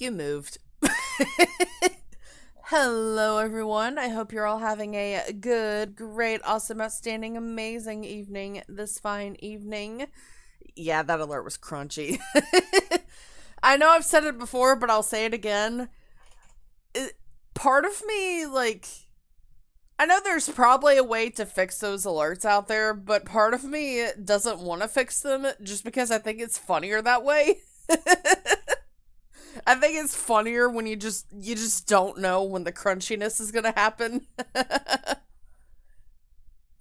You moved. Hello, everyone. I hope you're all having a good, great, awesome, outstanding, amazing evening this fine evening. Yeah, that alert was crunchy. I know I've said it before, but I'll say it again. Part of me, like, I know there's probably a way to fix those alerts out there, but part of me doesn't want to fix them just because I think it's funnier that way. I think it's funnier when you just don't know when the crunchiness is gonna happen.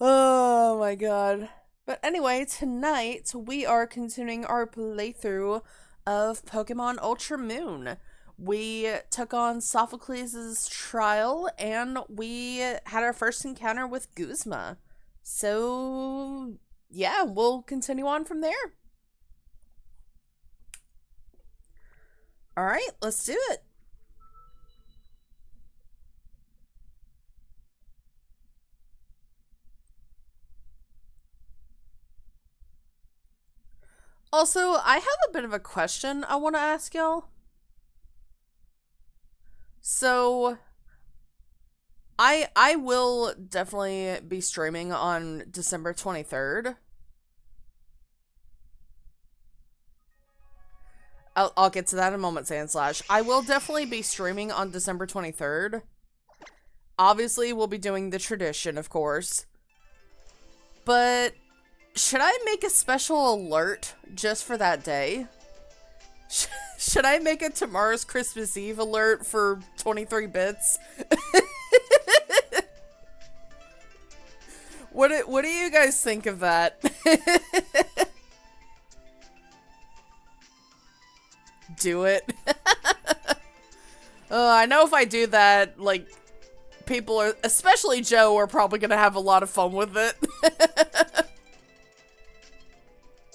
Oh my god. But anyway, tonight we are continuing our playthrough of Pokemon Ultra Moon. We took on Sophocles' trial and we had our first encounter with Guzma. So, yeah, we'll continue on from there. Alright, let's do it. Also, I have a bit of a question I want to ask y'all. So, I will definitely be streaming on December 23rd. I'll get to that in a moment, Sandslash. I will definitely be streaming on December 23rd. Obviously, we'll be doing the tradition, of course. But should I make a special alert just for that day? Should I make a tomorrow's Christmas Eve alert for 23 bits? What do you guys think of that? Do it. I know if I do that, like, people are, especially Joe, are probably gonna have a lot of fun with it.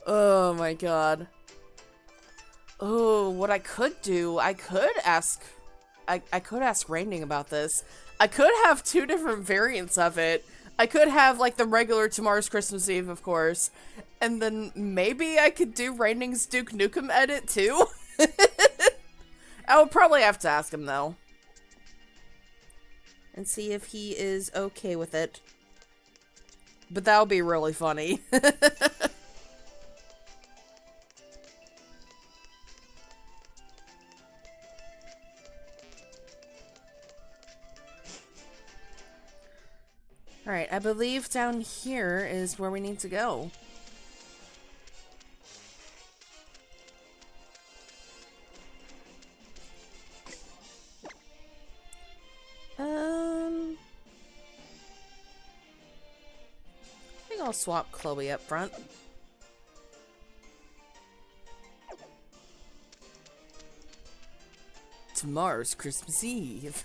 Oh my god. Oh, what I could do, I could ask Raining about this. I could have two different variants of it. I could have, like, the regular Tomorrow's Christmas Eve, of course, and then maybe I could do Raining's Duke Nukem edit, too? I would probably have to ask him, though. And see if he is okay with it. But that would be really funny. Alright, I believe down here is where we need to go. I think I'll swap Chloe up front. Tomorrow's Christmas Eve.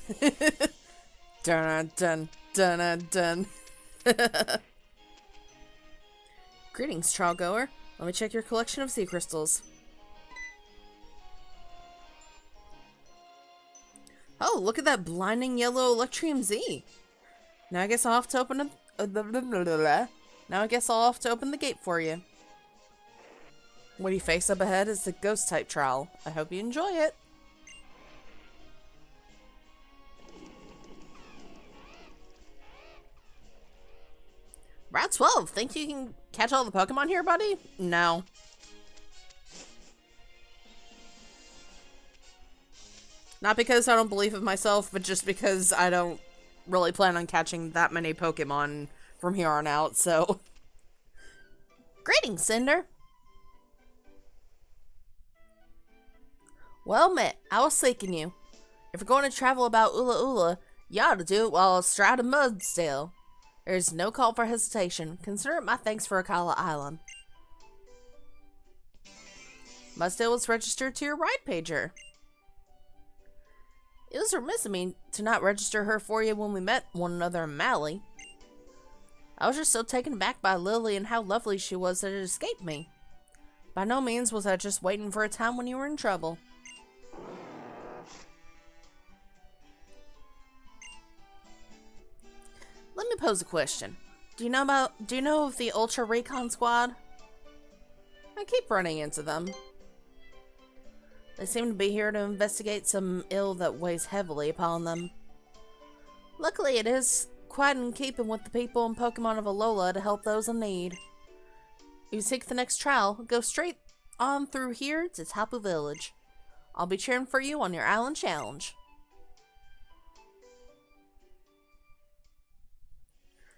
Dun dun dun dun dun. Greetings, trial goer. Let me check your collection of sea crystals. Oh, look at that blinding yellow Electrium Z. Now I guess I'll have to open it. Now I guess I'll have to open the gate for you. What you face up ahead is the ghost type trial. I hope you enjoy it. Route 12. Think you can catch all the Pokemon here, buddy? No. Not because I don't believe in myself, but just because I don't really plan on catching that many Pokemon from here on out, so. Greetings, Cinder. Well met. I was seeking you. If you're going to travel about Ula Ula, you ought to do it while astride a Mudstail. There's no call for hesitation. Consider it my thanks for Akala Island. Mudstail was registered to your ride pager. It was remiss of me to not register her for you when we met one another in Mali. I was just so taken aback by Lily and how lovely she was that it escaped me. By no means was I just waiting for a time when you were in trouble. Let me pose a question. Do you know of the Ultra Recon Squad? I keep running into them. They seem to be here to investigate some ill that weighs heavily upon them. Luckily, it is quite in keeping with the people and Pokemon of Alola to help those in need. If you seek the next trial, go straight on through here to Tapu Village. I'll be cheering for you on your island challenge.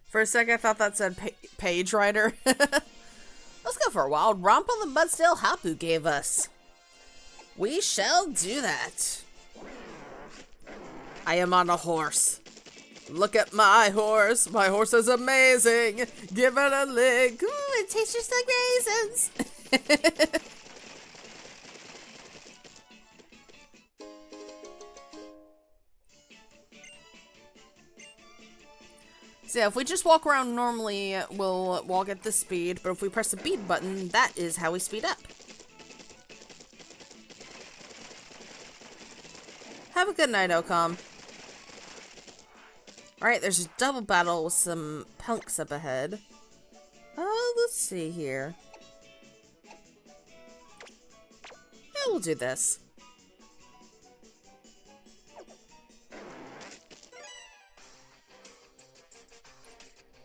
For a second, I thought that said page writer. Let's go for a wild romp on the Mudstail Hapu gave us. We shall do that. I am on a horse. Look at my horse. My horse is amazing. Give it a lick. Ooh, it tastes just like raisins. So yeah, if we just walk around normally, we'll walk at this speed, but if we press the B button, that is how we speed up. Have a good night, Ocom. Alright, there's a double battle with some punks up ahead. Let's see here. Yeah, we'll do this.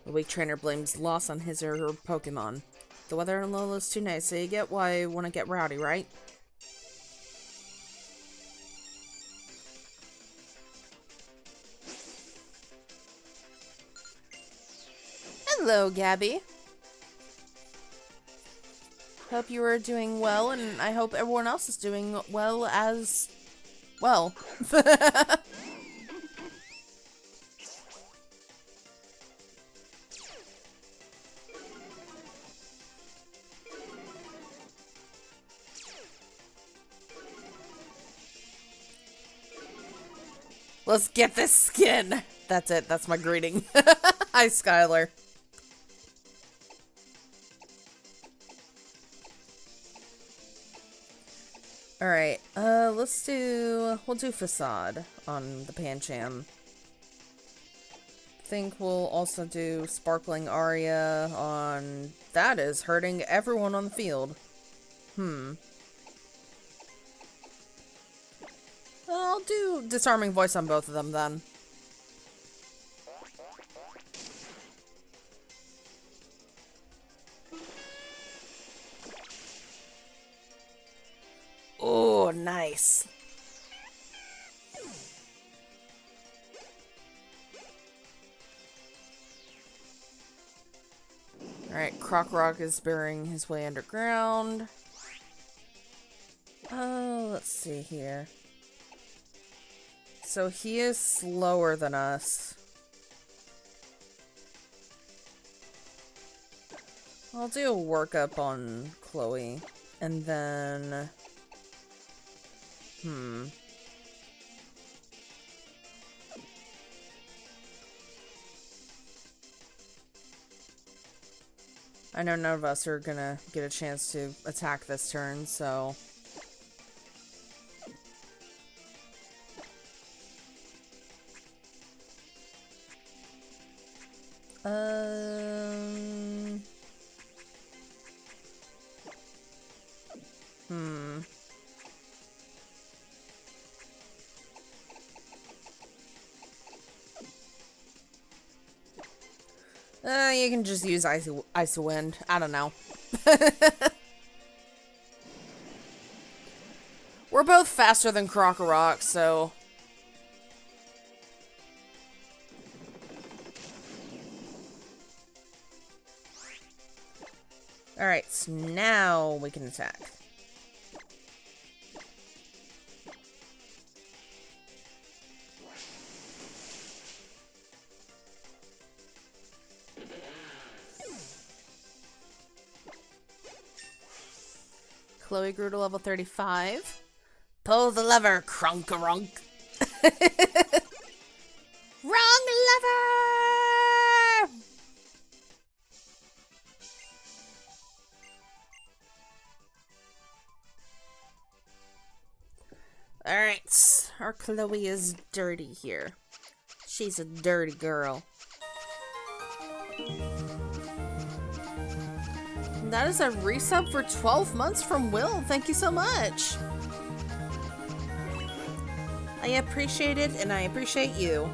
The weak trainer blames loss on his or her Pokemon. The weather in Lola's too nice, so you get why you want to get rowdy, right? Hello, Gabby. Hope you are doing well, and I hope everyone else is doing well as well. Let's get this skin. That's it. That's my greeting. Hi, Skylar. Alright, we'll do Facade on the Pancham. Think we'll also do Sparkling Aria on... That is hurting everyone on the field. I'll do Disarming Voice on both of them, then. Oh, nice. Alright, Croc is burying his way underground. Let's see here. So he is slower than us. I'll do a workup on Chloe. And then... I know none of us are gonna get a chance to attack this turn, so... You can just use Icy Wind. I don't know. We're both faster than Crocorock, so... Alright, so now we can attack. Chloe grew to level 35. Pull the lever, crunk-a-runk. Wrong lever! Alright, our Chloe is dirty here. She's a dirty girl. That is a resub for 12 months from Will. Thank you so much. I appreciate it, and I appreciate you.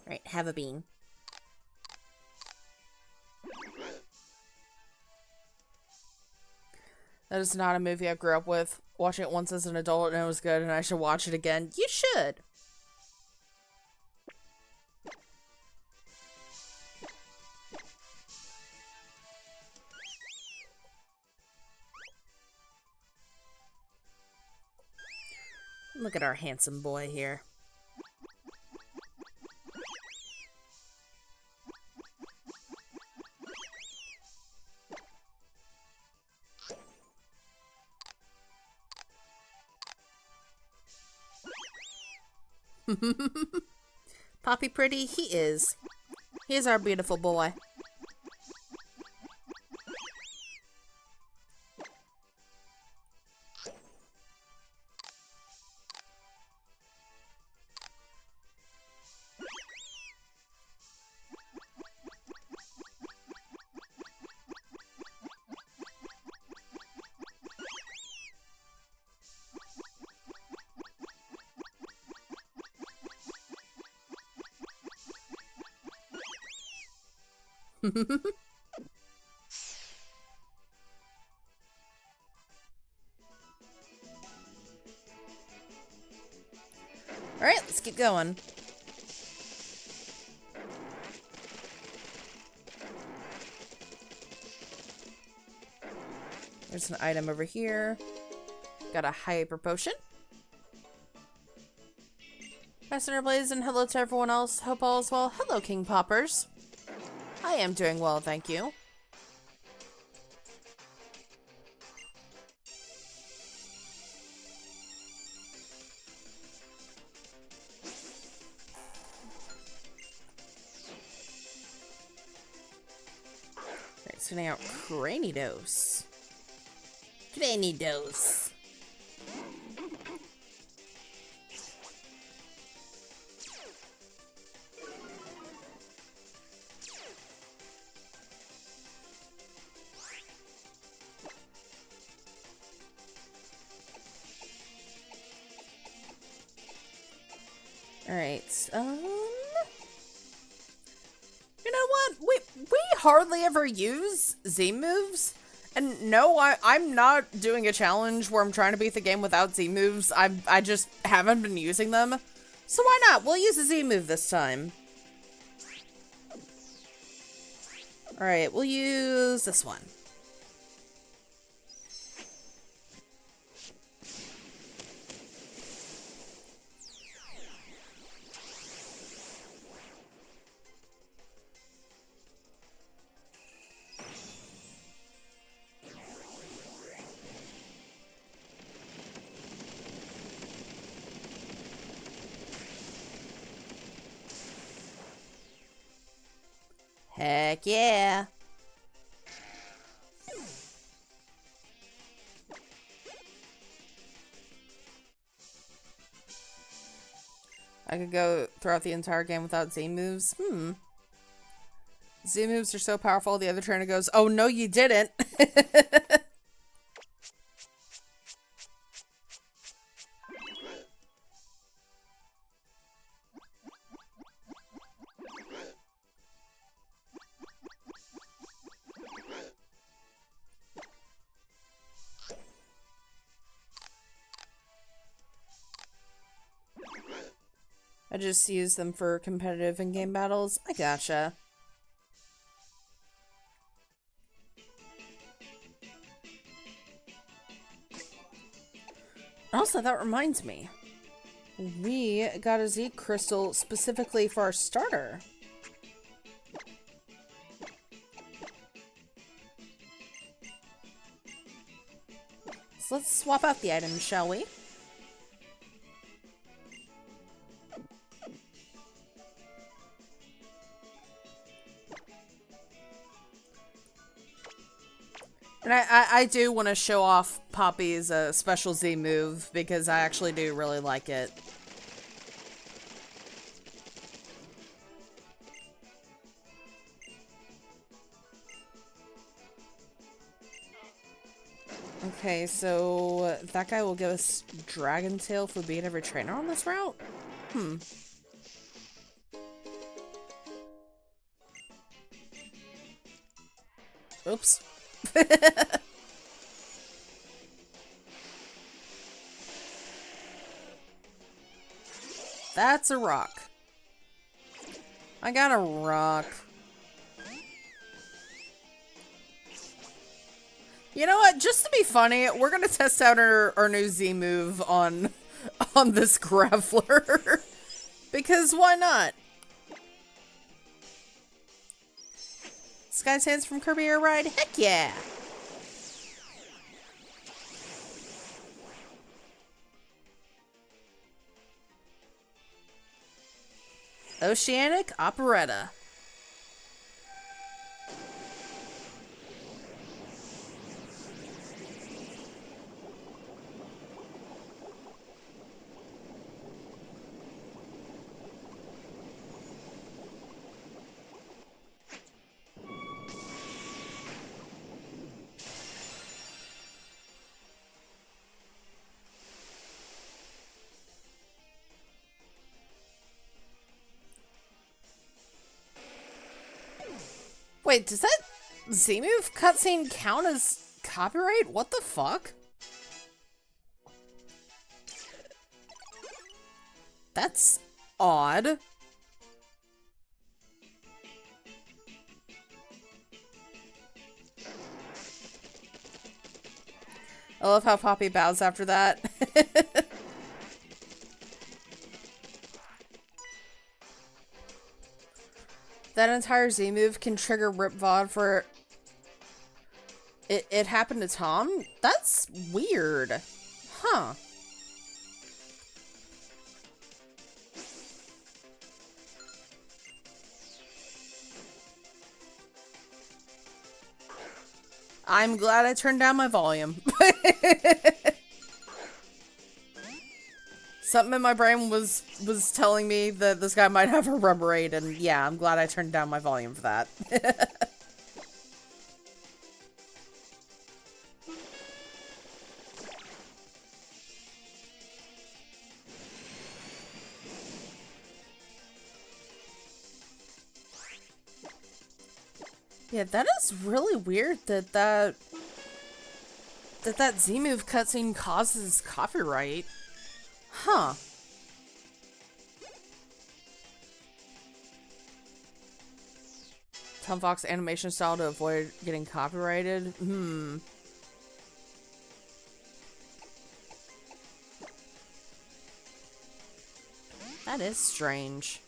Alright, have a bean. That is not a movie I grew up with. Watching it once as an adult and it was good and I should watch it again. You should! Look at our handsome boy here. Poppy pretty? He is. He is our beautiful boy. Alright, let's keep going. There's an item over here. Got a hyper potion. Hi, Cinderblaze, and hello to everyone else. Hope all is well. Hello, King Poppers. I am doing well, thank you. Alright, sending out Cranidos. Cranidos. Alright, you know what? We hardly ever use Z moves. And no, I'm not doing a challenge where I'm trying to beat the game without Z moves. I just haven't been using them. So why not? We'll use a Z move this time. Alright, we'll use this one. Heck yeah. I could go throughout the entire game without Z moves. Z moves are so powerful, the other trainer goes, oh no you didn't. I just use them for competitive in-game battles. I gotcha. Also, that reminds me. We got a Z crystal specifically for our starter. So let's swap out the items, shall we? And I do want to show off Poppy's special Z move, because I actually do really like it. Okay, so that guy will give us Dragon Tail if we beat every trainer on this route? Hmm. Oops. That's a rock. I got a rock. You know what? Just to be funny, we're gonna test out our new Z move on this Graveler. Because why not? Sky Sands from Kirby Air Ride? Heck yeah! Oceanic Operetta. Wait, does that Z-move cutscene count as copyright? What the fuck? That's odd. I love how Poppy bows after that. That entire Z move can trigger Rip VOD for it happened to Tom? That's weird. Huh. I'm glad I turned down my volume. Something in my brain was telling me that this guy might have a rubber raid, and yeah, I'm glad I turned down my volume for that. Yeah, that is really weird that Z-move cutscene causes copyright. Huh. Tom Fox animation style to avoid getting copyrighted? Hmm. That is strange.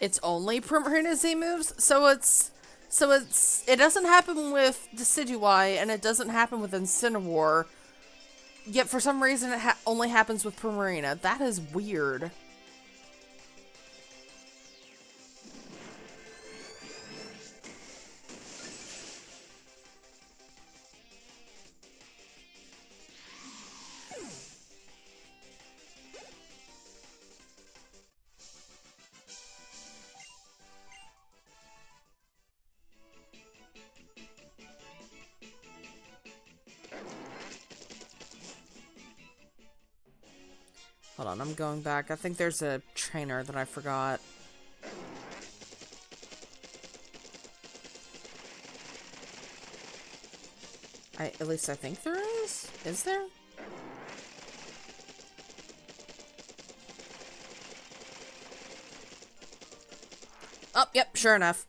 It's only Primarina Z moves, so it doesn't happen with Decidueye and it doesn't happen with Incineroar. Yet for some reason it only happens with Primarina. That is weird. Hold on, I'm going back. I think there's a trainer that I forgot. At least I think there is? Is there? Oh, yep, sure enough.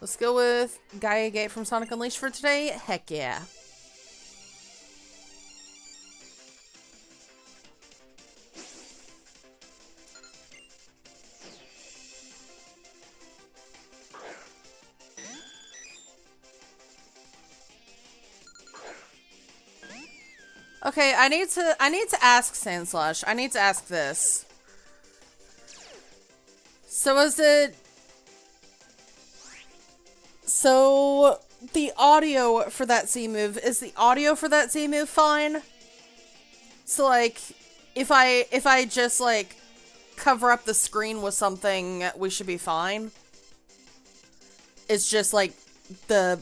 Let's go with Gaia Gate from Sonic Unleashed for today. Heck yeah. Okay, I need to ask Sandslash. I need to ask this. So the audio for that Z move, is the audio for that Z move fine? So like if I just like cover up the screen with something, we should be fine. It's just like the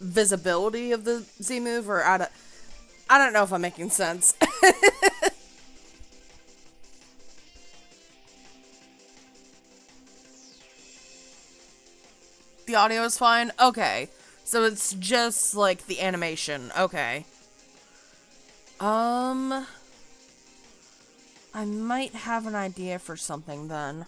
visibility of the Z move, or I don't know if I'm making sense. The audio is fine? Okay. So it's just like the animation. Okay. I might have an idea for something then.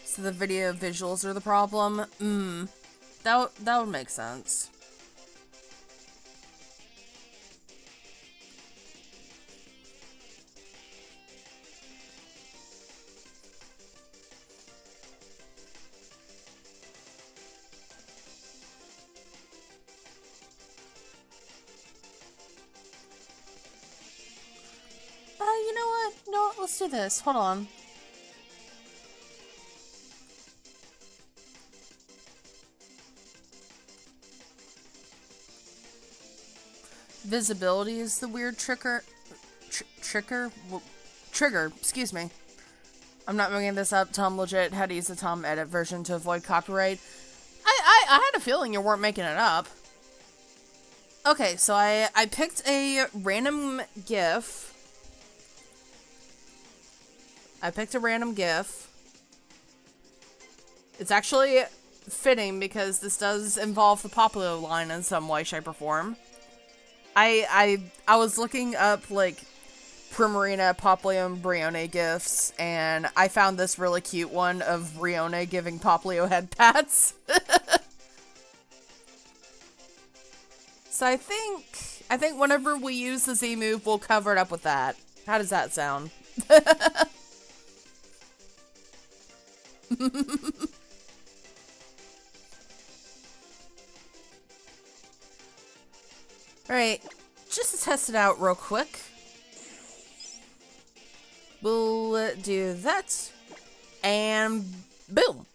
So the video visuals are the problem? That would make sense. You know what? No, let's do this. Hold on. Visibility is the weird trigger. Trigger, excuse me. I'm not making this up. Tom legit had to use the Tom edit version to avoid copyright. I had a feeling you weren't making it up. Okay, so I picked a random GIF. It's actually fitting because this does involve the Popolo line in some way, shape, or form. I was looking up, like, Primarina, Popplio, and Brione gifs, and I found this really cute one of Brione giving Popplio head pats. So I think whenever we use the Z move, we'll cover it up with that. How does that sound? Alright, just to test it out real quick. We'll do that. And boom.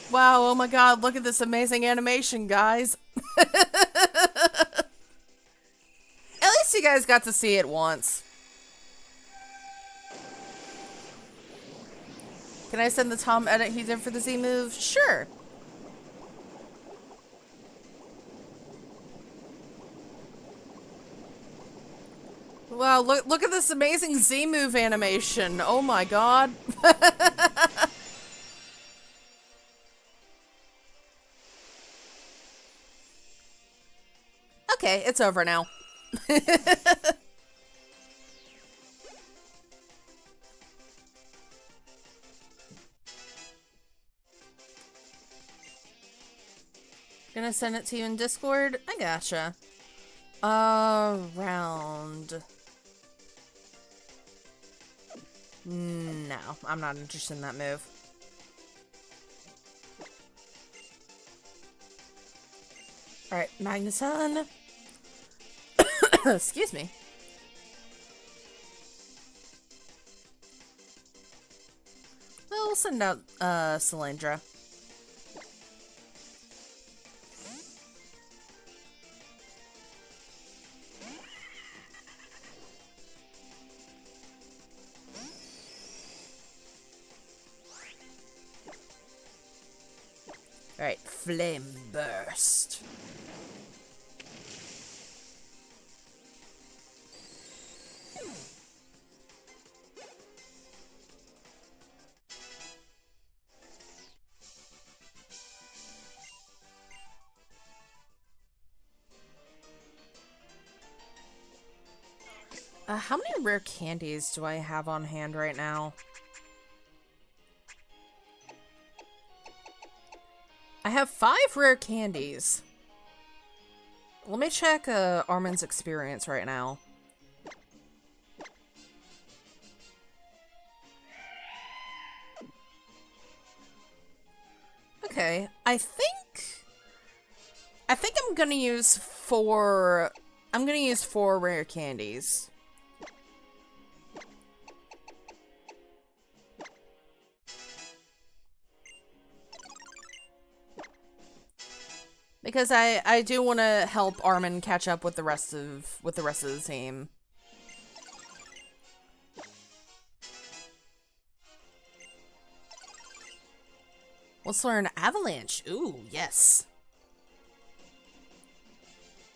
Wow, oh my god, look at this amazing animation, guys. At least you guys got to see it once. Can I send the Tom edit he did for the Z move? Sure. Wow, look at this amazing Z move animation. Oh my god. Okay, it's over now. Gonna send it to you in Discord? I gotcha. Round. No, I'm not interested in that move. Alright, Magnuson. Excuse me. We'll send out, Cylindra. Alright, Flame Burst. How many rare candies do I have on hand right now? I have 5 rare candies. Let me check Armin's experience right now. Okay, I think I'm gonna use 4 rare candies. Because I do want to help Armin catch up with the rest of the team. Let's learn Avalanche. Ooh, yes.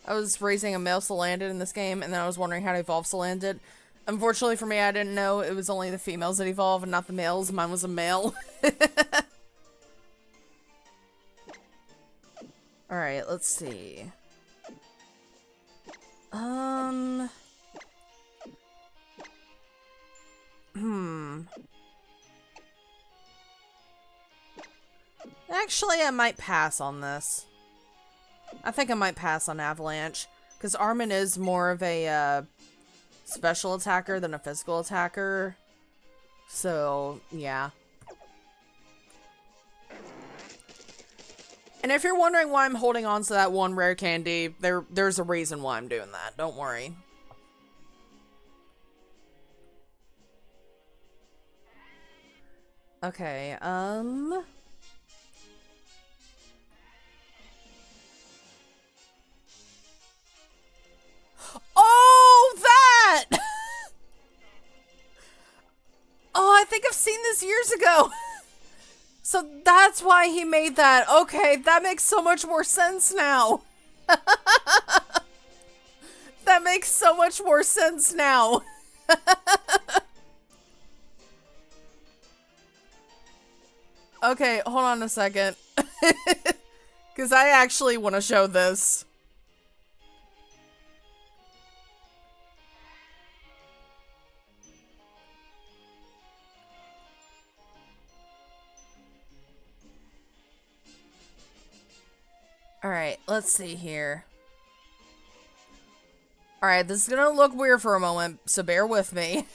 I was raising a male Salandit in this game, and then I was wondering how to evolve Salandit. Unfortunately for me, I didn't know it was only the females that evolve and not the males. Mine was a male. Alright, let's see. Actually, I might pass on this. I think I might pass on Avalanche. Because Armin is more of a, special attacker than a physical attacker. So, yeah. And if you're wondering why I'm holding on to that one rare candy, there's a reason why I'm doing that. Don't worry. Okay, Oh, that! Oh, I think I've seen this years ago. So that's why he made that. Okay, that makes so much more sense now. That makes so much more sense now. Okay, hold on a second. Because I actually want to show this. Alright, let's see here. Alright, this is gonna look weird for a moment, so bear with me.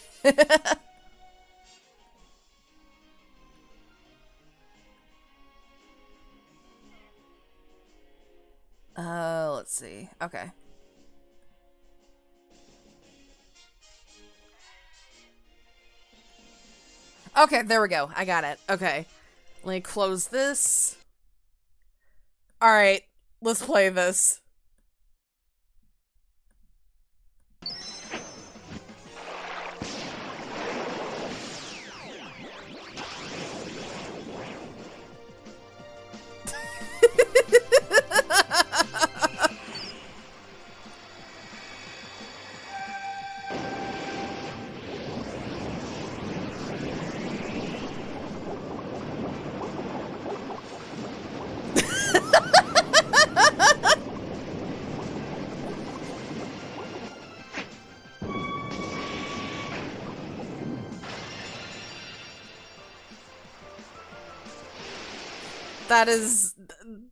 Let's see. Okay. Okay, there we go. I got it. Okay. Let me close this. Alright, let's play this.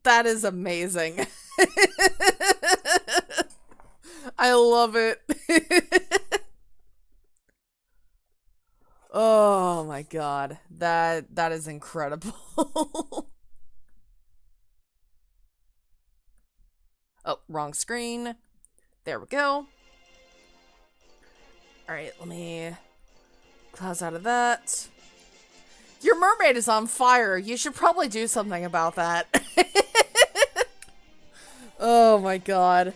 That is amazing. I love it. Oh my god. That is incredible. Oh, wrong screen. There we go. Alright, let me close out of that. Your mermaid is on fire. You should probably do something about that. Oh my god.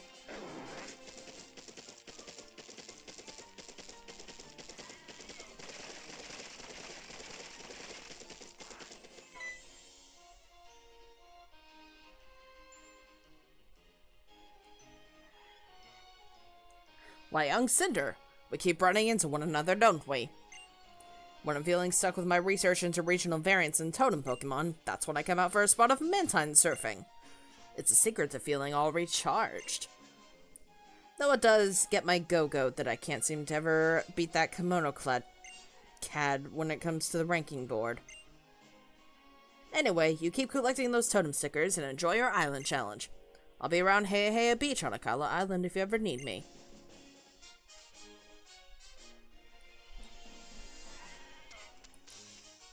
My young Cinder. We keep running into one another, don't we? When I'm feeling stuck with my research into regional variants in totem Pokemon, that's when I come out for a spot of Mantine surfing. It's a secret to feeling all recharged. Though it does get my go-goat that I can't seem to ever beat that kimono-clad cad when it comes to the ranking board. Anyway, you keep collecting those totem stickers and enjoy your island challenge. I'll be around Heihei Beach on Akala Island if you ever need me.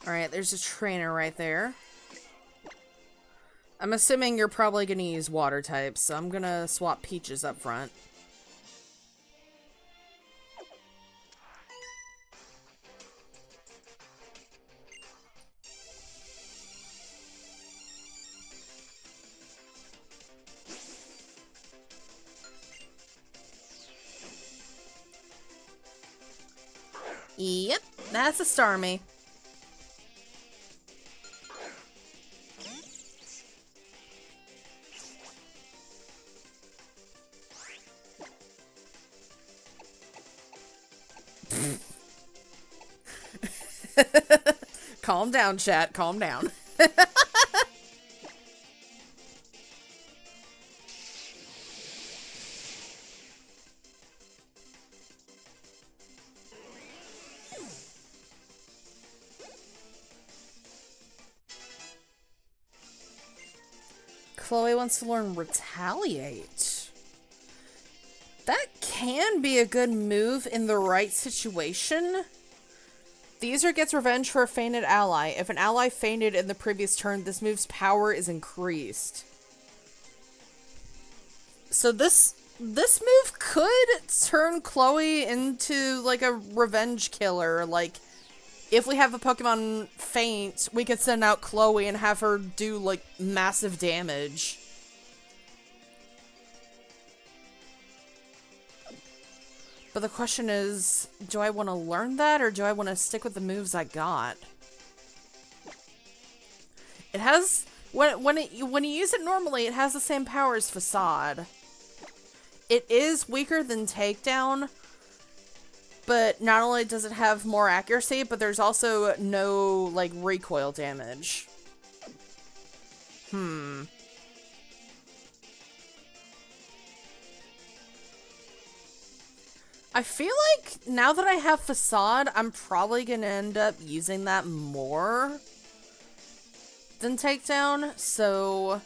Alright, there's a trainer right there. I'm assuming you're probably going to use water types, so I'm going to swap Peaches up front. Yep, that's a Starmie. Calm down, chat. Calm down. Chloe wants to learn Retaliate. That can be a good move in the right situation. The user gets revenge for a fainted ally. If an ally fainted in the previous turn, this move's power is increased. So this move could turn Chloe into, like, a revenge killer. Like, if we have a Pokemon faint, we could send out Chloe and have her do, like, massive damage. But the question is, do I want to learn that, or do I want to stick with the moves I got? It has, when you use it normally, it has the same power as Facade. It is weaker than Takedown, but not only does it have more accuracy, but there's also no, like, recoil damage. I feel like now that I have Facade, I'm probably gonna end up using that more than Takedown, so...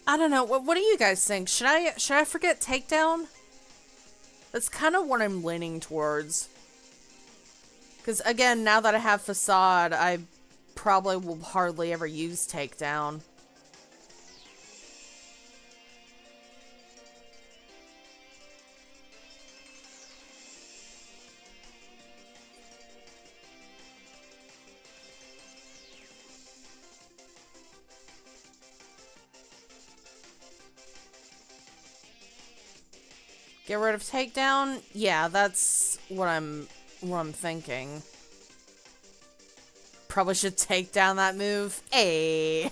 I don't know. What do you guys think? Should I forget Takedown? That's kind of what I'm leaning towards. Because, again, now that I have Facade, I probably will hardly ever use Takedown. Get rid of Takedown? Yeah, that's what I'm thinking. Probably should take down that move. Hey.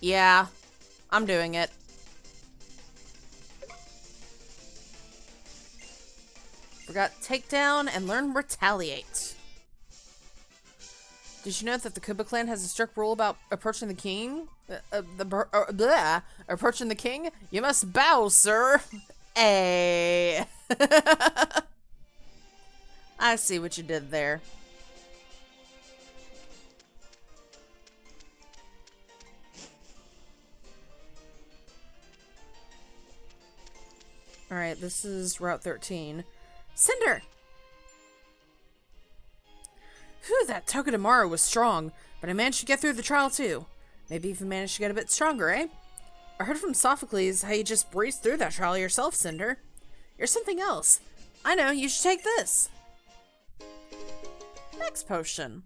Yeah. I'm doing it. Forgot Takedown and learn Retaliate. Did you know that the Kuba clan has a strict rule about approaching the king? Approaching the king? You must bow, sir. Hey. I see what you did there. Alright, this is Route 13. Cinder! Whew, that Togedemaru was strong, but I managed to get through the trial too. Maybe even managed to get a bit stronger, eh? I heard from Sophocles how you just breezed through that trial yourself, Cinder. You're something else. I know, you should take this. Next potion.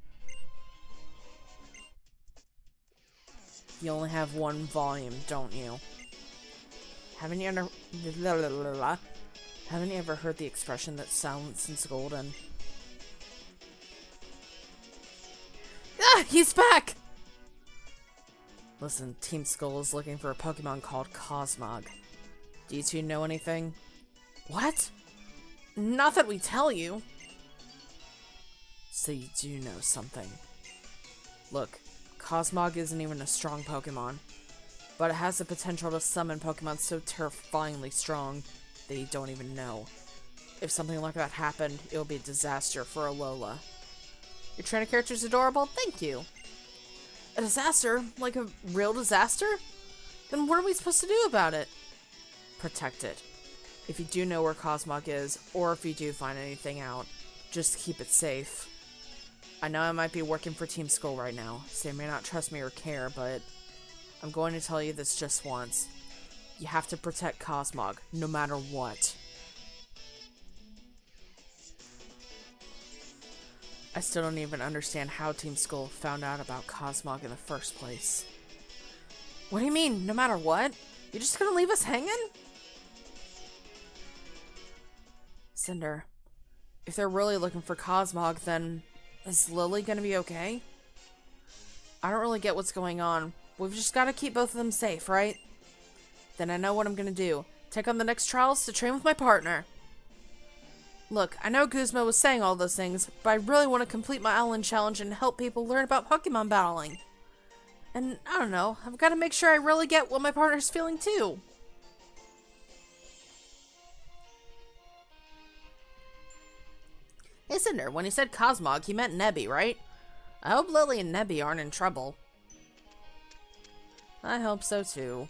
You only have one volume, don't you? Haven't you ever heard the expression that silence is golden? Ah, he's back! Listen, Team Skull is looking for a Pokemon called Cosmog. Do you two know anything? What? Not that we tell you. So you do know something. Look, Cosmog isn't even a strong Pokemon, but it has the potential to summon Pokemon so terrifyingly strong that you don't even know. If something like that happened, it would be a disaster for Alola. Your trainer character's adorable? Thank you. A disaster? Like a real disaster? Then what are we supposed to do about it? Protect it. If you do know where Cosmog is, or if you do find anything out, just keep it safe. I know I might be working for Team Skull right now, so you may not trust me or care, but I'm going to tell you this just once. You have to protect Cosmog, no matter what. I still don't even understand how Team Skull found out about Cosmog in the first place. What do you mean, no matter what? You're just gonna leave us hanging? Cinder, if they're really looking for Cosmog, then is Lily gonna be okay? I don't really get what's going on. We've just gotta keep both of them safe, right? Then I know what I'm gonna do. Take on the next trials to train with my partner. Look, I know Guzma was saying all those things, but I really want to complete my island challenge and help people learn about Pokemon battling. And, I don't know, I've got to make sure I really get what my partner's feeling too. Hey Cinder, when he said Cosmog, he meant Nebby, right? I hope Lily and Nebby aren't in trouble. I hope so too.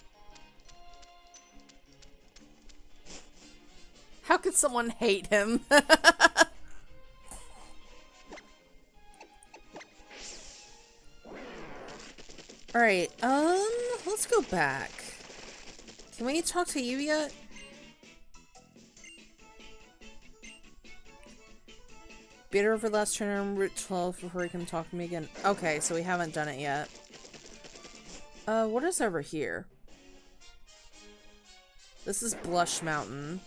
How could someone hate him? Alright, let's go back. Can we talk to you yet? Beat her over last trainer on Route 12 before he can talk to me again. Okay, so we haven't done it yet. What is over here? This is Blush Mountain.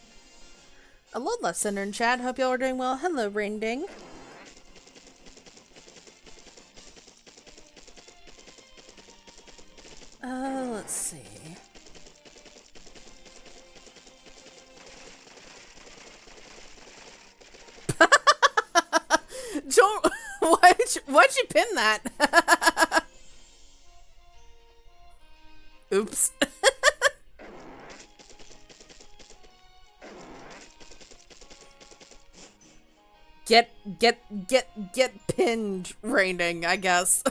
A lot left Cinder and Chad. Hope y'all are doing well. Hello, Rain Ding. Let's see. Don't. Why'd you pin that? Oops. Get pinned, Raining, I guess.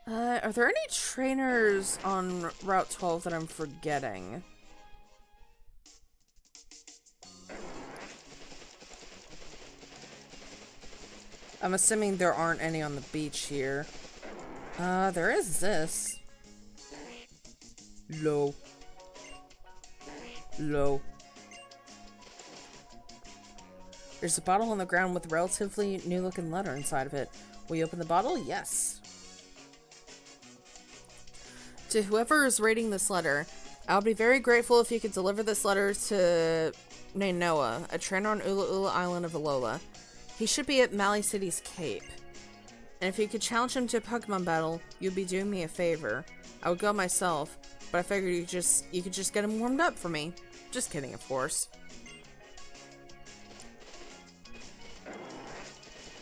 Are there any trainers on Route 12 that I'm forgetting? I'm assuming there aren't any on the beach here. There is this. Low. There's a bottle on the ground with a relatively new-looking letter inside of it. Will you open the bottle? Yes. To whoever is reading this letter, I'll be very grateful if you could deliver this letter to Nainoa, a trainer on Ula Ula Island of Alola. He should be at Mally City's Cape. And if you could challenge him to a Pokemon battle, you'd be doing me a favor. I would go myself, but I figured you could just get him warmed up for me. Just kidding, of course.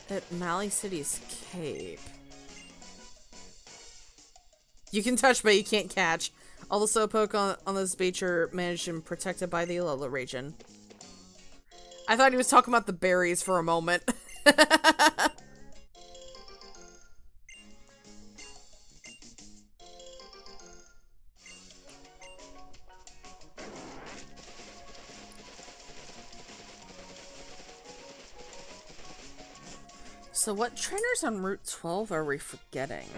At Mally City's Cape. You can touch, but you can't catch. All the Slowpoke on this beach are managed and protected by the Alola region. I thought he was talking about the berries for a moment. So what trainers on Route 12 are we forgetting?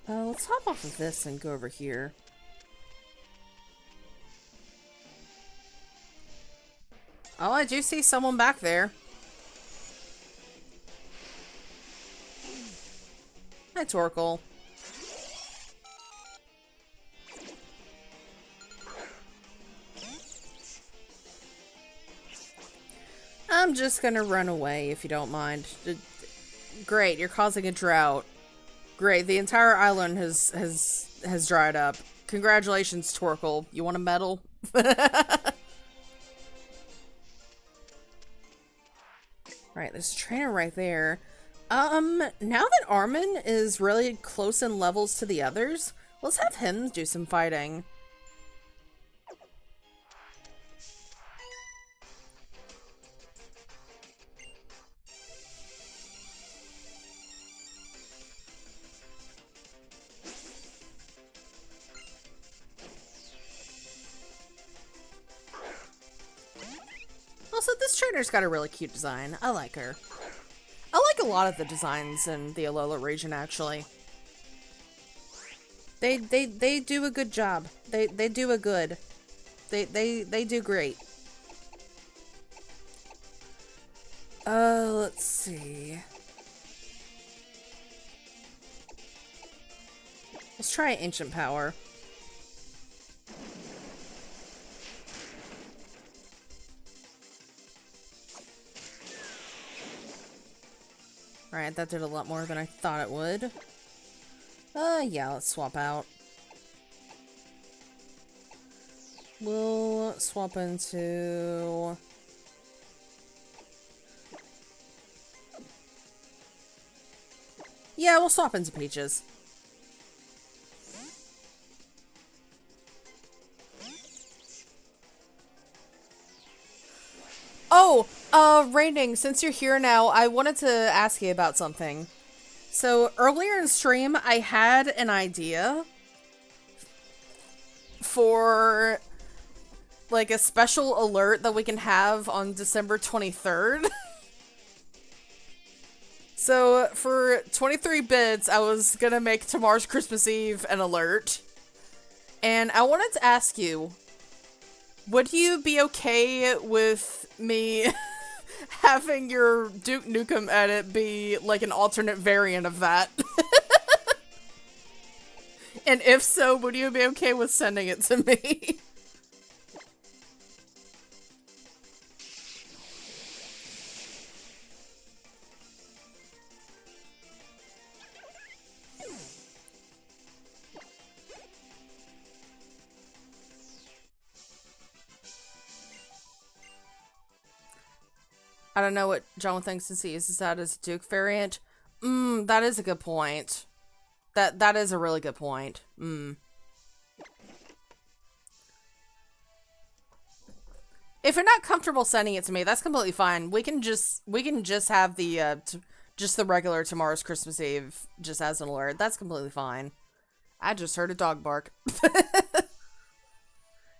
Let's hop off of this and go over here. Oh, I do see someone back there. Hi, Torkoal. I'm just gonna run away if you don't mind. Great, you're causing a drought. Great, the entire island has dried up. Congratulations, Torkoal. You want a medal? Right, there's a trainer right there. Now that Armin is really close in levels to the others, let's have him do some fighting. Also, this trainer's got a really cute design. I like her. I like a lot of the designs in the Alola region, actually. They do a good job. They do a good. They do great. Let's see. Let's try Ancient Power. Alright, that did a lot more than I thought it would. Yeah, let's swap out. We'll swap into... Yeah, we'll swap into Peaches. Oh, Raining, since you're here now, I wanted to ask you about something. So, earlier in stream, I had an idea for, like, a special alert that we can have on December 23rd. So, for 23 bits, I was gonna make tomorrow's Christmas Eve an alert. And I wanted to ask you, would you be okay with me having your Duke Nukem edit be like an alternate variant of that? And if so, would you be okay with sending it to me? I don't know what John thinks since he uses that as a Duke variant. That is a good point. That is a really good point. If you're not comfortable sending it to me, that's completely fine. We can just have the just the regular tomorrow's Christmas Eve just as an alert. That's completely fine. I just heard a dog bark.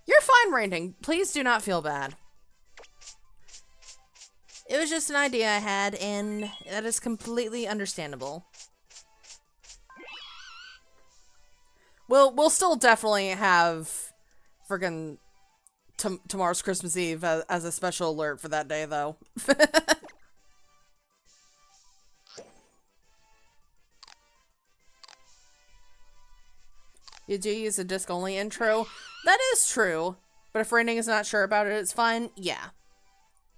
You're fine, Raining. Please do not feel bad. It was just an idea I had, and that is completely understandable. We'll still definitely have friggin' tomorrow's Christmas Eve as a special alert for that day, though. You do use a disc-only intro? That is true, but if Raining is not sure about it, it's fine. Yeah.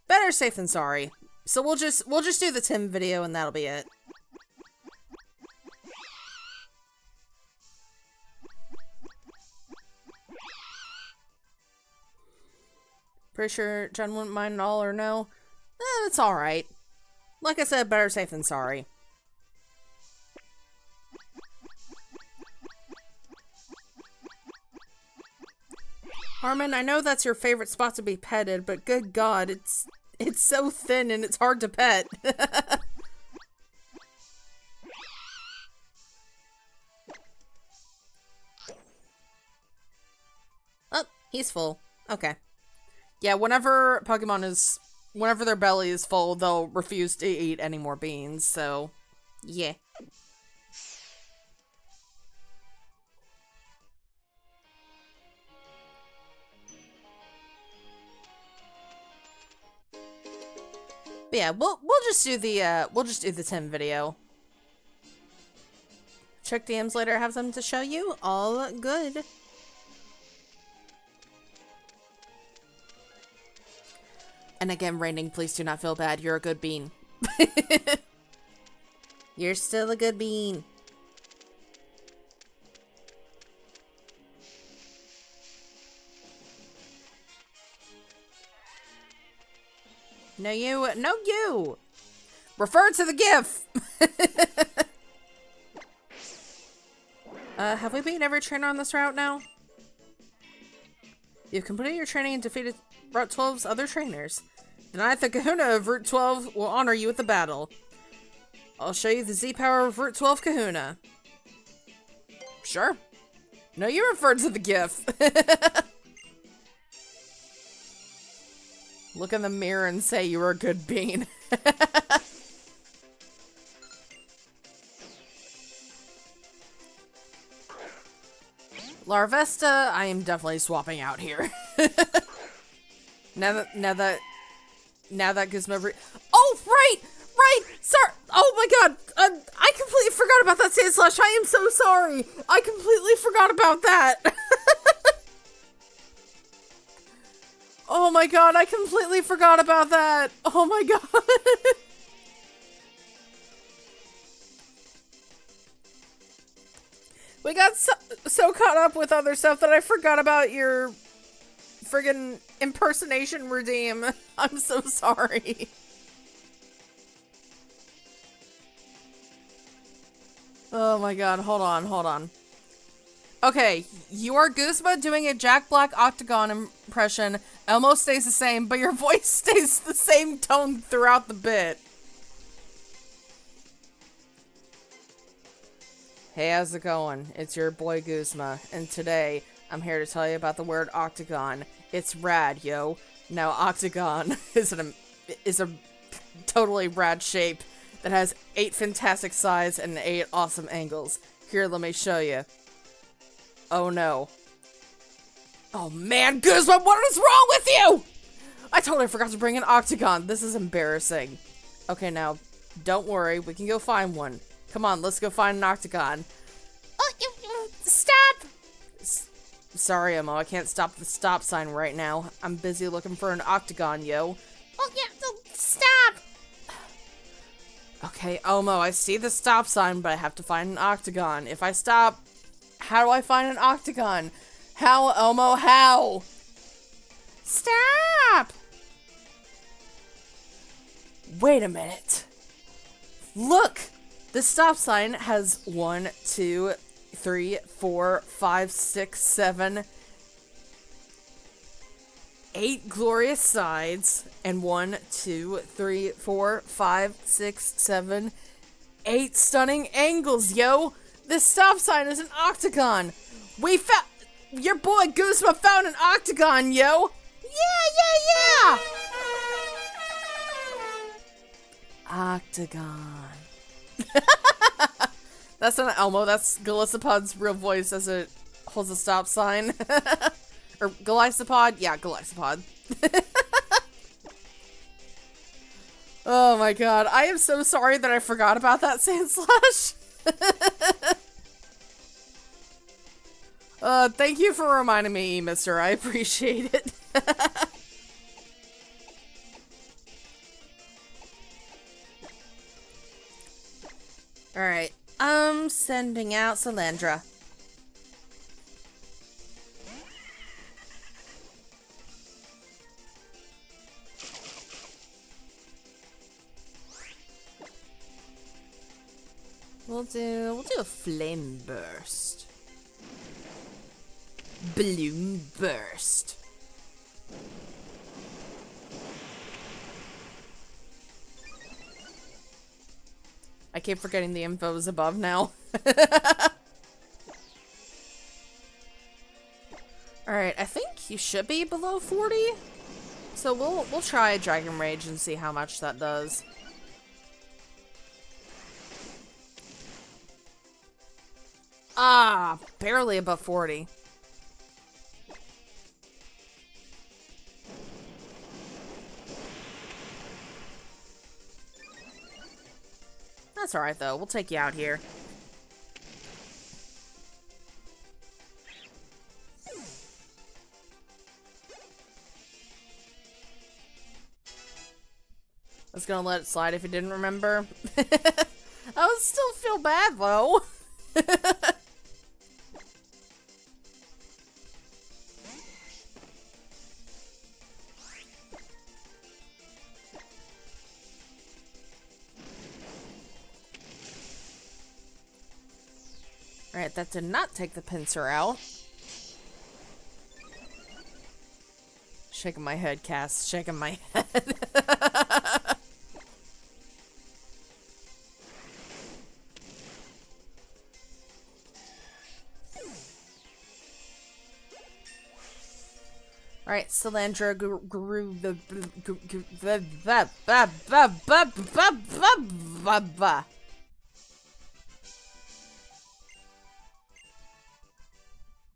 Better safe than sorry. So we'll just do the Tim video and that'll be it. Pretty sure Jen wouldn't mind at all or no? It's alright. Like I said, better safe than sorry. Harmon, I know that's your favorite spot to be petted, but good God, it's so thin and it's hard to pet. Oh, he's full. Okay. Yeah, whenever their belly is full, they'll refuse to eat any more beans, so, yeah. But yeah, we'll just do the Tim video. Check DMs later, have something to show you. All good. And again, Raining, please do not feel bad. You're a good bean. You're still a good bean. No you, no you! Refer to the GIF! Have we beaten every trainer on this route now? You've completed your training and defeated Route 12's other trainers. Tonight, the Kahuna of Route 12 will honor you with a battle. I'll show you the Z-power of Route 12 Kahuna. Sure. No, you referred to the GIF. Look in the mirror and say you were a good bean. Larvesta, I am definitely swapping out here. now that Guzma. Oh, right. Sorry. Oh my God. I completely forgot about that Sandslash. I am so sorry. I completely forgot about that. Oh my God. I completely forgot about that. Oh my God. We got so caught up with other stuff that I forgot about your friggin' impersonation redeem. I'm so sorry. Oh my God, hold on. Okay, you are Guzma doing a Jack Black Octagon impression. Elmo stays the same, but your voice stays the same tone throughout the bit. Hey, how's it going? It's your boy Guzma, and today I'm here to tell you about the word octagon. It's rad, yo. Now, octagon is a totally rad shape that has 8 fantastic sides and 8 awesome angles. Here, let me show you. Oh no. Oh man, Guzma, what is wrong with you? I totally forgot to bring an octagon. This is embarrassing. Okay, now, don't worry. We can go find one. Come on, let's go find an octagon. Oh, stop! Sorry, Elmo, I can't stop the stop sign right now. I'm busy looking for an octagon, yo. Oh, yeah, stop! Okay, Elmo, I see the stop sign, but I have to find an octagon. If I stop, how do I find an octagon? How, Elmo, how? Stop! Wait a minute. Look! The stop sign has 1, 2, 3, 4, 5, 6, 7, 8 glorious sides, and 1, 2, 3, 4, 5, 6, 7, 8 stunning angles, yo! This stop sign is an octagon! We found- Your boy Guzma found an octagon, yo! Yeah! Octagon. That's not Elmo, that's Golisopod's real voice as it holds a stop sign. Or Golisopod? Yeah, Golisopod. Oh my God, I am so sorry that I forgot about that Sandslash. Thank you for reminding me, mister. I appreciate it. Alright, I'm sending out Salandra. We'll do a flame burst. Balloon burst. I keep forgetting the info is above now. Alright, I think you should be below 40. So we'll try Dragon Rage and see how much that does. Ah, barely above 40. That's alright though, we'll take you out here. I was gonna let it slide if you didn't remember. I would still feel bad though. Alright, that did not take the pincer out. Shaking my head, Cass. Shaking my head. Alright, Salandra grew the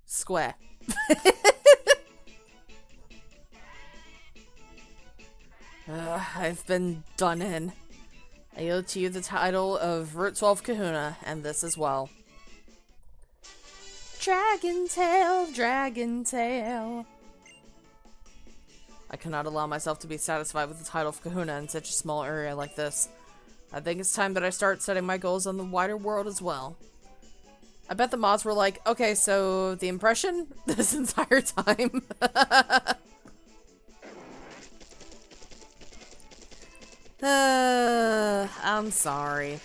square. I've been done in. I owe to you the title of Route 12 Kahuna, and this as well. Dragon tail, dragon tail. I cannot allow myself to be satisfied with the title of Kahuna in such a small area like this. I think it's time that I start setting my goals on the wider world as well. I bet the mods were like, okay, so the impression this entire time. I'm sorry.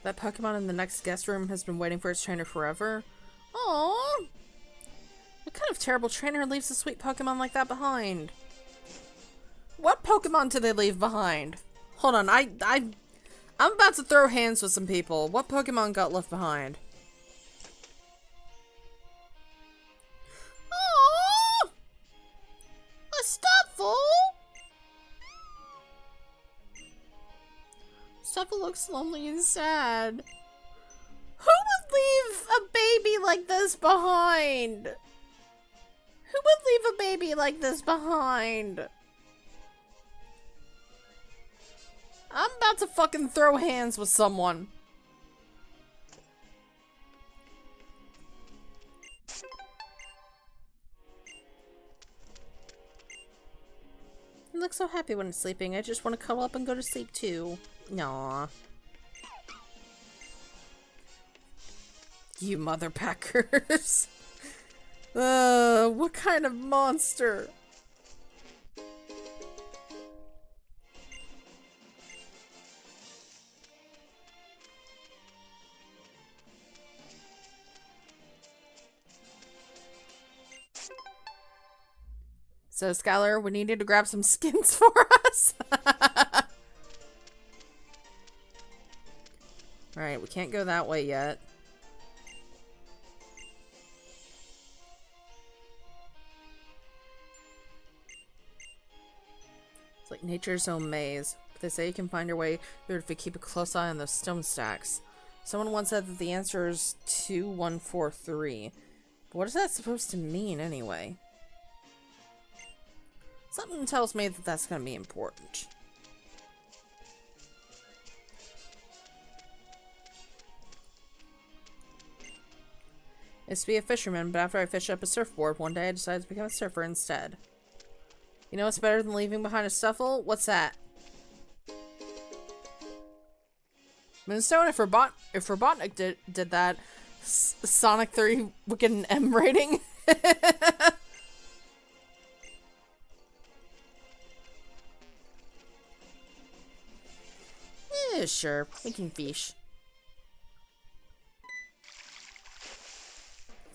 That Pokemon in the next guest room has been waiting for its trainer forever. Aww. What kind of terrible trainer leaves a sweet Pokemon like that behind? What Pokemon did they leave behind? Hold on, I'm about to throw hands with some people. What Pokemon got left behind? Aww! A Stuffle! Stuffle looks lonely and sad. Who would leave a baby like this behind? Who would leave a baby like this behind? I'm about to fucking throw hands with someone. He looks so happy when he's sleeping. I just want to cuddle up and go to sleep too. Aww. You mother packers. What kind of monster? So, Skylar, we need you to grab some skins for us. Alright, we can't go that way yet. It's like nature's own maze. But they say you can find your way through if you keep a close eye on those stone stacks. Someone once said that the answer is 2143. But what is that supposed to mean anyway? Something tells me that that's going to be important. I used to be a fisherman, but after I fished up a surfboard, one day I decided to become a surfer instead. You know what's better than leaving behind a Stuffle? What's that? Moonstone, if Robotnik did that, Sonic 3 would get an M rating. Yeah, sure. We can fish.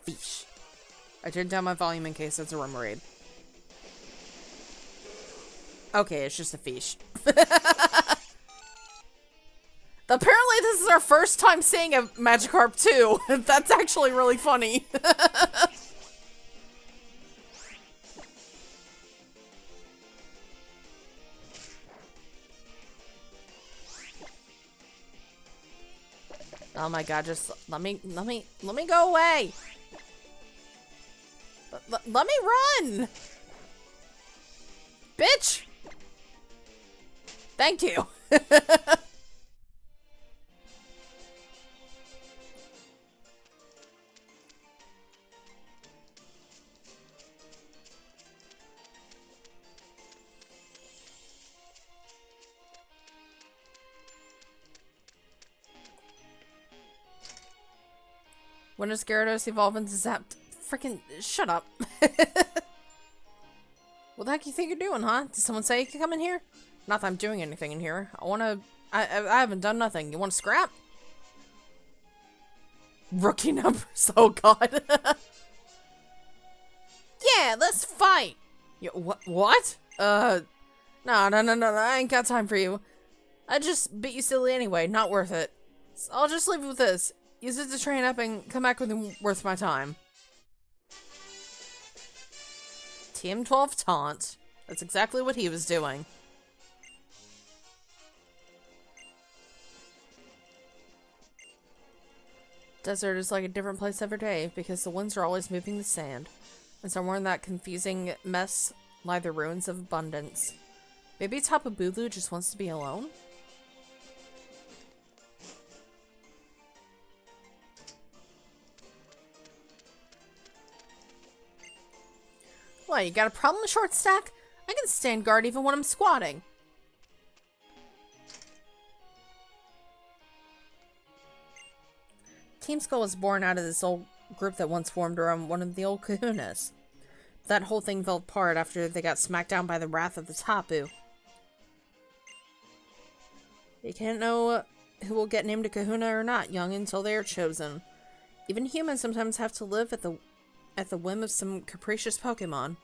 Fish. I turned down my volume in case it's a rumor raid. Okay, it's just a fish. Apparently this is our first time seeing a Magikarp too. That's actually really funny. Oh my god, just let me go away. Let me run. Bitch. Thank you. When does Gyarados evolve into Zap? Freaking shut up. What the heck you think you're doing, huh? Did someone say you could come in here? Not that I'm doing anything in here. I haven't done nothing. You wanna scrap? Rookie numbers, oh god. Yeah, let's fight! What? No, I ain't got time for you. I just beat you silly anyway, not worth it. So I'll just leave you with this. Use it to train up and come back with it worth my time. TM12 taunt. That's exactly what he was doing. Desert is like a different place every day because the winds are always moving the sand. And somewhere in that confusing mess lie the ruins of abundance. Maybe Tapu Bulu just wants to be alone? What, you got a problem, short stack? I can stand guard even when I'm squatting. Team Skull was born out of this old group that once formed around one of the old kahunas. That whole thing fell apart after they got smacked down by the wrath of the Tapu. You can't know who will get named a kahuna or not young until they are chosen. Even humans sometimes have to live at the whim of some capricious Pokémon.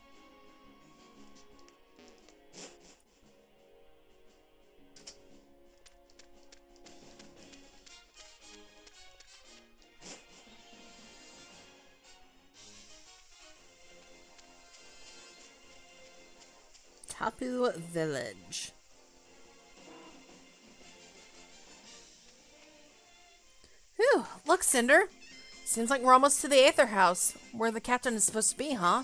Tapu Village. Whew, look, Cinder. Seems like we're almost to the Aether House, where the captain is supposed to be, huh?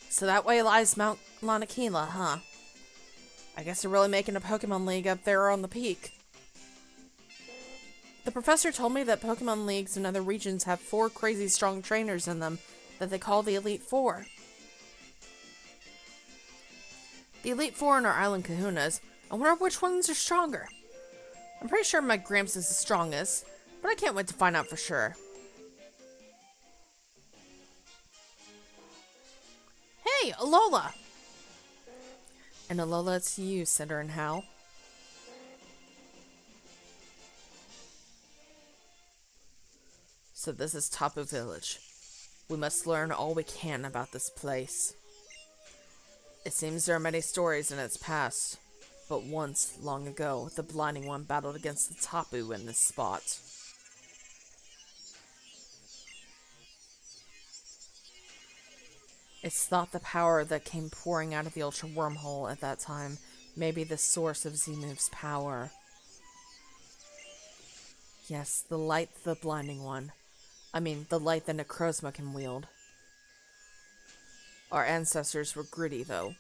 So that way lies Mount Lanakila, huh? I guess they're really making a Pokemon League up there on the peak. The professor told me that Pokemon Leagues in other regions have 4 crazy strong trainers in them that they call the Elite Four. The Elite Four in our island kahunas. I wonder which ones are stronger. I'm pretty sure my Gramps is the strongest, but I can't wait to find out for sure. Hey, Alola! And Alola, it's you, Cinder and Hal. So this is Tapu Village. We must learn all we can about this place. It seems there are many stories in its past, but once, long ago, the Blinding One battled against the Tapu in this spot. It's thought the power that came pouring out of the Ultra Wormhole at that time may be the source of Z-Move's power. Yes, the light the Blinding One. I mean, the light that Necrozma can wield. Our ancestors were gritty, though.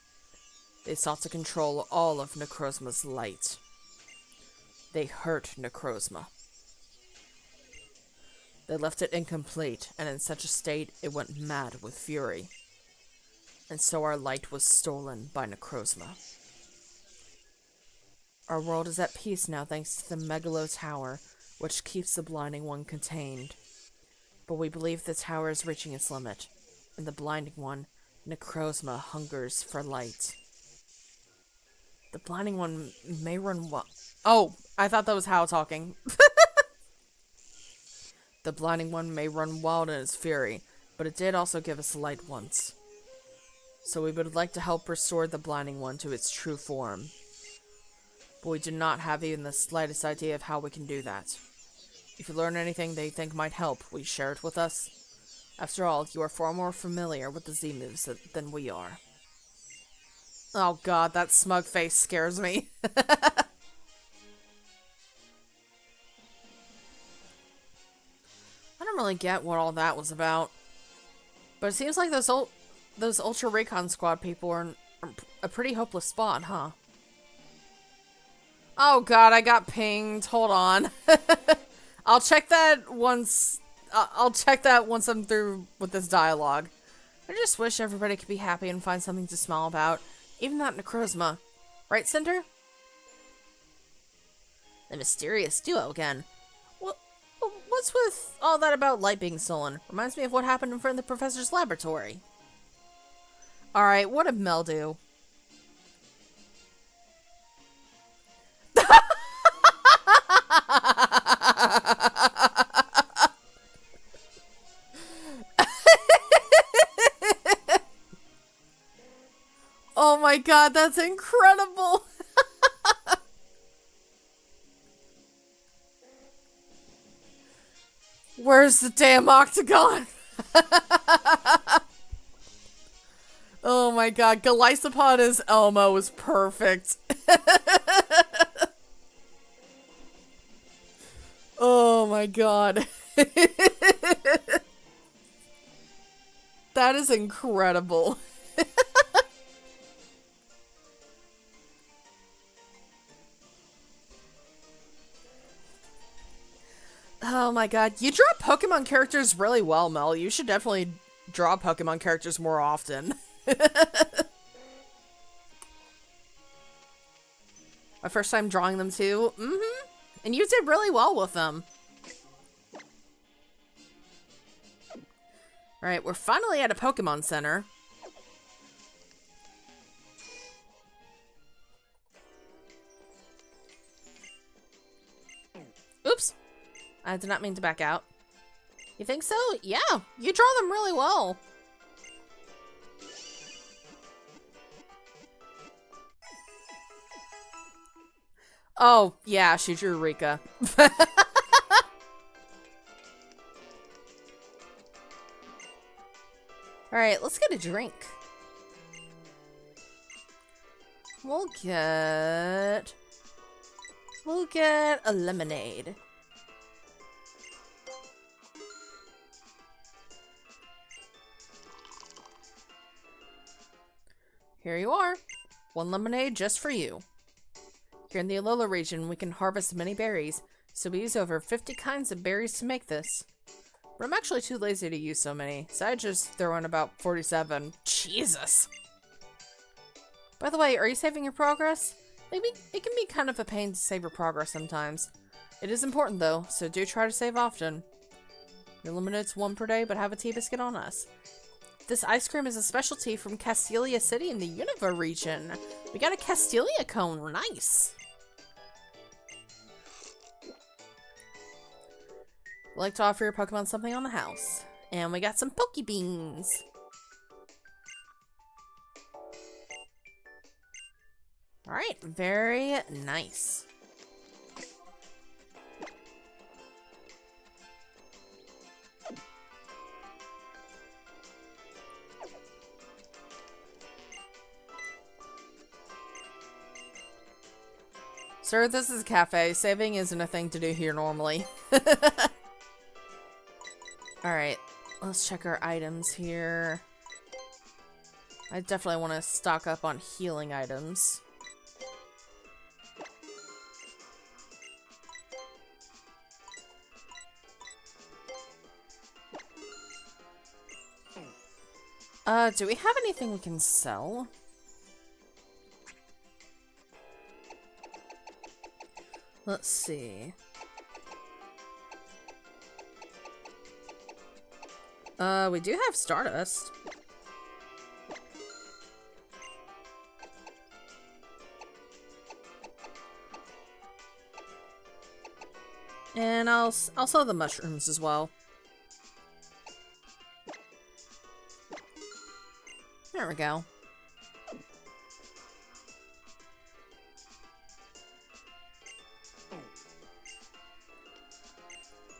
They sought to control all of Necrozma's light. They hurt Necrozma. They left it incomplete, and in such a state, it went mad with fury. And so our light was stolen by Necrozma. Our world is at peace now thanks to the Megalo Tower, which keeps the Blinding One contained. But we believe the tower is reaching its limit, and the Blinding One, Necrozma, hungers for light. The Blinding One may run wild. Oh, I thought that was Hal talking. The Blinding One may run wild in its fury, but it did also give us light once. So we would like to help restore the Blinding One to its true form. But we do not have even the slightest idea of how we can do that. If you learn anything that you think might help, will you share it with us? After all, you are far more familiar with the Z-moves than we are. Oh god, that smug face scares me. I don't really get what all that was about. But it seems like those Ultra Recon Squad people are in a pretty hopeless spot, huh? Oh god, I got pinged. Hold on. I'll check that once I'm through with this dialogue. I just wish everybody could be happy and find something to smile about. Even that Necrozma. Right, Cinder? The mysterious duo again. What's with all that about light being stolen? Reminds me of what happened in front of the professor's laboratory. Alright, what a Meldew. god, that's incredible! Where's the damn octagon? Oh my god, Golisopod as Elmo is perfect. Oh my god. That is incredible. Oh my god, you draw Pokemon characters really well, Mel. You should definitely draw Pokemon characters more often. My first time drawing them too. Mm-hmm. And you did really well with them. Alright, we're finally at a Pokemon Center. Oops. I did not mean to back out. You think so? Yeah, you draw them really well. Oh, yeah, she drew Rika. Alright, let's get a drink. We'll get a lemonade. Here you are. One lemonade just for you. Here in the Alola region, we can harvest many berries, so we use over 50 kinds of berries to make this. But I'm actually too lazy to use so many, so I just throw in about 47. Jesus! By the way, are you saving your progress? Maybe it can be kind of a pain to save your progress sometimes. It is important though, so do try to save often. You're limited to one per day, but have a tea biscuit on us. This ice cream is a specialty from Castelia City in the Unova region. We got a Castelia cone, nice! We'd like to offer your Pokemon something on the house. And we got some Pokebeans. Alright, very nice. Sir, this is a cafe. Saving isn't a thing to do here normally. Alright, let's check our items here. I definitely want to stock up on healing items. Do we have anything we can sell? Let's see. We do have Stardust. And I'll sell the mushrooms as well. There we go.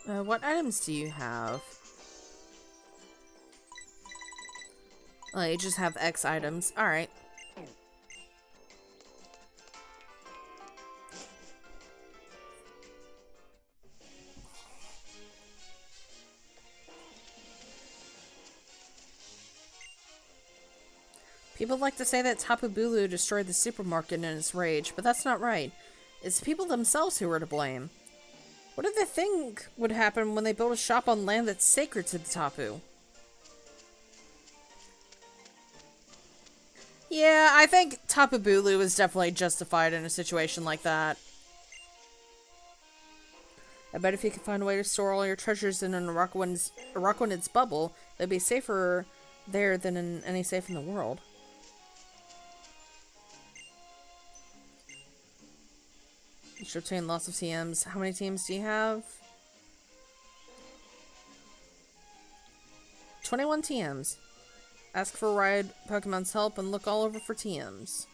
What items do you have? Oh, you just have X items. Alright. People like to say that Tapu Bulu destroyed the supermarket in his rage, but that's not right. It's people themselves who are to blame. What did they think would happen when they built a shop on land that's sacred to the Tapu? Yeah, I think Tapu Bulu is definitely justified in a situation like that. I bet if you could find a way to store all your treasures in an Araquanid's bubble, they'd be safer there than in any safe in the world. You should obtain lots of TMs. How many teams do you have? 21 TMs. Ask for Ride Pokemon's help and look all over for TMs.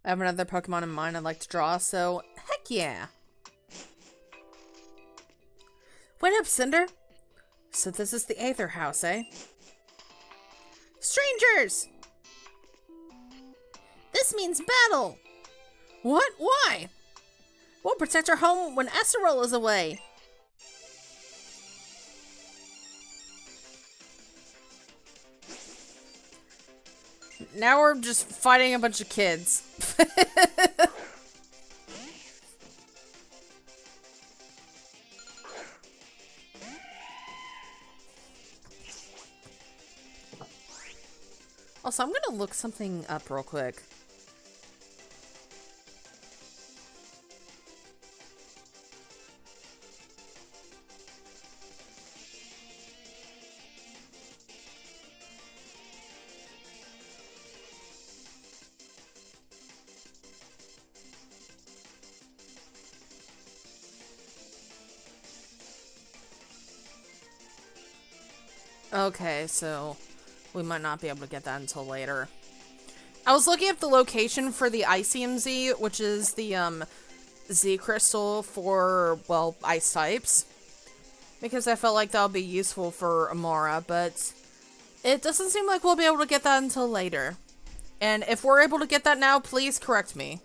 I have another Pokemon in mind I'd like to draw, so heck yeah. Wait up, Cinder. So this is the Aether House, eh? Strangers! This means battle! What? Why? We'll protect our home when Acerol is away. Now we're just fighting a bunch of kids. Also, I'm gonna look something up real quick. Okay, so we might not be able to get that until later. I was looking at the location for the Icium Z, which is the Z crystal for, well, ice types. Because I felt like that would be useful for Amara, but it doesn't seem like we'll be able to get that until later. And if we're able to get that now, please correct me.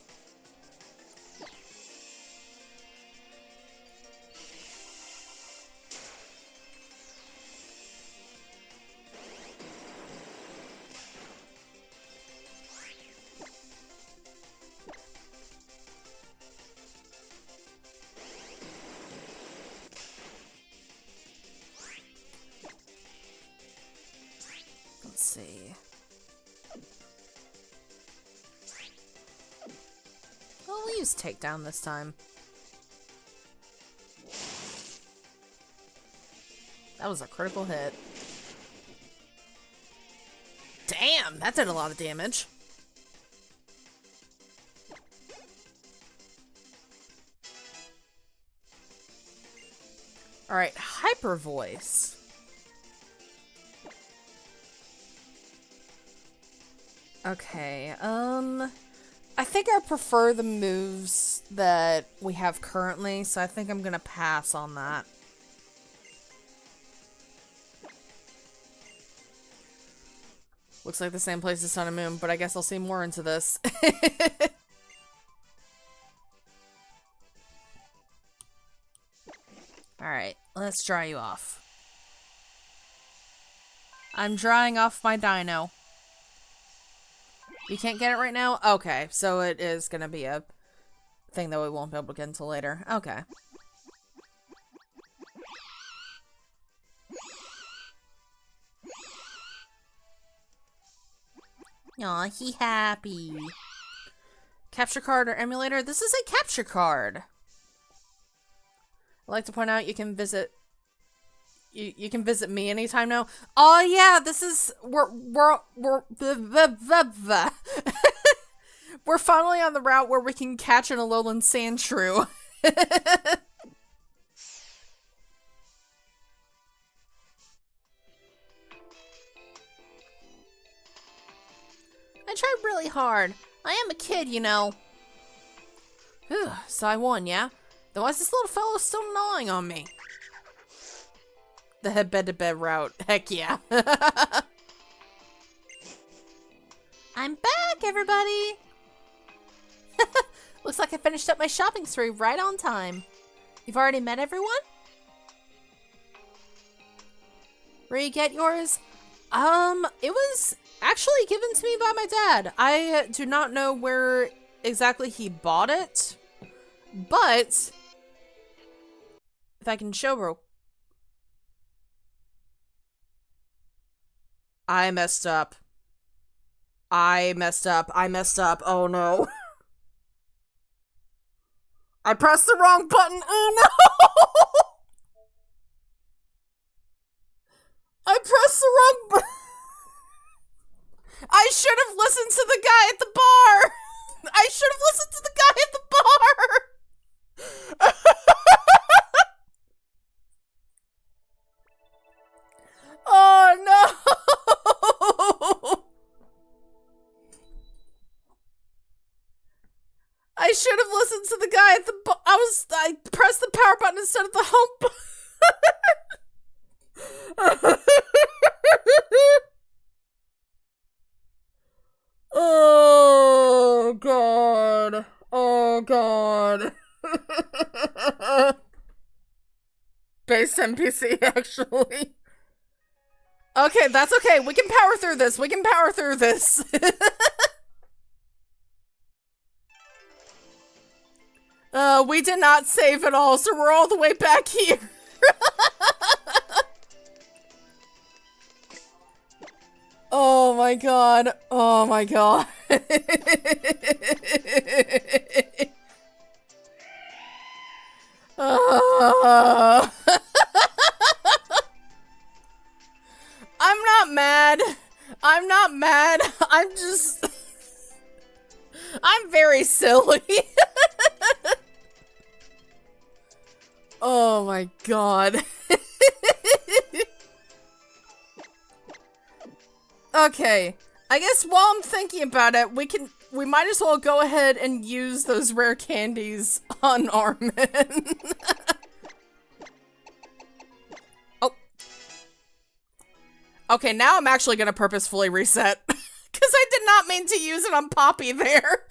Let's see. Well, we'll use takedown this time. That was a critical hit. Damn, that did a lot of damage. Alright, Hyper Voice. Okay, I think I prefer the moves that we have currently, so I think I'm gonna pass on that. Looks like the same place as Sun and Moon, but I guess I'll see more into this. Alright, let's dry you off. I'm drying off my dino. You can't get it right now? Okay, so it is gonna be a thing that we won't be able to get until later. Okay. Aw, he happy. Capture card or emulator? This is a capture card. I'd like to point out you can visit you can visit me anytime now. Oh yeah, this is we're we're finally on the route where we can catch an Alolan Sandshrew. I tried really hard. I am a kid, you know. Whew, so I won, yeah? Then why is this little fellow still gnawing on me? The head bed to bed route. Heck yeah. I'm back, everybody! Looks like I finished up my shopping spree right on time. You've already met everyone? Where you get yours? It was actually given to me by my dad. I do not know where exactly he bought it, but if I can show real... I messed up. I messed up. Oh no. I pressed the wrong button. Oh no! I pressed the wrong button. I should have listened to the guy at the bar. I should have listened to the guy at the bar. Oh no! should have listened to the guy at the I pressed the power button instead of the home button. Oh god. Oh god. Base NPC, actually. Okay, that's okay. We can power through this. We can power through this. We did not save at all, so we're all the way back here. Oh my god. Oh my god. I'm not mad. I'm not mad. I'm just... I'm very silly. Oh my god. Okay. I guess while I'm thinking about it, we might as well go ahead and use those rare candies on Armin. Oh. Okay, now I'm actually gonna purposefully reset. Because I did not mean to use it on Poppy there.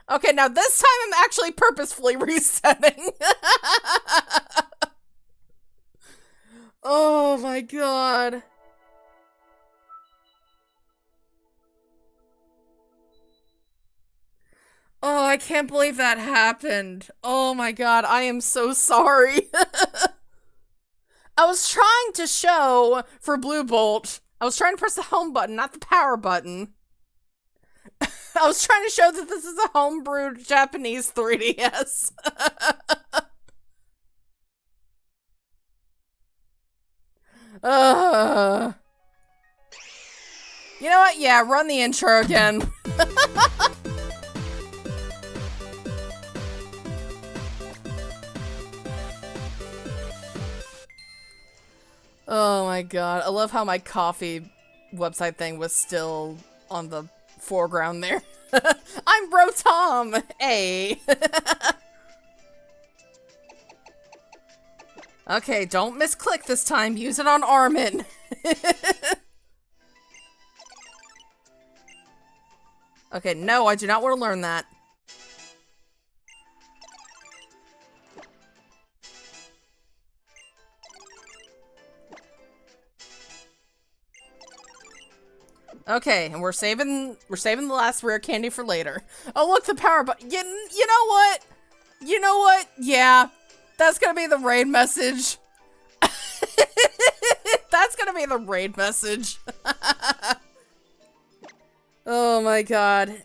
Okay, now this time I'm actually purposefully resetting. Oh my god. Oh, I can't believe that happened. Oh my god, I am so sorry. I was trying to show for Blue Bolt. I was trying to press the home button, not the power button. I was trying to show that this is a homebrewed Japanese 3DS. You know what? Yeah, run the intro again. Oh my god. I love how my coffee website thing was still on the foreground there. I'm Bro Tom. Hey. Okay, don't misclick this time. Use it on Armin. Okay, no, I do not want to learn that. Okay, and we're saving the last rare candy for later. Oh, look, the power button. You know what? You know what? Yeah, that's gonna be the raid message. That's gonna be the raid message. Oh my god.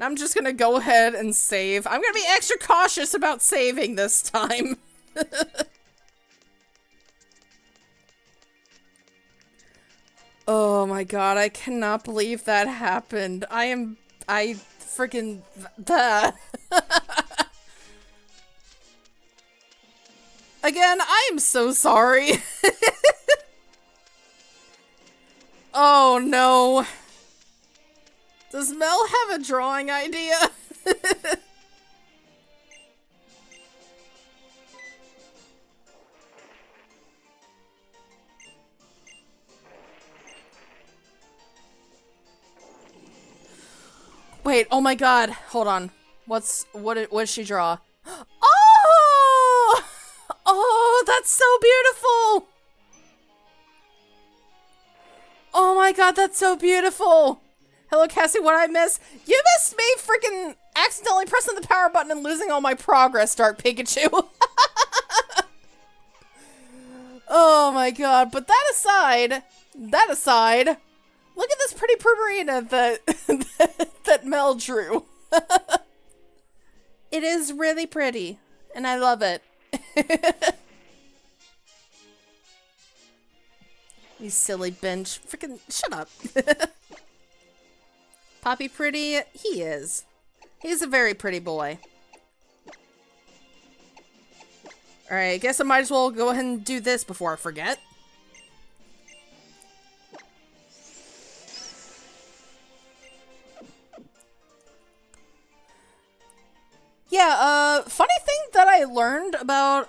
I'm just gonna go ahead and save. I'm gonna be extra cautious about saving this time. Oh my god, I cannot believe that happened. I freaking... Again, I am so sorry. Oh no. Does Mel have a drawing idea? Wait, oh my god, hold on. What does she draw? Oh! Oh, that's so beautiful! Oh my god, that's so beautiful! Hello, Cassie, what I miss? You missed me freaking accidentally pressing the power button and losing all my progress, Dark Pikachu. Oh my god, but that aside, look at this pretty Primarina that Mel drew. It is really pretty, and I love it. You silly bench. Freaking shut up. Poppy pretty? He is. He's a very pretty boy. Alright, I guess I might as well go ahead and do this before I forget. yeah, funny thing that I learned about,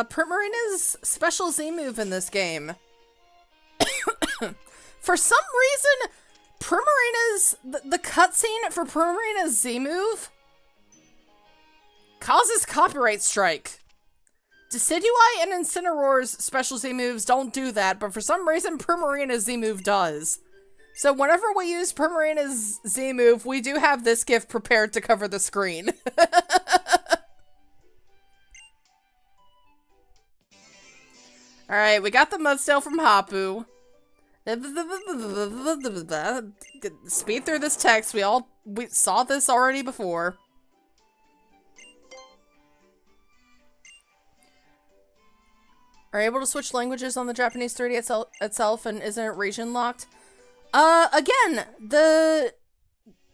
Primarina's special Z move in this game. For some reason, the cutscene for Primarina's Z move causes copyright strike. Decidueye and Incineroar's special Z moves don't do that, but for some reason, Primarina's Z move does. So whenever we use Primarina's Z move, we do have this GIF prepared to cover the screen. Alright, we got the Mudstail from Hapu. Speed through this text. We saw this already before. Are you able to switch languages on the Japanese 3D itself, and isn't it region locked? Again,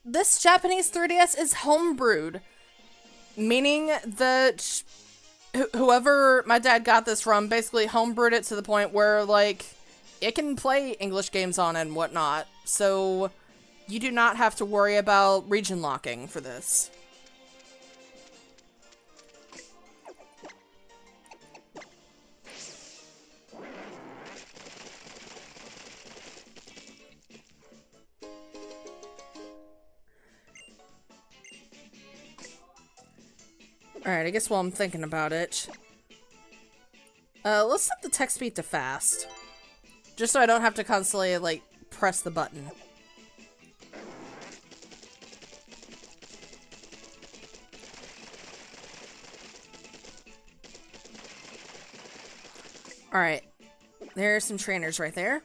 this Japanese 3DS is homebrewed, meaning that whoever my dad got this from basically homebrewed it to the point where, like, it can play English games on it and whatnot, so you do not have to worry about region locking for this. Alright, I guess while I'm thinking about it, let's set the text speed to fast. Just so I don't have to constantly, like, press the button. Alright. There's some trainers right there.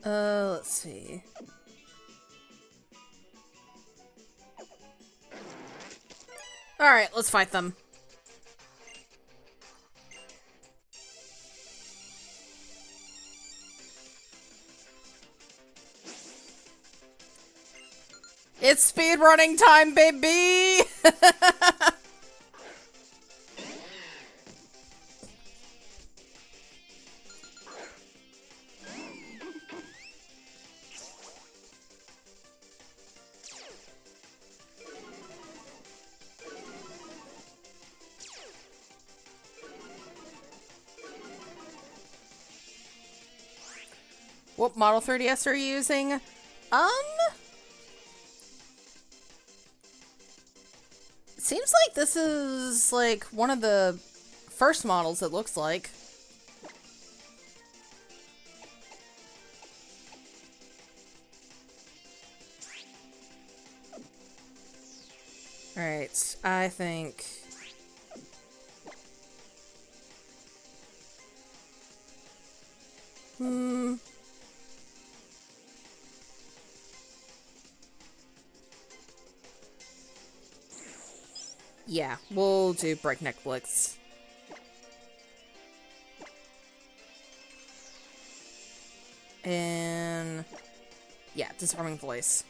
Let's see. Alright, let's fight them. It's speedrunning time, baby! What model 3DS are you using? Seems like this is, like, one of the first models, it looks like. Alright, I think... Yeah, we'll do Breakneck Blitz. And... yeah, Disarming Voice.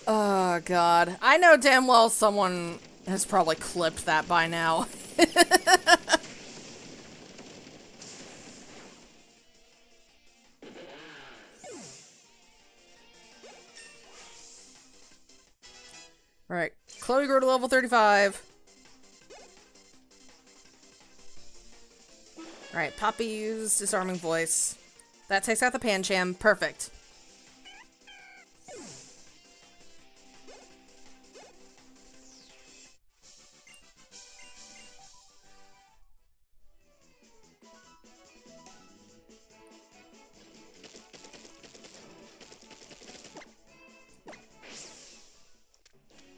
Oh, God. I know damn well someone has probably clipped that by now. Alright, Chloe grew to level 35. Alright, Poppy used Disarming Voice. That takes out the Pancham. Perfect.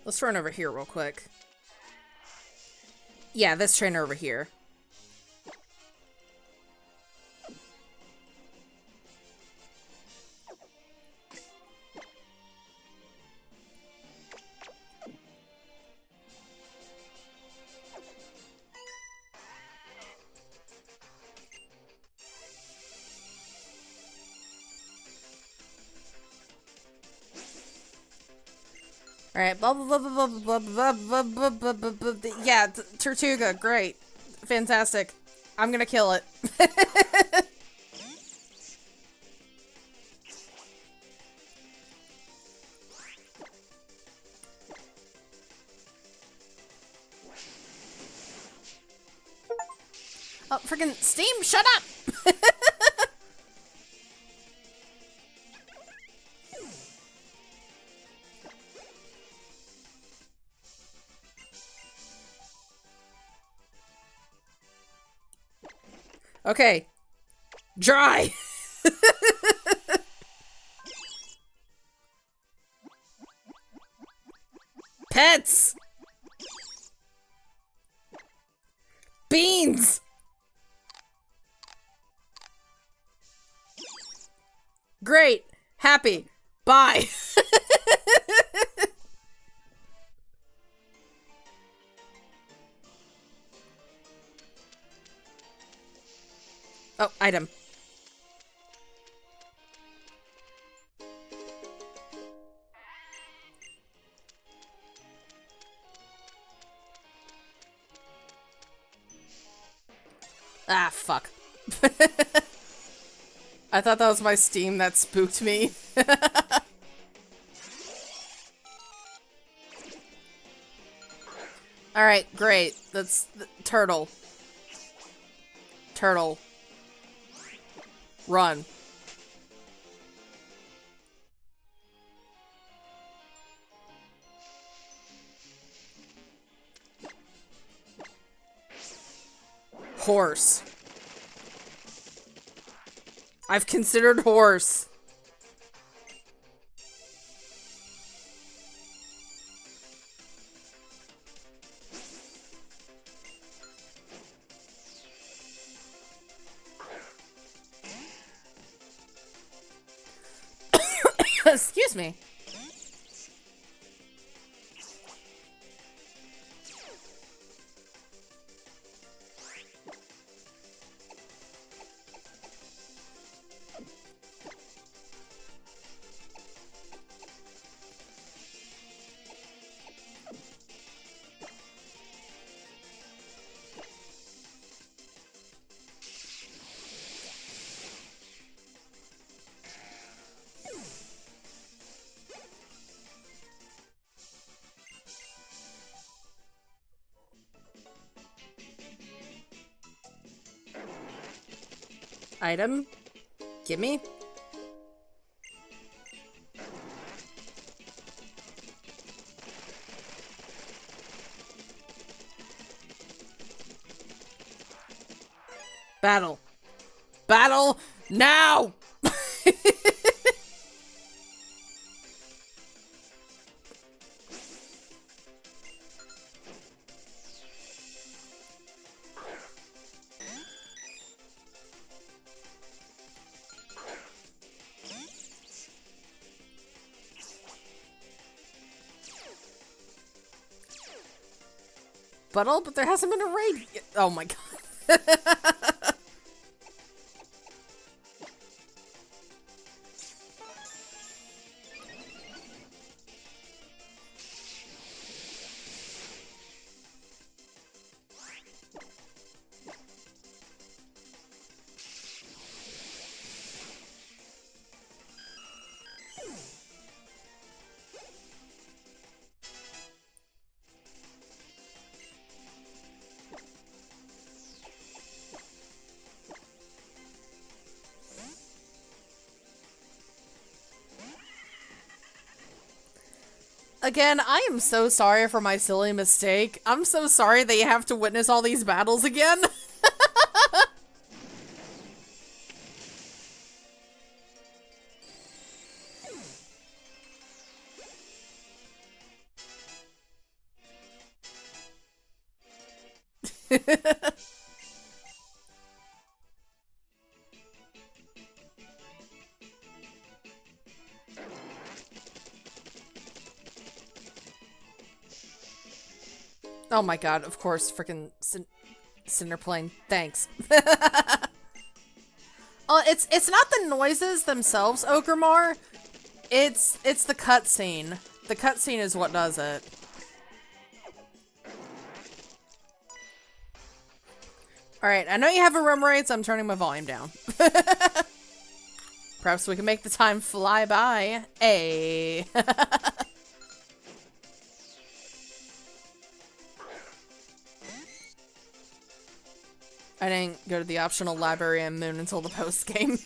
Let's run over here real quick. Yeah, this trainer over here. Alright, blah, blah, blah, blah, blah, blah, blah, blah, blah, blah, blah, blah. Yeah, Tortuga, great. Fantastic. I'm gonna kill it. Oh, freaking Steam, shut up! Okay. Dry! Pets! Beans! Great! Happy! Bye! Oh, item. Ah, fuck. I thought that was my Steam that spooked me. Alright, great. That's turtle. Turtle. Run. Horse. I've considered horse. Excuse me. Item. Gimme. Battle. Battle now! Buttle, but there hasn't been a raid yet. Oh my god. Again, I am so sorry for my silly mistake. I'm so sorry that you have to witness all these battles again. Oh my god, of course, freaking Cinderplane. Thanks. Oh, it's not the noises themselves, Ogremar. It's the cutscene. The cutscene is what does it. Alright, I know you have a room rate, so I'm turning my volume down. Perhaps we can make the time fly by. Ay. I didn't go to the optional library and Moon until the post-game.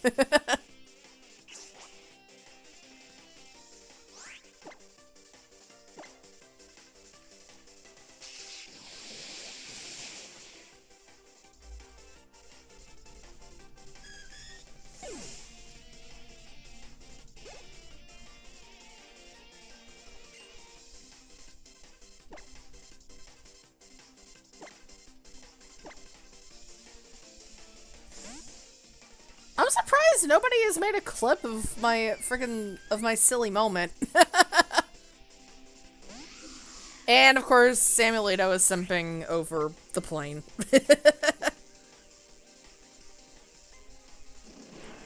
I'm surprised nobody has made a clip of my my silly moment. And of course, Samuelito is simping over the plane.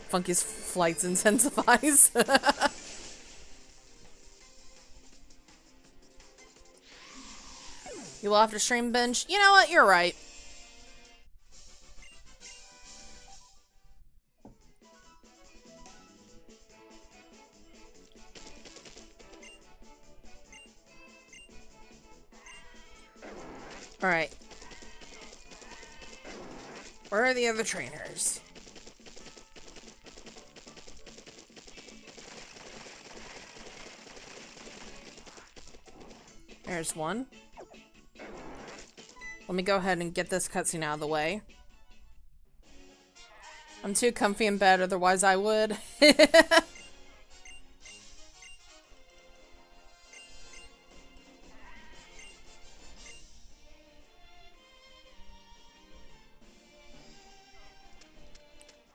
Funky's flights intensifies. You will have to stream binge. You know what? You're right. Alright. Where are the other trainers? There's one. Let me go ahead and get this cutscene out of the way. I'm too comfy in bed, otherwise I would.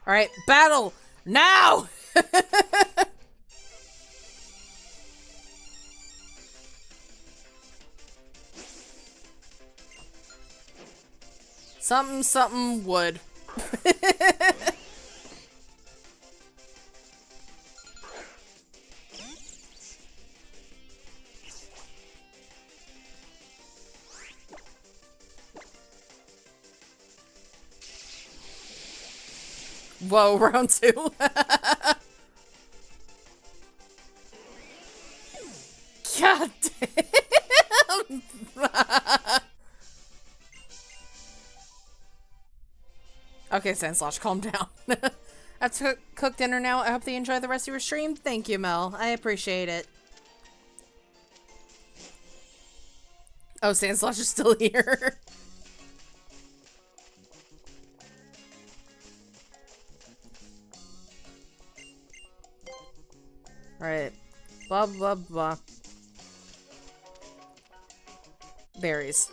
Alright, battle! Now! Something wood. Whoa, round 2. God damn! Okay, Sandslosh, calm down. I've cooked dinner now. I hope that you enjoy the rest of your stream. Thank you, Mel. I appreciate it. Oh, Sandslosh is still here. Alright. Blah, blah, blah. Berries.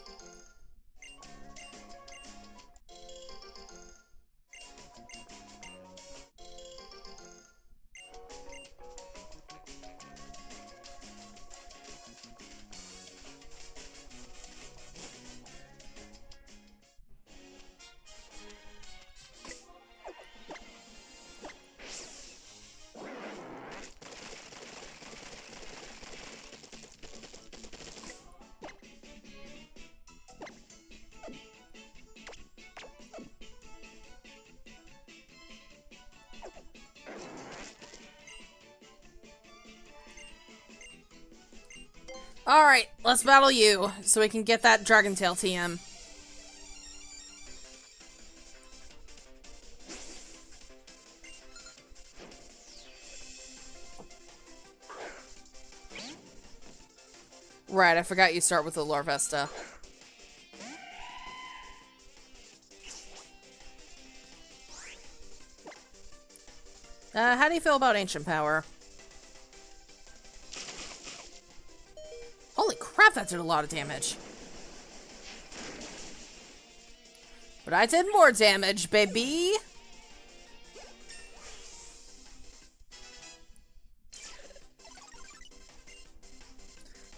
Alright, let's battle you, so we can get that Dragon Tail TM. Right, I forgot you start with the Larvesta. How do you feel about Ancient Power? Holy crap, that did a lot of damage. But I did more damage, baby!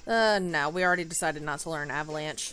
No, we already decided not to learn Avalanche.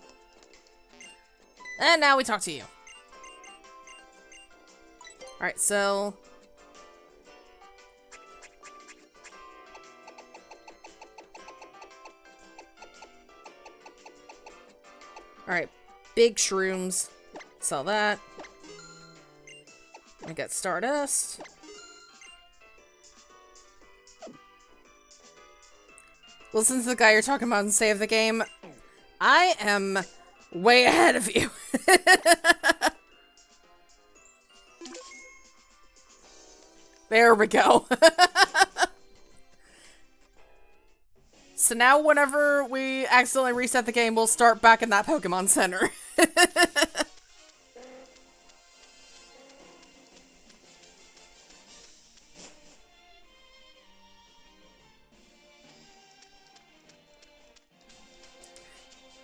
And now we talk to you. Alright, so... Alright, big shrooms. Sell that. I got Stardust. Listen to the guy you're talking about and save the game. I am way ahead of you. There we go. So now whenever we accidentally reset the game, we'll start back in that Pokemon Center.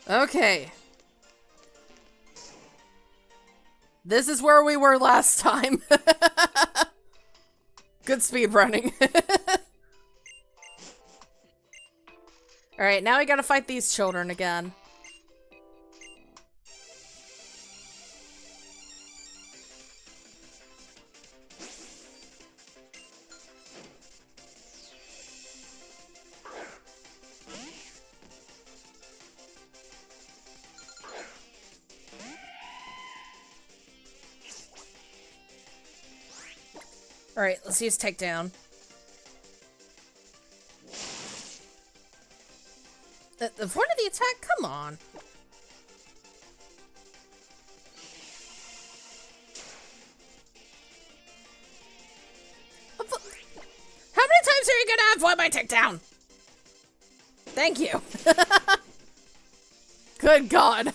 Okay. This is where we were last time. Good speed running. Alright, now we gotta fight these children again. Alright, let's use takedown. The point of the attack? Come on. How many times are you gonna avoid my takedown? Thank you. Good God.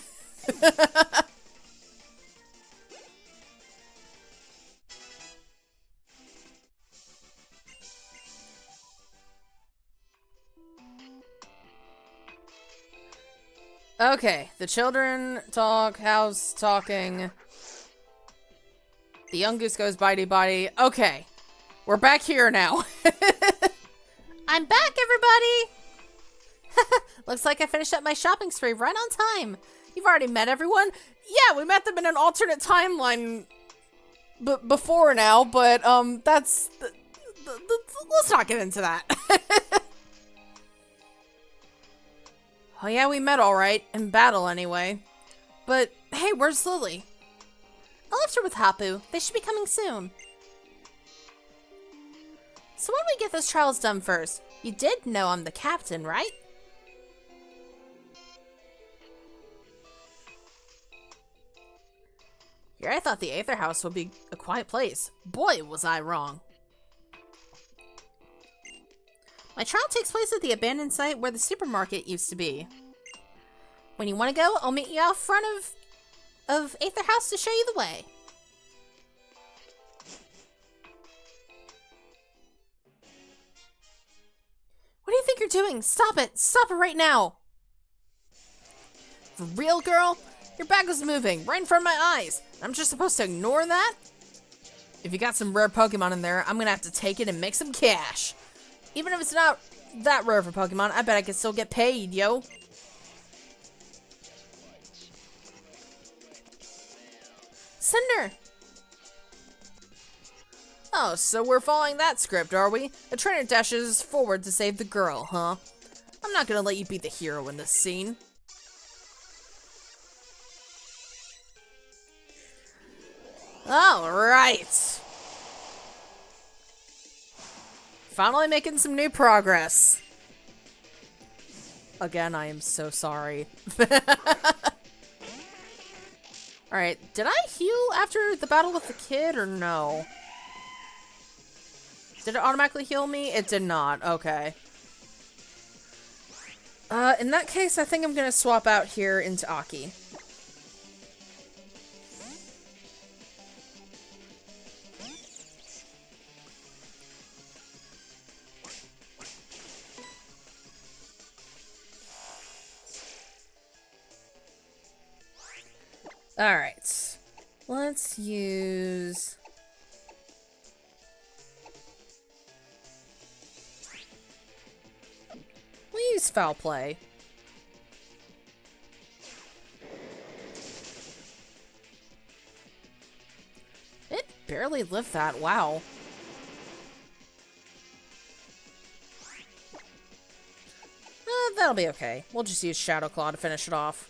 Okay, the children talk, house talking. The young goose goes bitey bitey. Okay, we're back here now. I'm back, everybody! Looks like I finished up my shopping spree right on time. You've already met everyone? Yeah, we met them in an alternate timeline before now, but that's... let's not get into that. Oh yeah, we met alright. In battle, anyway. But, hey, where's Lily? I left her with Hapu. They should be coming soon. So why don't we get those trials done first? You did know I'm the captain, right? Here I thought the Aether House would be a quiet place. Boy, was I wrong. My trial takes place at the abandoned site where the supermarket used to be. When you want to go, I'll meet you out front of Aether House to show you the way. What do you think you're doing? Stop it! Stop it right now! For real, girl? Your bag was moving right in front of my eyes. I'm just supposed to ignore that? If you got some rare Pokemon in there, I'm gonna have to take it and make some cash. Even if it's not that rare for Pokemon, I bet I can still get paid, yo. Cinder! Oh, so we're following that script, are we? The trainer dashes forward to save the girl, huh? I'm not gonna let you be the hero in this scene. Alright! Finally making some new progress. Again, I am so sorry. Alright, did I heal after the battle with the kid or no? Did it automatically heal me? It did not. Okay. In that case, I think I'm gonna swap out here into Aki. Alright. Let's use... we'll use Foul Play. really lived that. Wow. That'll be okay. We'll just use Shadow Claw to finish it off.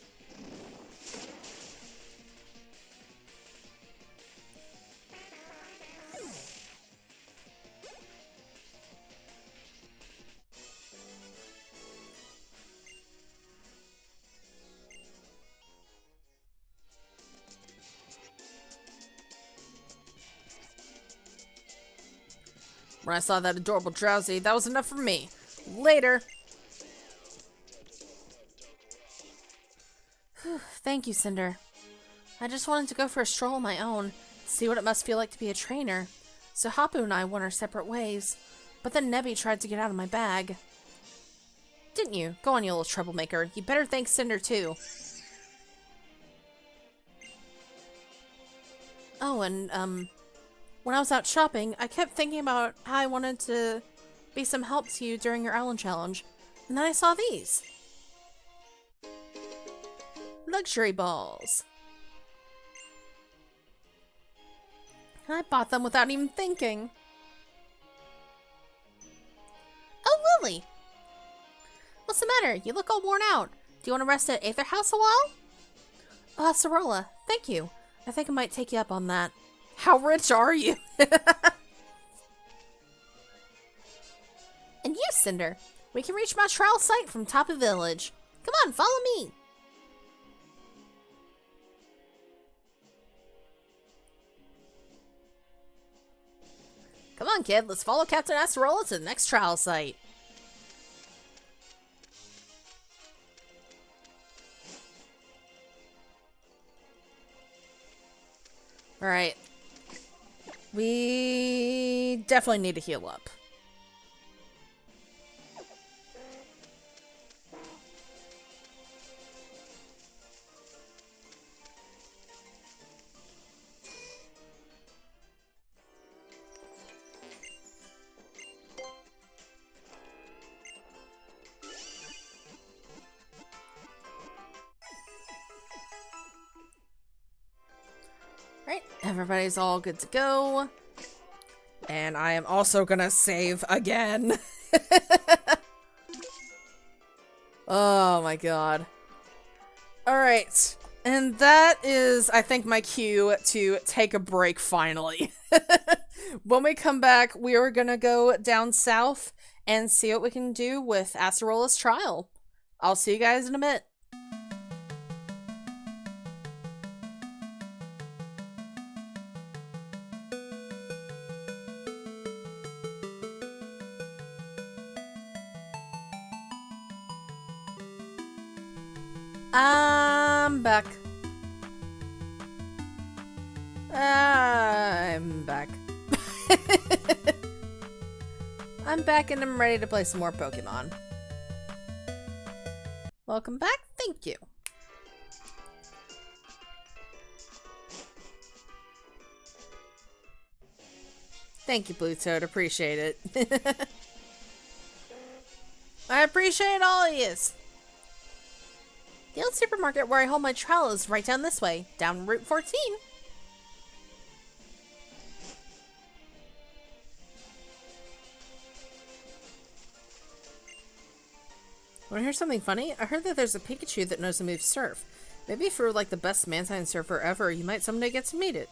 When I saw that adorable Drowsy, that was enough for me. Later. Thank you, Cinder. I just wanted to go for a stroll on my own, see what it must feel like to be a trainer. So Hapu and I went our separate ways. But then Nebby tried to get out of my bag. Didn't you? Go on, you little troublemaker. You better thank Cinder, too. Oh, and, when I was out shopping, I kept thinking about how I wanted to be some help to you during your Island Challenge. And then I saw these. Luxury balls. I bought them without even thinking. Oh, Lily! What's the matter? You look all worn out. Do you want to rest at Aether House a while? Sorolla, thank you. I think I might take you up on that. How rich are you? And you, Cinder. We can reach my trial site from top of village. Come on, follow me. Come on, kid. Let's follow Captain Acerola to the next trial site. Alright. We definitely need to heal up. Right, everybody's all good to go. And I am also gonna save again. Oh my god. Alright, and that is, I think, my cue to take a break finally. When we come back, we are gonna go down south and see what we can do with Acerola's trial. I'll see you guys in a bit. I'm back. I'm back. I'm back and I'm ready to play some more Pokemon. Welcome back. Thank you. Thank you, Blue Toad. Appreciate it. I appreciate all of yous. The old supermarket where I hold my trial is right down this way, down Route 14. Want to hear something funny? I heard that there's a Pikachu that knows the move Surf. Maybe if you're like the best Mantine surfer ever, you might someday get to meet it.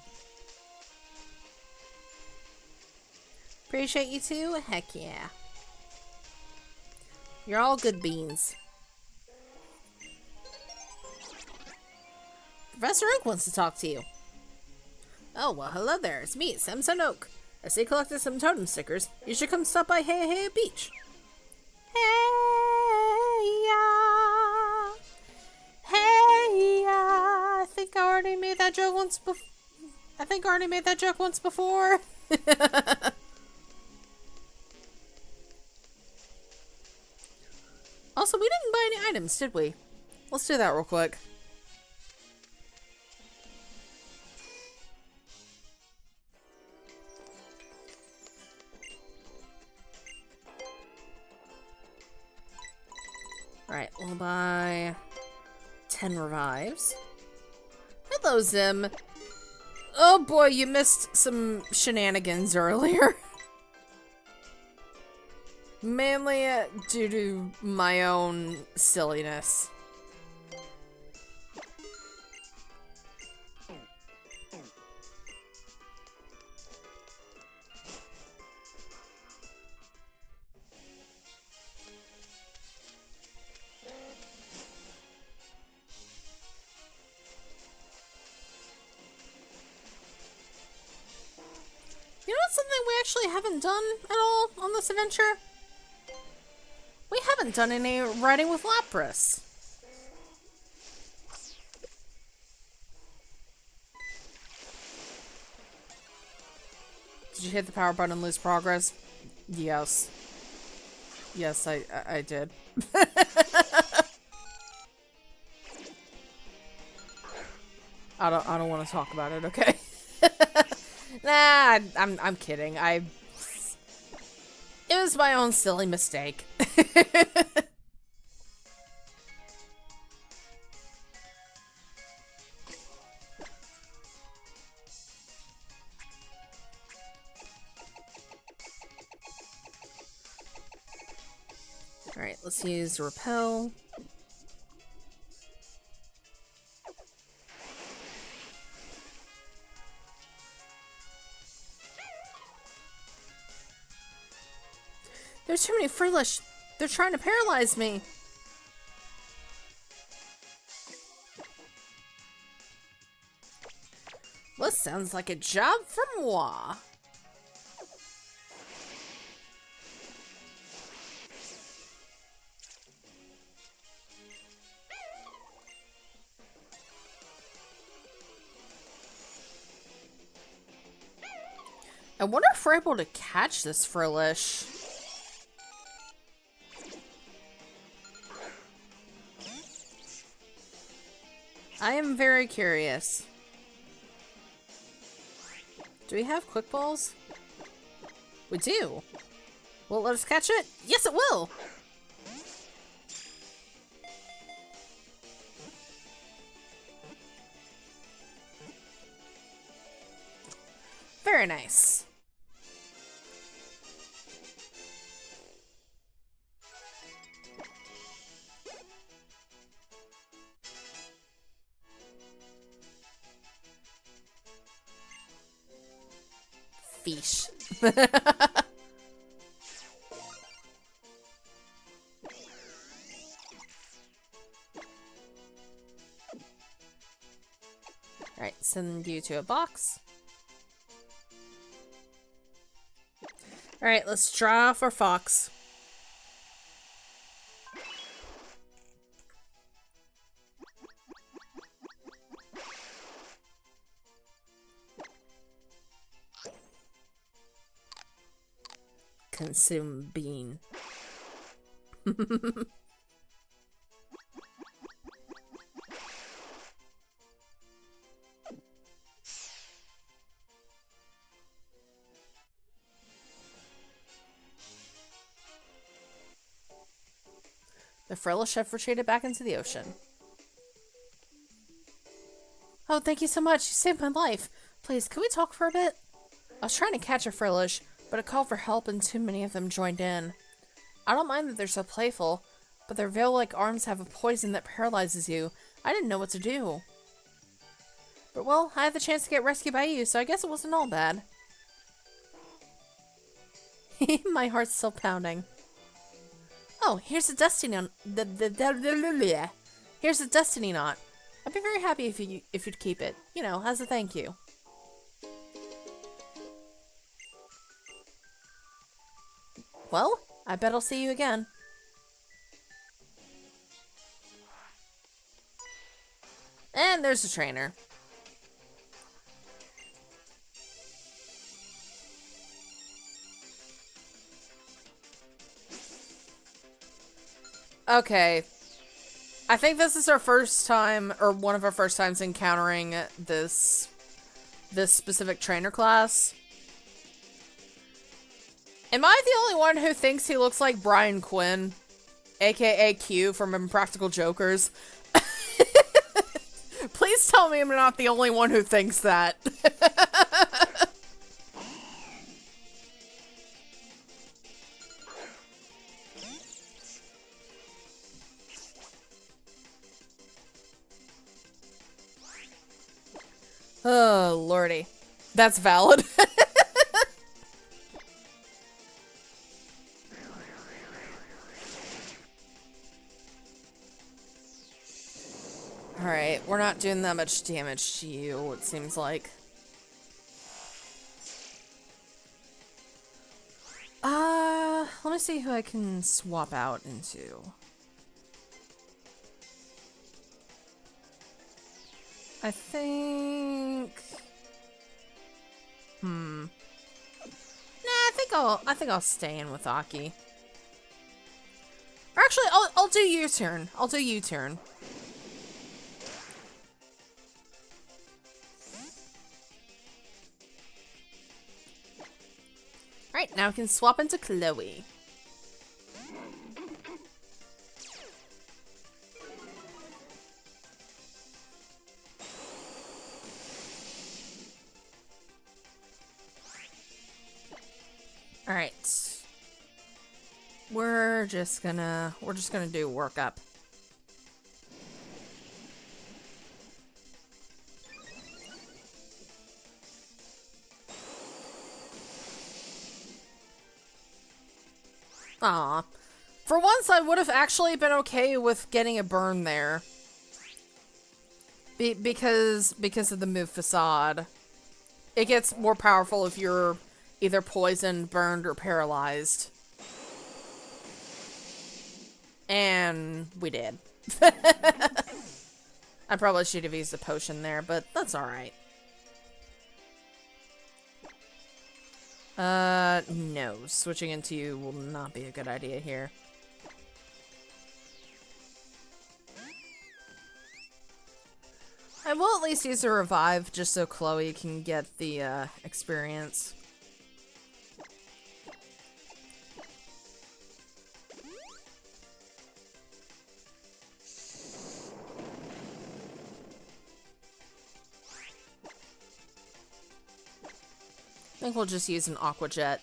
Appreciate you too? Heck yeah. You're all good beans. Professor Oak wants to talk to you. Oh, well, hello there. It's me, Samson Oak. I see you collected some totem stickers. You should come stop by Hey Hey Beach. Hey ya. Hey ya. I think I already made that joke once before. Also, we didn't buy any items, did we? Let's do that real quick. Alright, we'll buy 10 revives. Hello, Zim. Oh boy, you missed some shenanigans earlier. Mainly due to my own silliness. You know what's something we actually haven't done at all on this adventure? We haven't done any riding with Lapras. Did you hit the power button and lose progress? Yes. Yes, I did. I don't want to talk about it, okay? Nah, I'm kidding. It was my own silly mistake. Alright, let's use repel. There's too many Frillish. They're trying to paralyze me. Well, this sounds like a job for moi. I wonder if we're able to catch this Frillish. I am very curious. Do we have quick balls? We do. Will it let us catch it? Yes, it will! Very nice. Fish. Alright, send you to a box. Alright, let's draw for Fox. Consume bean. The Frillish have retreated back into the ocean. Oh, thank you so much. You saved my life. Please, can we talk for a bit? I was trying to catch a Frillish, but it called for help and too many of them joined in. I don't mind that they're so playful, but their veil-like arms have a poison that paralyzes you. I didn't know what to do. But well, I had the chance to get rescued by you, so I guess it wasn't all bad. My heart's still pounding. Oh, here's a destiny here's a destiny knot. I'd be very happy if you'd keep it, you know, as a thank you. Well, I bet I'll see you again. And there's the trainer. Okay. I think this is our first time, or one of our first times encountering this specific trainer class. Am I the only one who thinks he looks like Brian Quinn, aka Q from Impractical Jokers? Please tell me I'm not the only one who thinks that. Oh, lordy. That's valid. Alright, we're not doing that much damage to you, it seems like. Let me see who I can swap out into. I think... Nah, I think I'll stay in with Aki. Or actually, I'll do U-turn. I'll do U-turn. Alright, now we can swap into Chloe. Alright. We're just gonna do workup. Aw. For once, I would have actually been okay with getting a burn there. Because of the move Facade. It gets more powerful if you're either poisoned, burned, or paralyzed. And we did. I probably should have used a potion there, but that's alright. No. Switching into you will not be a good idea here. I will at least use a revive just so Chloe can get the, experience. I think we'll just use an Aqua Jet.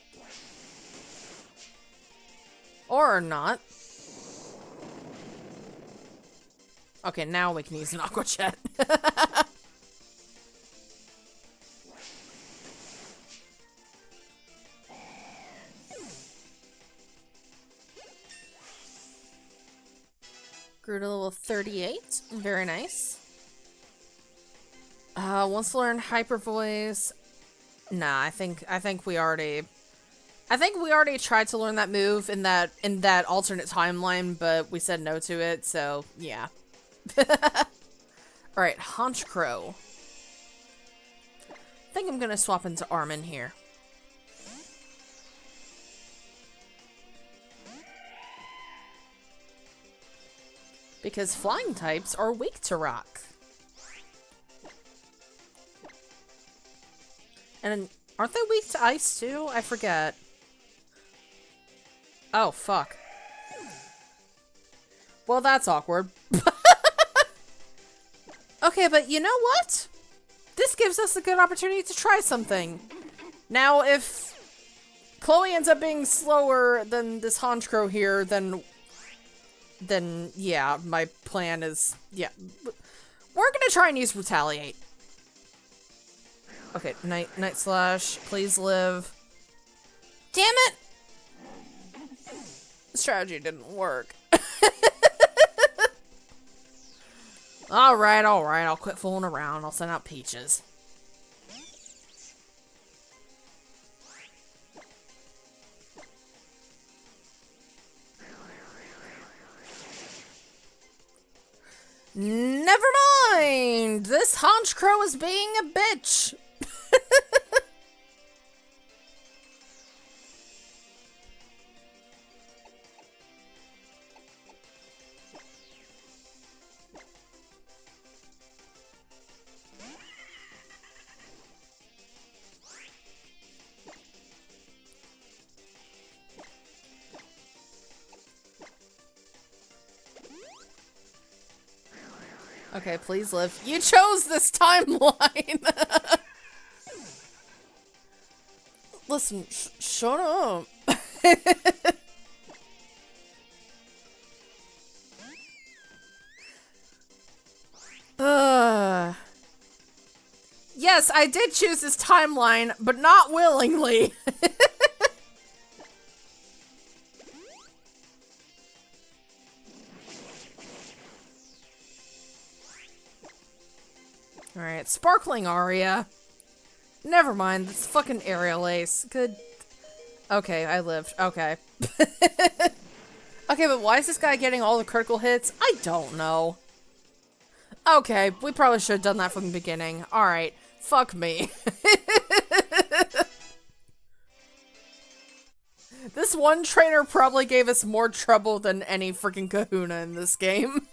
Or not. Okay, now we can use an Aqua Jet. Grew to level 38. Very nice. Wants to learn Hyper Voice. Nah, I think we already tried to learn that move in that alternate timeline, but we said no to it, so yeah. Alright, Honchcrow. I think I'm gonna swap into Armin here. Because flying types are weak to rock. And aren't they weak to ice too? I forget. Oh, fuck. Well, that's awkward. Okay, but you know what? This gives us a good opportunity to try something. Now, if Chloe ends up being slower than this Honchcrow here, then yeah, my plan is, yeah. We're gonna try and use Retaliate. Okay, Night Slash, please live. Damn it! The strategy didn't work. Alright, I'll quit fooling around. I'll send out Peaches. Never mind! This Honchcrow is being a bitch! Okay, please live. You chose this timeline! Listen, shut up. Yes, I did choose this timeline, but not willingly. Alright, sparkling aria. Never mind, this fucking aerial ace. Good. Okay, I lived. Okay. Okay, but why is this guy getting all the critical hits? I don't know. Okay, we probably should have done that from the beginning. Alright, fuck me. This one trainer probably gave us more trouble than any freaking kahuna in this game.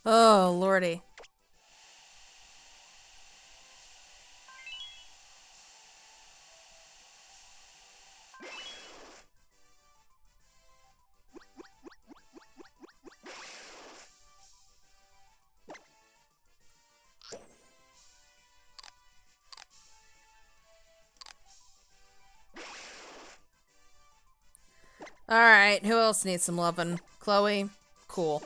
Oh, lordy. Alright, who else needs some lovin'? Chloe? Cool.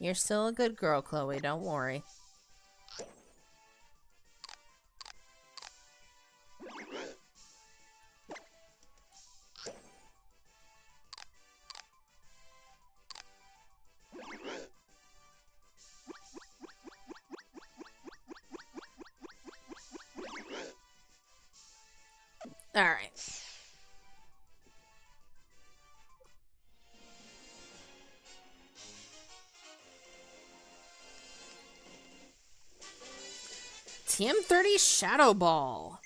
You're still a good girl, Chloe, don't worry. Alright. TM30 Shadow Ball.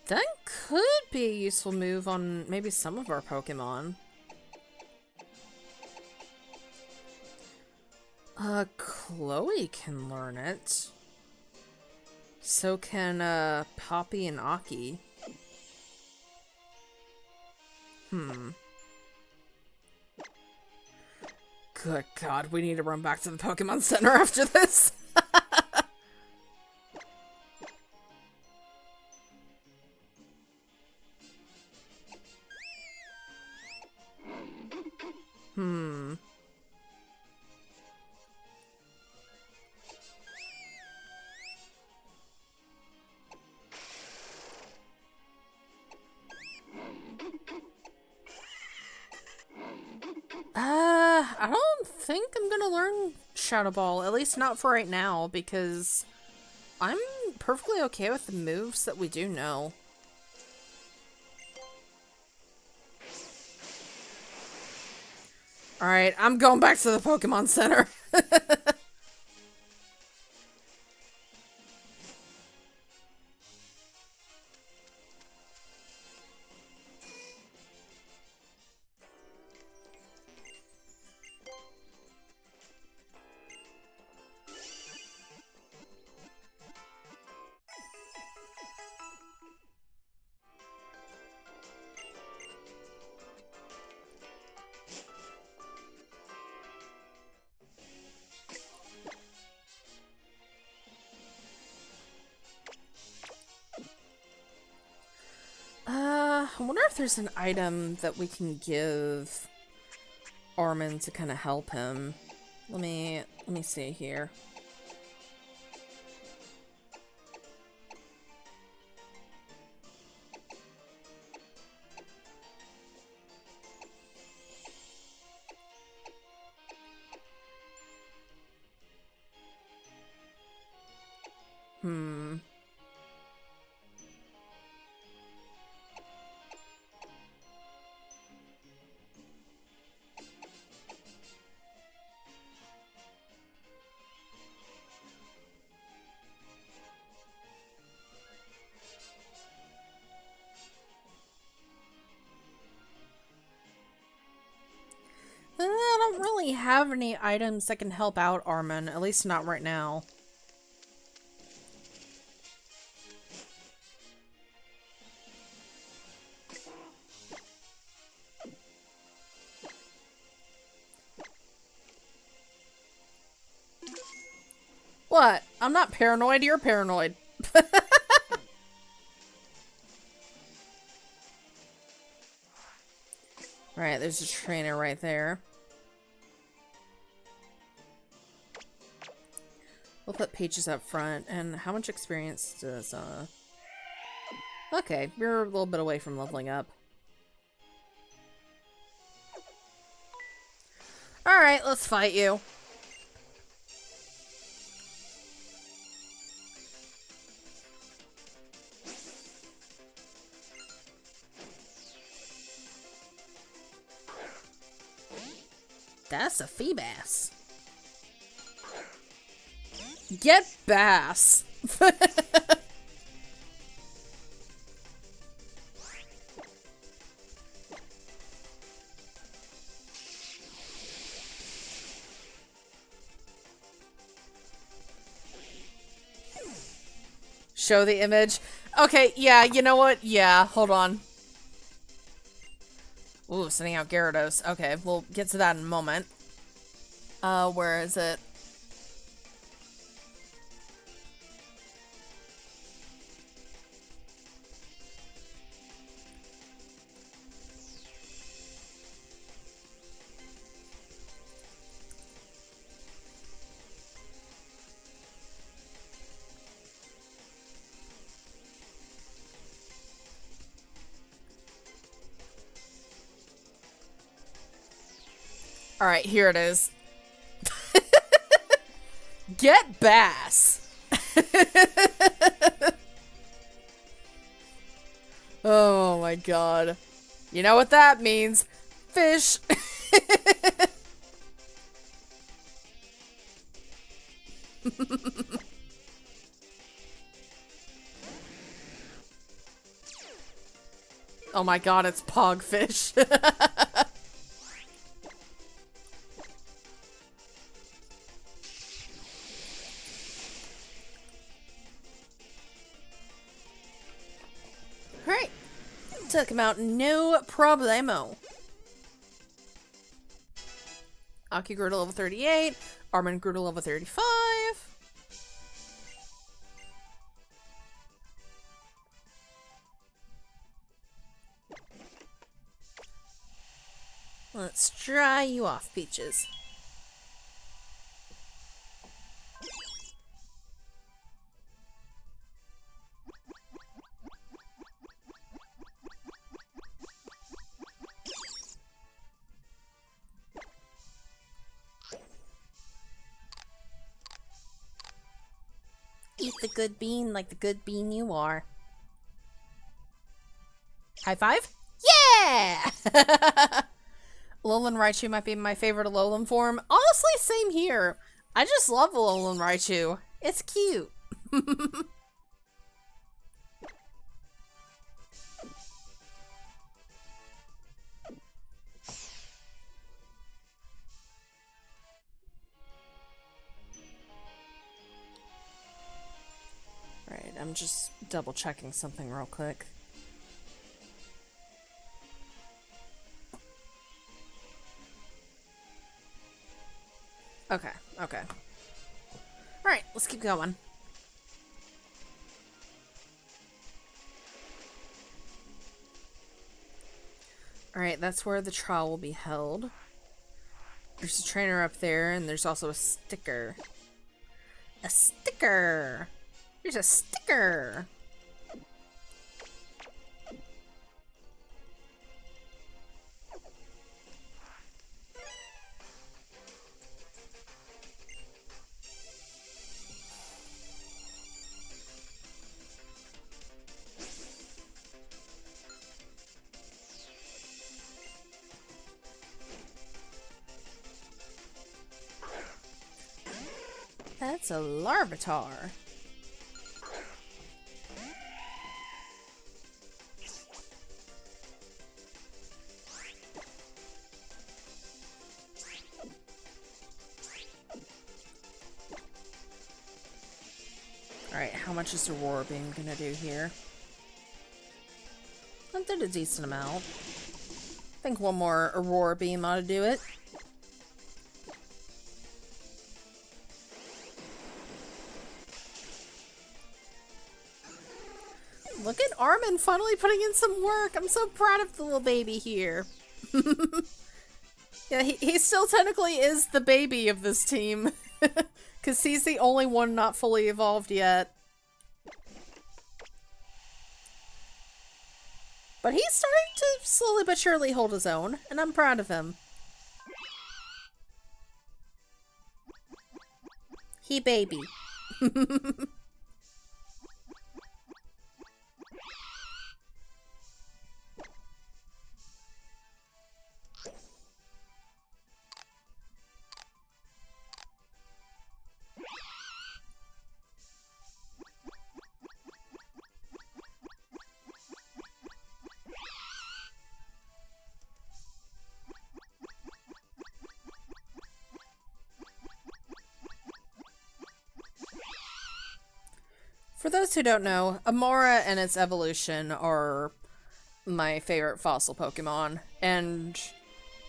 That could be a useful move on maybe some of our Pokemon. Chloe can learn it. So can, Poppy and Aki. Good God, we need to run back to the Pokemon Center after this. I don't think I'm gonna learn Shadow Ball, at least not for right now, because I'm perfectly okay with the moves that we do know. Alright, I'm going back to the Pokemon Center. I wonder if there's an item that we can give Armin to kind of help him. Let me see here. don't really have any items that can help out Armin, at least not right now. What? I'm not paranoid, you're paranoid. Right, there's a trainer right there. We'll put Peaches up front. And how much experience does, Okay, we're a little bit away from leveling up. Alright, let's fight you. That's a Feebass. Get Bass. Show the image. Okay, yeah, you know what? Yeah, hold on. Ooh, sending out Gyarados. Okay, we'll get to that in a moment. Where is it? Alright, here it is. Get Bass. Oh my god. You know what that means? Fish. Oh my god, it's Pogfish. Alright. Took him out, no problemo. Aki grew to level 38. Armin grew to level 35. Let's dry you off, Peaches. Eat the good bean like the good bean you are. High five? Yeah! Alolan Raichu might be my favorite Alolan form. Honestly, same here. I just love Alolan Raichu. It's cute. Right, I'm just double checking something real quick. Okay, okay. Alright, let's keep going. Alright, that's where the trial will be held. There's a trainer up there, and there's also a sticker. A sticker! There's a sticker! That's a Larvitar. Alright, how much is Aurora Beam gonna do here? I did a decent amount. I think one more Aurora Beam ought to do it. Look at Armin finally putting in some work. I'm so proud of the little baby here. Yeah, he still technically is the baby of this team. Because he's the only one not fully evolved yet. But he's starting to slowly but surely hold his own, and I'm proud of him. He baby. For those who don't know, Amora and its evolution are my favorite fossil Pokemon, and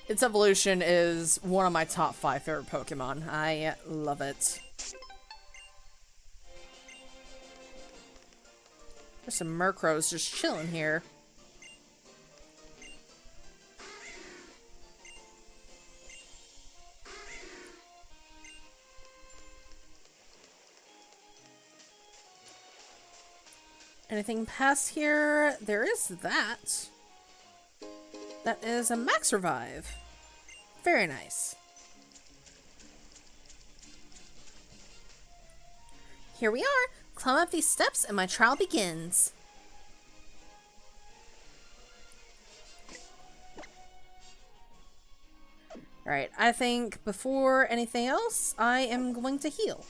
its evolution is one of my top 5 favorite Pokemon. I love it. There's some Murkrows just chilling here. Anything past here? There is that. That is a Max Revive. Very nice. Here we are. Climb up these steps and my trial begins. Alright, I think before anything else, I am going to heal.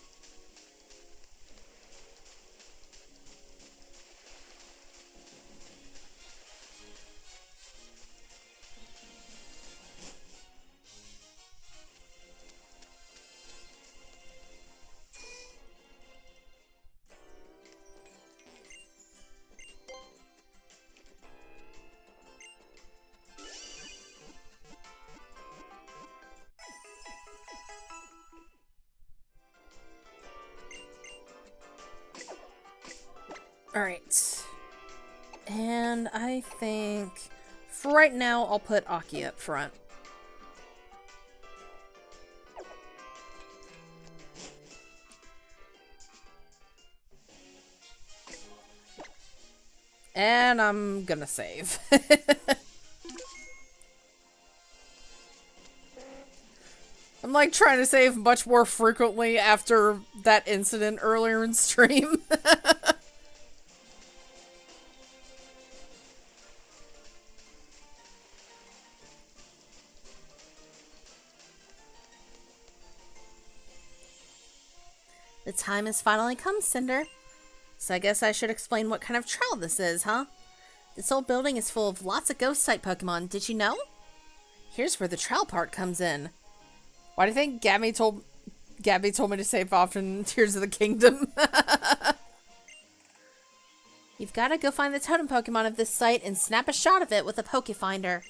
Alright. And I think for right now, I'll put Aki up front. And I'm gonna save. I'm like trying to save much more frequently after that incident earlier in stream. The time has finally come, Cinder. So I guess I should explain what kind of trial this is, huh? This old building is full of lots of ghost-type Pokemon, did you know? Here's where the trial part comes in. Why do you think Gabby told me to save off in Tears of the Kingdom? You've got to go find the totem Pokemon of this site and snap a shot of it with a Pokefinder.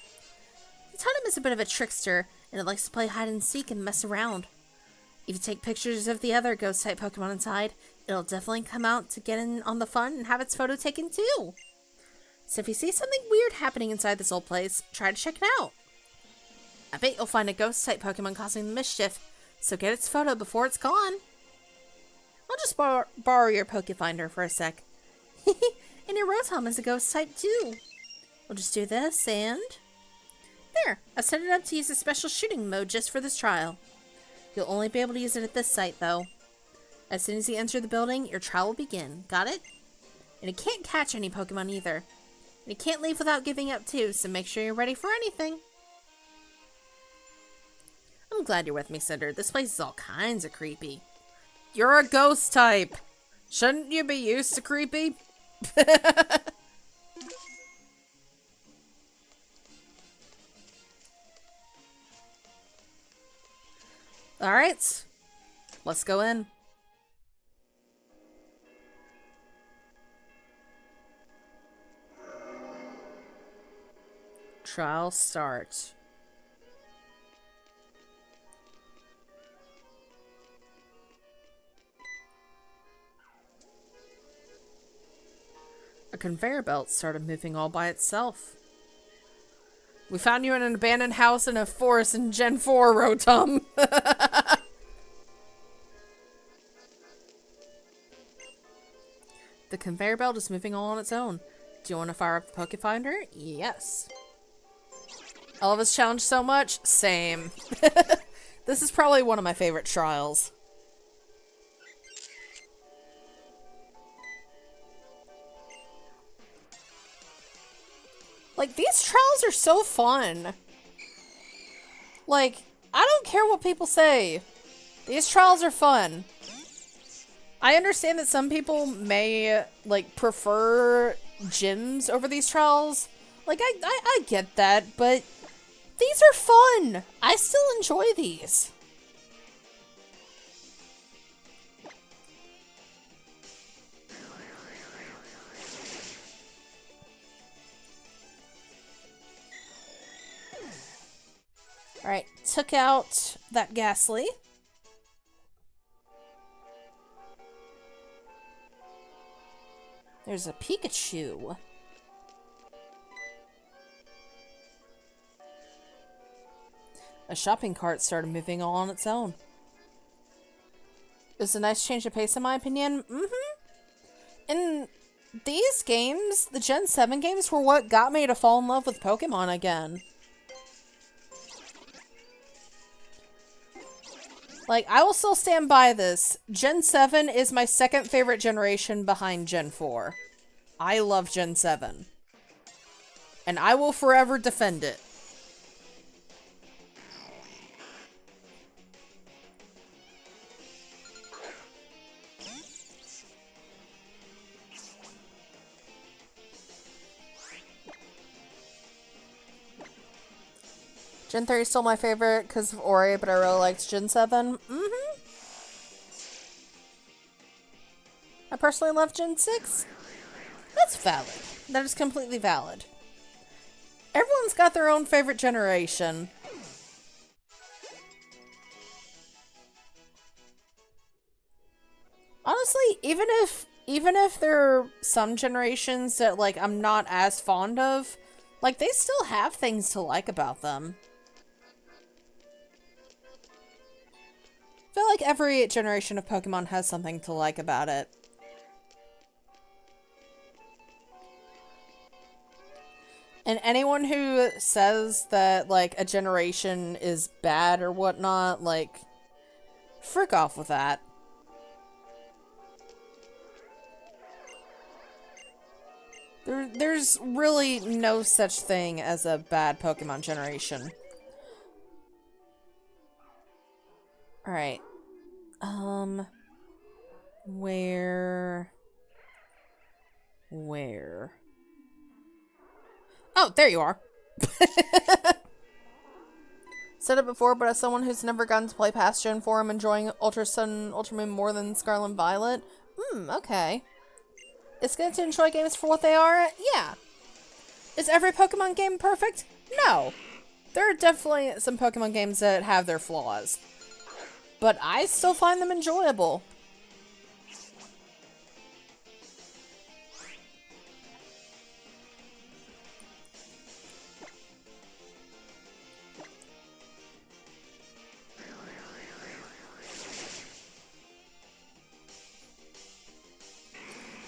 The totem is a bit of a trickster, and it likes to play hide and seek and mess around. If you take pictures of the other ghost-type Pokemon inside, it'll definitely come out to get in on the fun and have its photo taken too. So if you see something weird happening inside this old place, try to check it out. I bet you'll find a ghost-type Pokemon causing the mischief, so get its photo before it's gone. I'll just borrow your Pokefinder for a sec. And your Rotom is a ghost-type too. We'll just do this and... There, I've set it up to use a special shooting mode just for this trial. You'll only be able to use it at this site, though. As soon as you enter the building, your trial will begin. Got it? And it can't catch any Pokemon either. And it can't leave without giving up, too, so make sure you're ready for anything. I'm glad you're with me, Cinder. This place is all kinds of creepy. You're a ghost type. Shouldn't you be used to creepy? Alright. Let's go in. Trial start. A conveyor belt started moving all by itself. We found you in an abandoned house in a forest in Gen 4, Rotom. The conveyor belt is moving all on its own. Do you want to fire up the Pokefinder? Yes. I love this challenge so much. Same. This is probably one of my favorite trials. Like, these trials are so fun. Like, I don't care what people say. These trials are fun. I understand that some people may, like, prefer gyms over these trials. Like, I get that, but these are fun. I still enjoy these. Alright, took out that Ghastly. There's a Pikachu. A shopping cart started moving all on its own. It was a nice change of pace in my opinion. In these games, the Gen 7 games were what got me to fall in love with Pokemon again. Like, I will still stand by this. Gen 7 is my second favorite generation behind Gen 4. I love Gen 7. And I will forever defend it. Gen 3 is still my favorite because of Ori, but I really liked Gen 7. I personally love Gen 6. That's valid. That is completely valid. Everyone's got their own favorite generation. Honestly, even if there are some generations that, like, I'm not as fond of, like, they still have things to like about them. I feel like every generation of Pokemon has something to like about it. And anyone who says that, like, a generation is bad or whatnot, like, frick off with that. There's really no such thing as a bad Pokemon generation. Alright. Where? Oh, there you are. Said it before, but as someone who's never gotten to play past Gen 4, I'm enjoying Ultra Sun, Ultra Moon more than Scarlet and Violet. Okay. It's good to enjoy games for what they are? Yeah. Is every Pokemon game perfect? No. There are definitely some Pokemon games that have their flaws. But I still find them enjoyable.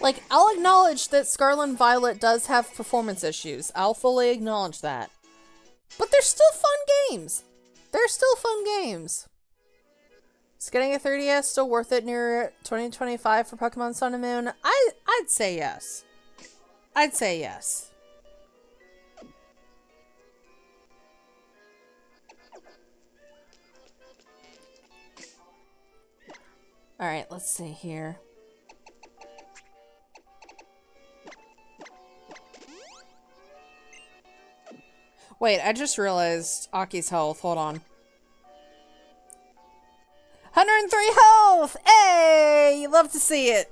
Like, I'll acknowledge that Scarlet and Violet does have performance issues. I'll fully acknowledge that. But they're still fun games. They're still fun games. Is getting a 3DS still worth it near 2025 for Pokemon Sun and Moon? I'd say yes. I'd say yes. Alright, let's see here. Wait, I just realized Aki's health. Hold on. 103 health! Hey! You love to see it.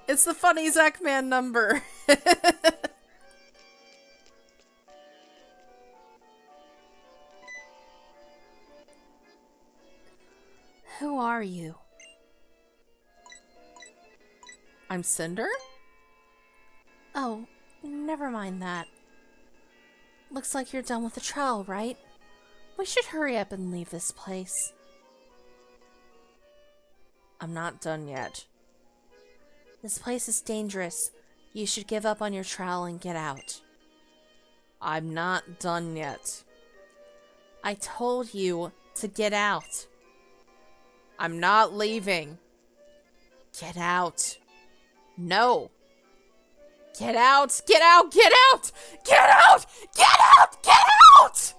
It's the funny Zackman number. Who are you? I'm Cinder? Oh, never mind that. Looks like you're done with the trial, right? We should hurry up and leave this place. I'm not done yet. This place is dangerous. You should give up on your trial and get out. I'm not done yet. I told you to get out. I'm not leaving. Get out. No. Get out! Get out! Get out! Get out! Get out! Get out!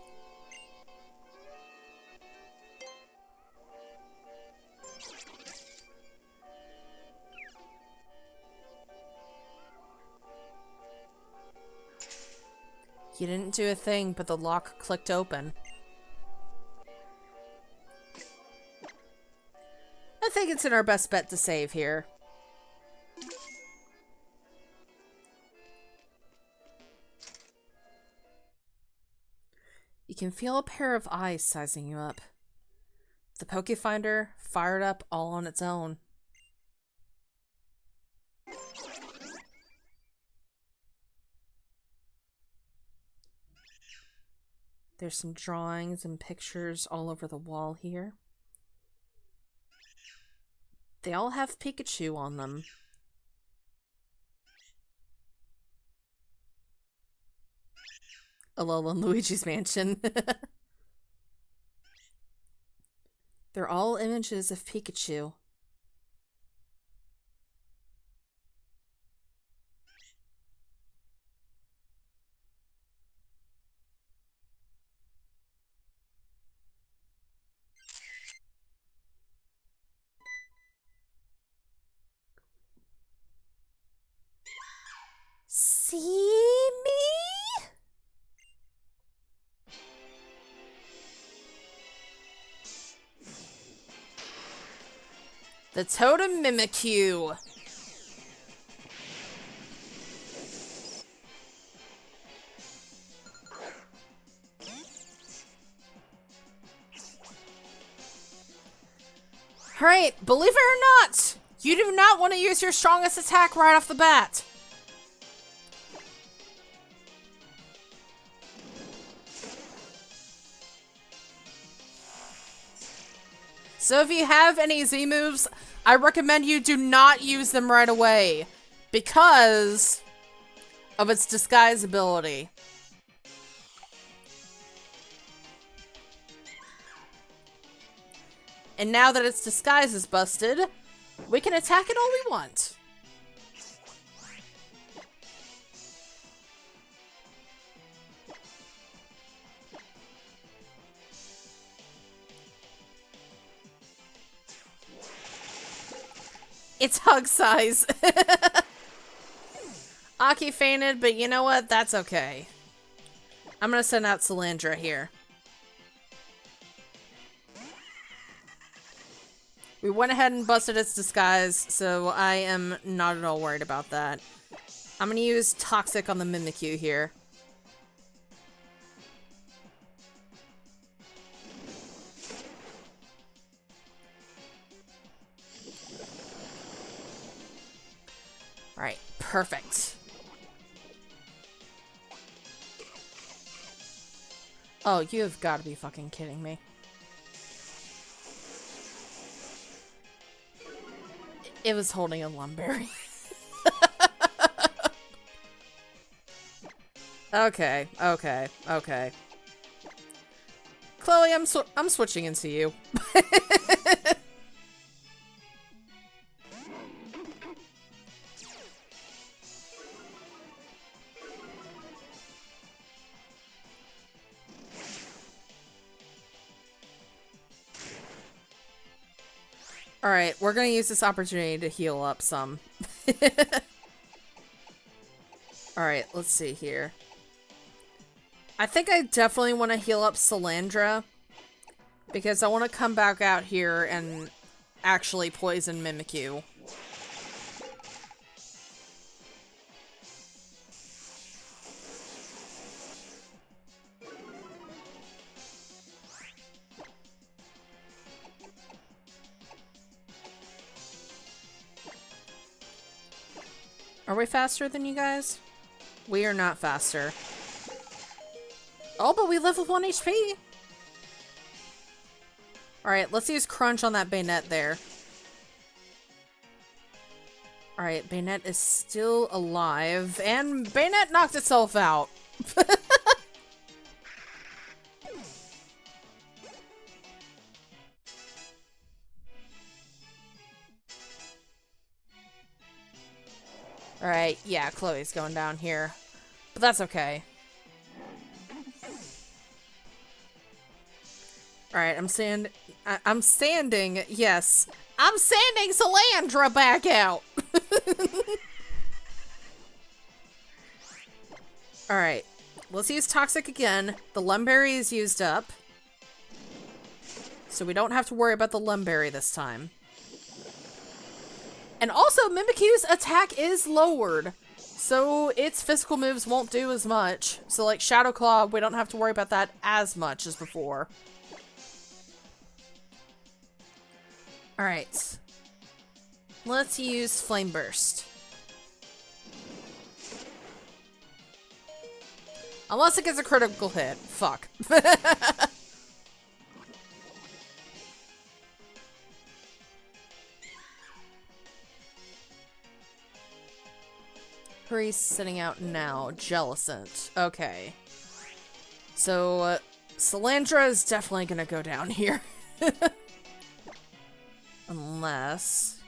You didn't do a thing, but the lock clicked open. I think it's in our best bet to save here. You can feel a pair of eyes sizing you up. The Pokefinder fired up all on its own. There's some drawings and pictures all over the wall here. They all have Pikachu on them. Alola and Luigi's Mansion. They're all images of Pikachu. See me? The Totem Mimikyu. Alright, believe it or not, you do not want to use your strongest attack right off the bat. So if you have any Z moves, I recommend you do not use them right away because of its disguise ability. And now that its disguise is busted, we can attack it all we want. It's hug size. Aki fainted, but you know what? That's okay. I'm gonna send out Salandra here. We went ahead and busted its disguise, so I am not at all worried about that. I'm gonna use Toxic on the Mimikyu here. Alright, perfect. Oh, you have got to be fucking kidding me. It was holding a Lumberry. Okay, okay, okay. Chloe, I'm switching into you. Alright, we're gonna use this opportunity to heal up some. Alright, let's see here. I think I definitely want to heal up Salandra, because I want to come back out here and actually poison Mimikyu. Are we faster than you guys? We are not faster. Oh, but we live with 1 HP. Alright, let's use Crunch on that Bayonet there. Alright, Bayonet is still alive, and Bayonet knocked itself out. Alright, yeah, Chloe's going down here. But that's okay. Alright, I'm sanding, yes. I'm sanding Salandra back out! Alright, let's use Toxic again. The Lumberry is used up. So we don't have to worry about the Lumberry this time. And also, Mimikyu's attack is lowered. So its physical moves won't do as much. So like Shadow Claw, we don't have to worry about that as much as before. Alright. Let's use Flame Burst. Unless it gets a critical hit. Fuck. Hurry's sitting out now. Jellicent. Okay. So, Salandra is definitely gonna go down here. Unless...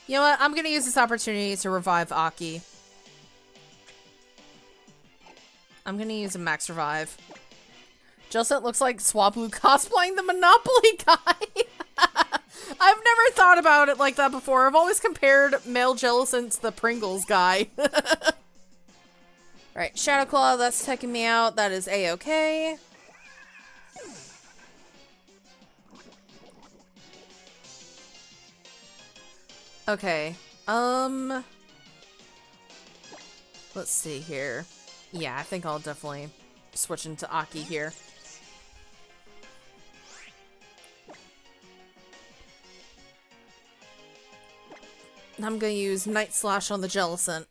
You know what? I'm gonna use this opportunity to revive Aki. I'm gonna use a max revive. Jellicent looks like Swablu cosplaying the Monopoly guy. I've never thought about it like that before. I've always compared male Jellicent to the Pringles guy. Alright, Shadow Claw, that's taking me out. That is A-okay. Okay, let's see here. Yeah, I think I'll definitely switch into Aki here. I'm gonna use Night Slash on the Jellicent.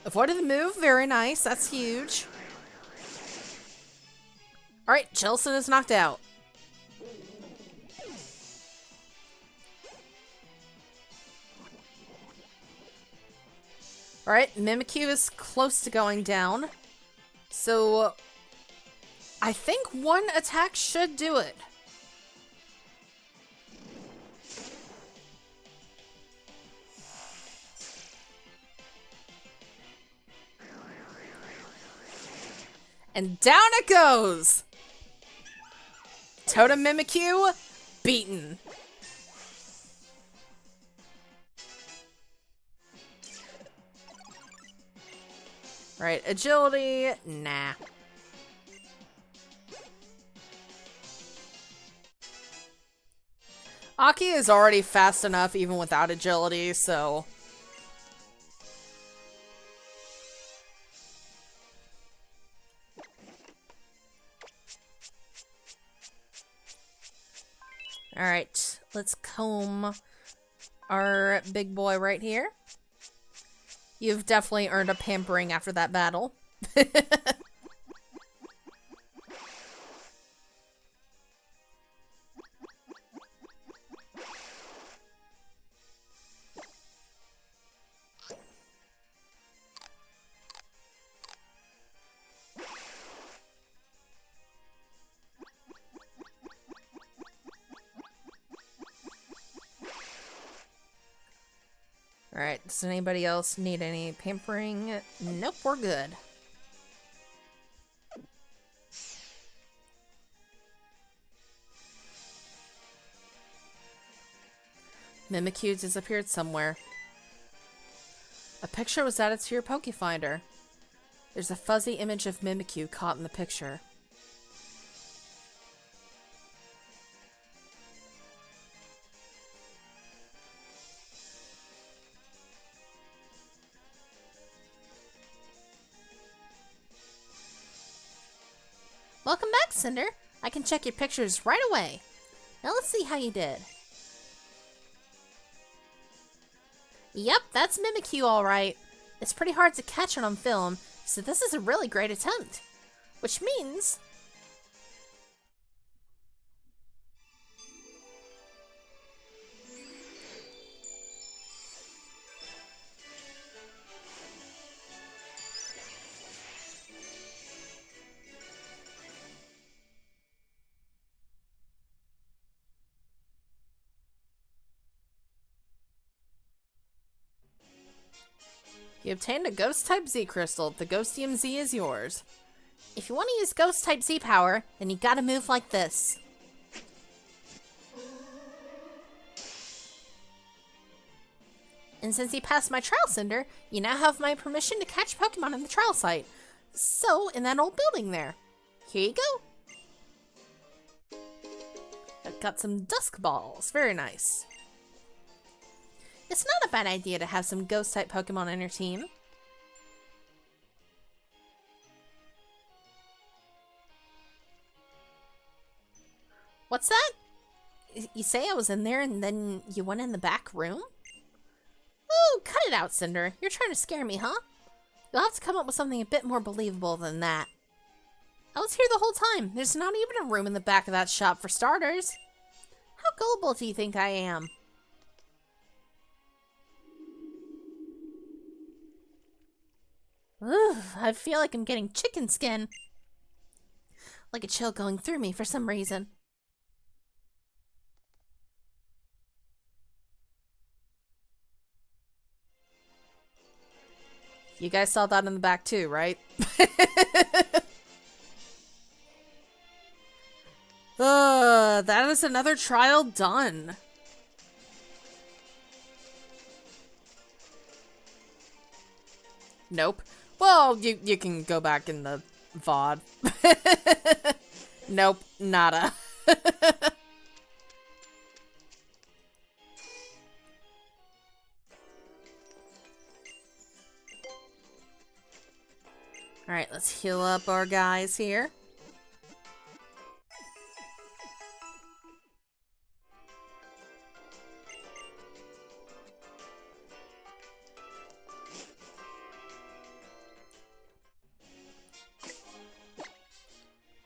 Avoided the move, very nice, that's huge. Alright, Jellicent is knocked out. Alright, Mimikyu is close to going down. So, I think one attack should do it. And down it goes! Totem Mimikyu, beaten. Right, agility, nah. Aki is already fast enough even without agility, so... Alright, let's comb our big boy right here. You've definitely earned a pampering after that battle. Alright, does anybody else need any pampering? Nope, we're good. Mimikyu disappeared somewhere. A picture was added to your Pokefinder. There's a fuzzy image of Mimikyu caught in the picture. Welcome back, Cinder. I can check your pictures right away. Now let's see how you did. Yep, that's Mimikyu all right. It's pretty hard to catch it on film, so this is a really great attempt. Which means... you obtained a Ghost-type Z crystal. The Ghostium Z is yours. If you want to use Ghost-type Z power, then you gotta move like this. And since you passed my trial, Cinder, you now have my permission to catch Pokemon in the trial site. So, in that old building there. Here you go. I've got some Dusk Balls. Very nice. It's not a bad idea to have some Ghost-type Pokemon on your team. What's that? You say I was in there and then you went in the back room? Oh, cut it out, Cinder. You're trying to scare me, huh? You'll have to come up with something a bit more believable than that. I was here the whole time. There's not even a room in the back of that shop for starters. How gullible do you think I am? Ugh, I feel like I'm getting chicken skin. Like a chill going through me for some reason. You guys saw that in the back too, right? That is another trial done. Nope. Well, you can go back in the VOD. Nope, nada. Alright, let's heal up our guys here.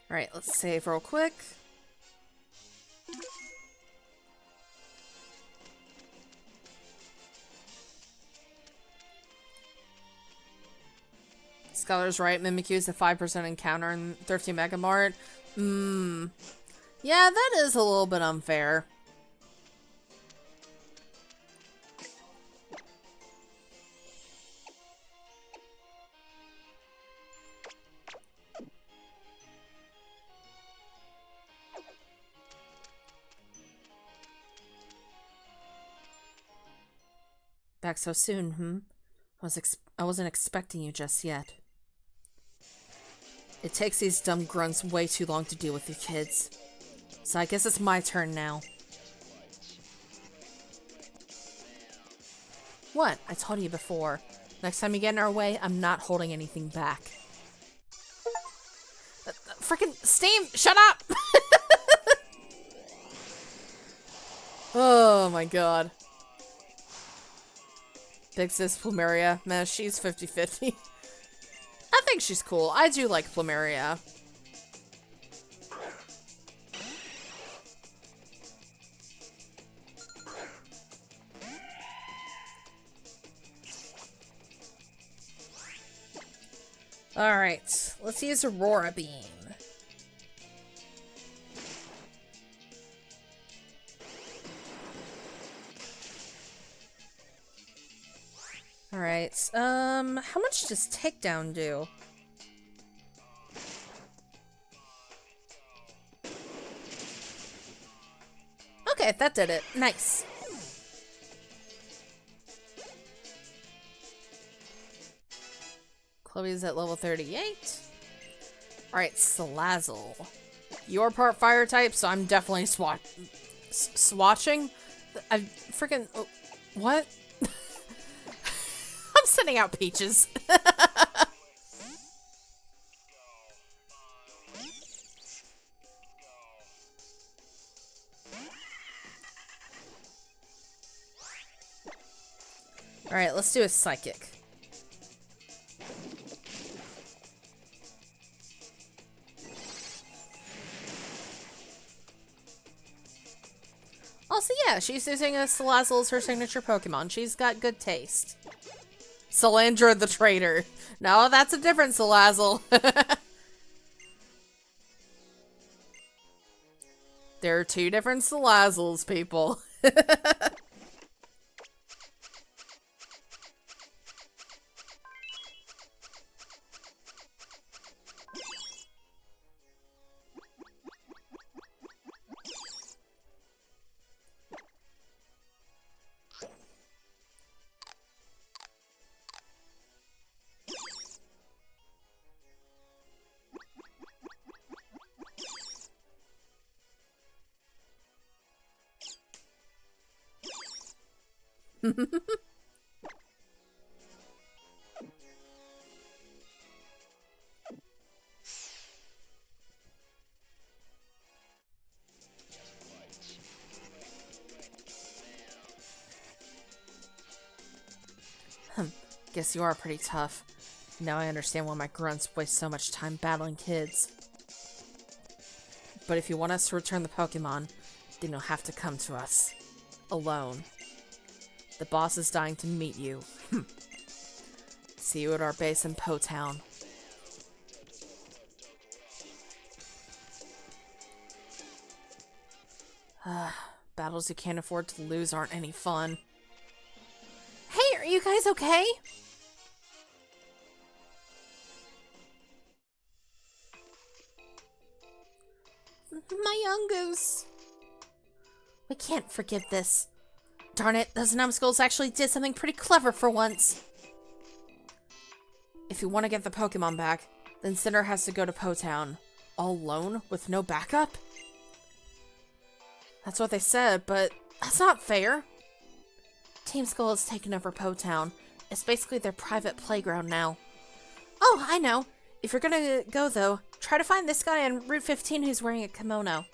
Alright, let's save real quick. Scholar's right, Mimikyu is a 5% encounter in 13 Mega Mart. Yeah, that is a little bit unfair. Back so soon, I wasn't expecting you just yet. It takes these dumb grunts way too long to deal with you kids. So I guess it's my turn now. What? I told you before. Next time you get in our way, I'm not holding anything back. Frickin' Steam! Shut up! Oh my god. Big sis Plumeria. Man, she's 50-50. I think she's cool. I do like Plumeria. Alright, let's use Aurora Beam. Alright, how much does takedown do? Okay, that did it. Nice. Chloe's at level 38. Alright, Salazzle. You're part fire type, so I'm definitely swatching. I freaking... Oh, what? I'm sending out peaches. let's do a psychic. Also, yeah, she's using a Salazzle as her signature Pokemon. She's got good taste. Salandra the traitor. No, that's a different Salazzle. There are two different Salazzles, people. Guess you are pretty tough. Now I understand why my grunts waste so much time battling kids. But if you want us to return the Pokemon, then you'll have to come to us. Alone. The boss is dying to meet you. See you at our base in Po Town. Battles you can't afford to lose aren't any fun. Hey, are you guys okay? My young goose. We can't forgive this. Darn it, those numbskulls actually did something pretty clever for once. If you want to get the Pokemon back, then Cinder has to go to Po Town. All alone, with no backup? That's what they said, but that's not fair. Team Skull has taken over Po Town. It's basically their private playground now. Oh, I know. If you're gonna go, though, try to find this guy on Route 15 who's wearing a kimono.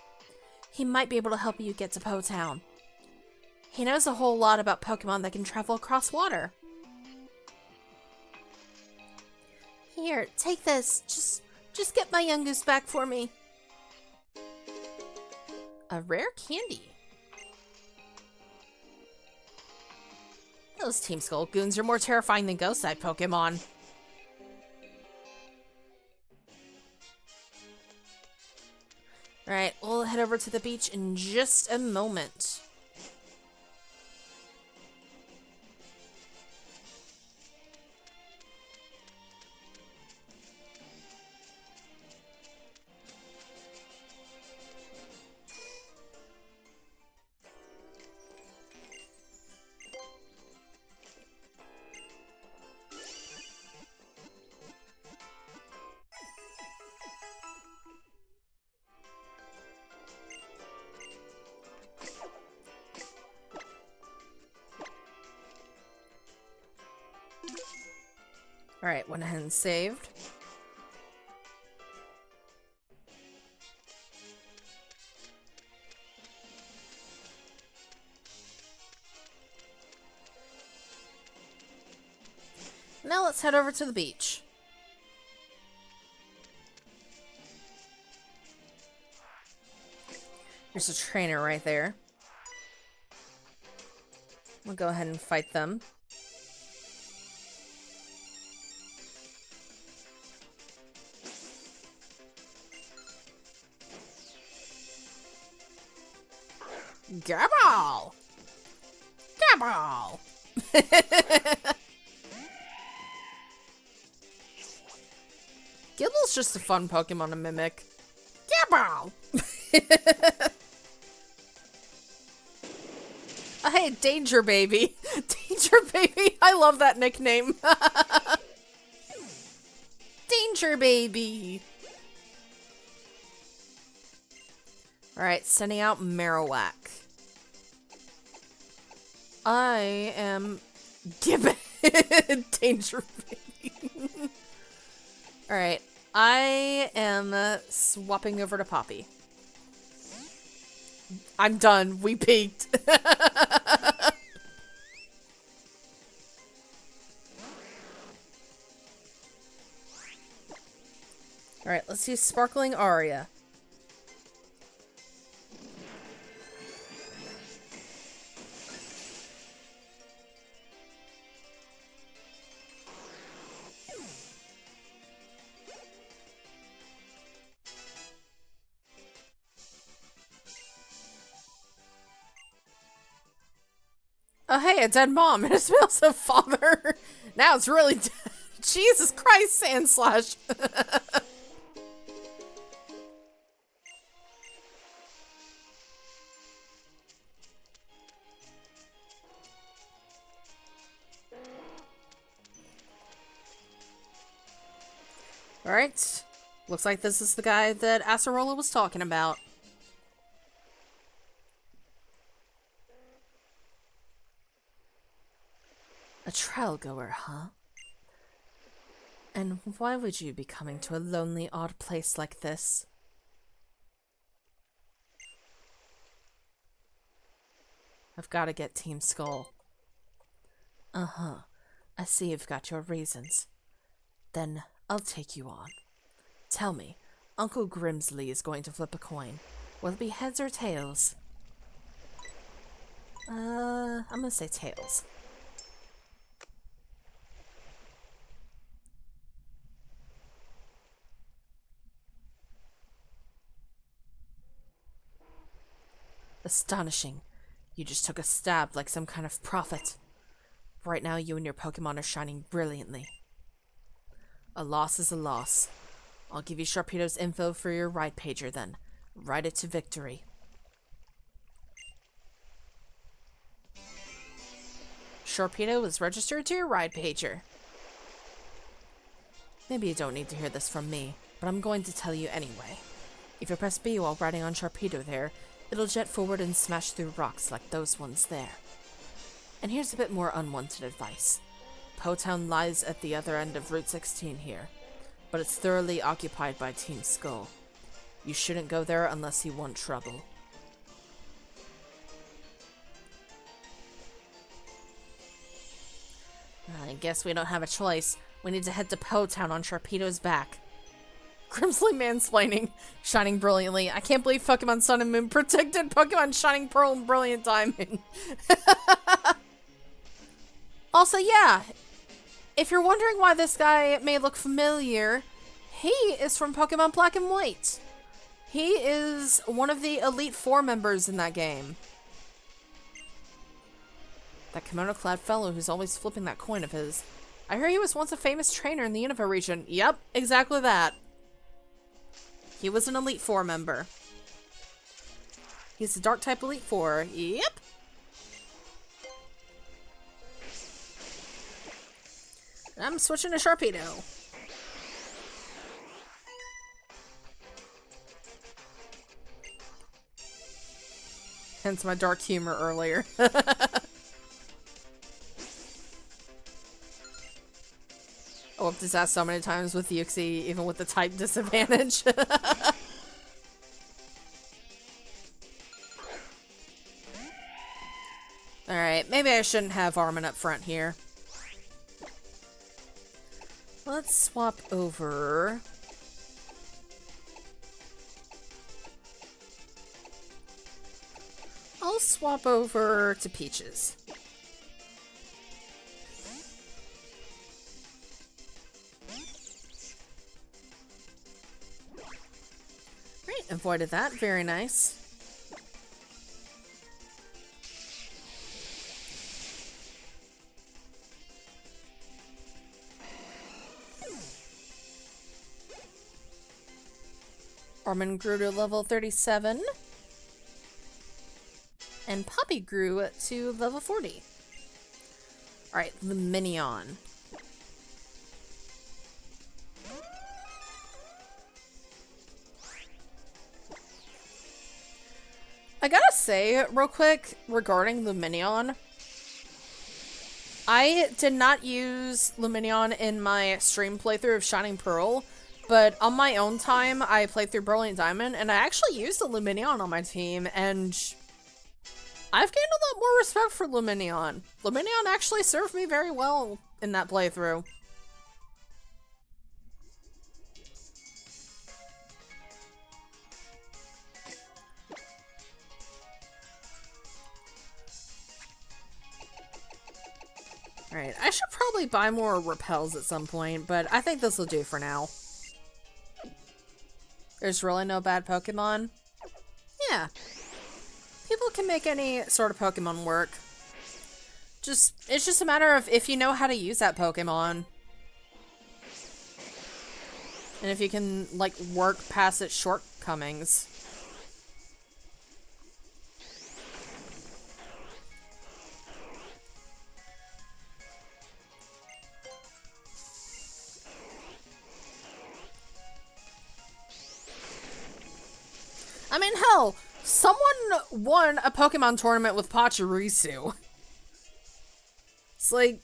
He might be able to help you get to Po Town. He knows a whole lot about Pokemon that can travel across water. Here, take this. Just get my young goose back for me. A rare candy. Those Team Skull goons are more terrifying than ghost-type Pokemon. Alright, we'll head over to the beach in just a moment. Alright, went ahead and saved. Now let's head over to the beach. There's a trainer right there. We'll go ahead and fight them. Gabble! Gabble! Gibble's just a fun Pokemon to mimic. Gabble! Oh, hey, Danger Baby. Danger Baby. I love that nickname. Danger Baby. Alright, sending out Marowak. I am Gibbon. Danger Baby. Alright, I am swapping over to Poppy. I'm done. We peaked. Alright, let's use Sparkling Aria. Oh, hey, a dead mom. It smells of father. Now it's really dead. Jesus Christ, Sandslash. Alright. Looks like this is the guy that Acerola was talking about. A trail goer, huh? And why would you be coming to a lonely, odd place like this? I've got to get Team Skull. Uh-huh. I see you've got your reasons. Then I'll take you on. Tell me, Uncle Grimsley is going to flip a coin. Will it be heads or tails? I'm gonna say tails. Astonishing. You just took a stab like some kind of prophet. Right now, you and your Pokémon are shining brilliantly. A loss is a loss. I'll give you Sharpedo's info for your ride pager then. Ride it to victory. Sharpedo is registered to your ride pager. Maybe you don't need to hear this from me, but I'm going to tell you anyway. If you press B while riding on Sharpedo there, it'll jet forward and smash through rocks like those ones there. And here's a bit more unwanted advice. Potown lies at the other end of Route 16 here, but it's thoroughly occupied by Team Skull. You shouldn't go there unless you want trouble. I guess we don't have a choice. We need to head to Potown on Sharpedo's back. Grimsley mansplaining, shining brilliantly. I can't believe Pokemon Sun and Moon protected Pokemon Shining Pearl and Brilliant Diamond. Also, yeah, if you're wondering why this guy may look familiar, he is from Pokemon Black and White. He is one of the Elite Four members in that game. That kimono-clad fellow who's always flipping that coin of his. I hear he was once a famous trainer in the Unova region. Yep, exactly that. He was an Elite Four member. He's a Dark-type Elite Four. Yep. I'm switching to Sharpedo. Hence my dark humor earlier. I whooped his ass so many times with Yuxi, even with the type disadvantage. Alright, maybe I shouldn't have Armin up front here. Let's swap over. I'll swap over to Peaches. Great, avoided that. Very nice. Armin grew to level 37. And Poppy grew to level 40. Alright, Luminion. I gotta say, real quick, regarding Luminion, I did not use Luminion in my stream playthrough of Shining Pearl, but on my own time, I played through Brilliant Diamond, and I actually used a Luminion on my team, and I've gained a lot more respect for Luminion. Luminion actually served me very well in that playthrough. Alright, I should probably buy more repels at some point, but I think this will do for now. There's really no bad Pokemon? Yeah. People can make any sort of Pokemon work. It's just a matter of if you know how to use that Pokemon. And if you can, like, work past its shortcomings. I mean, hell, someone won a Pokemon tournament with Pachirisu. It's like,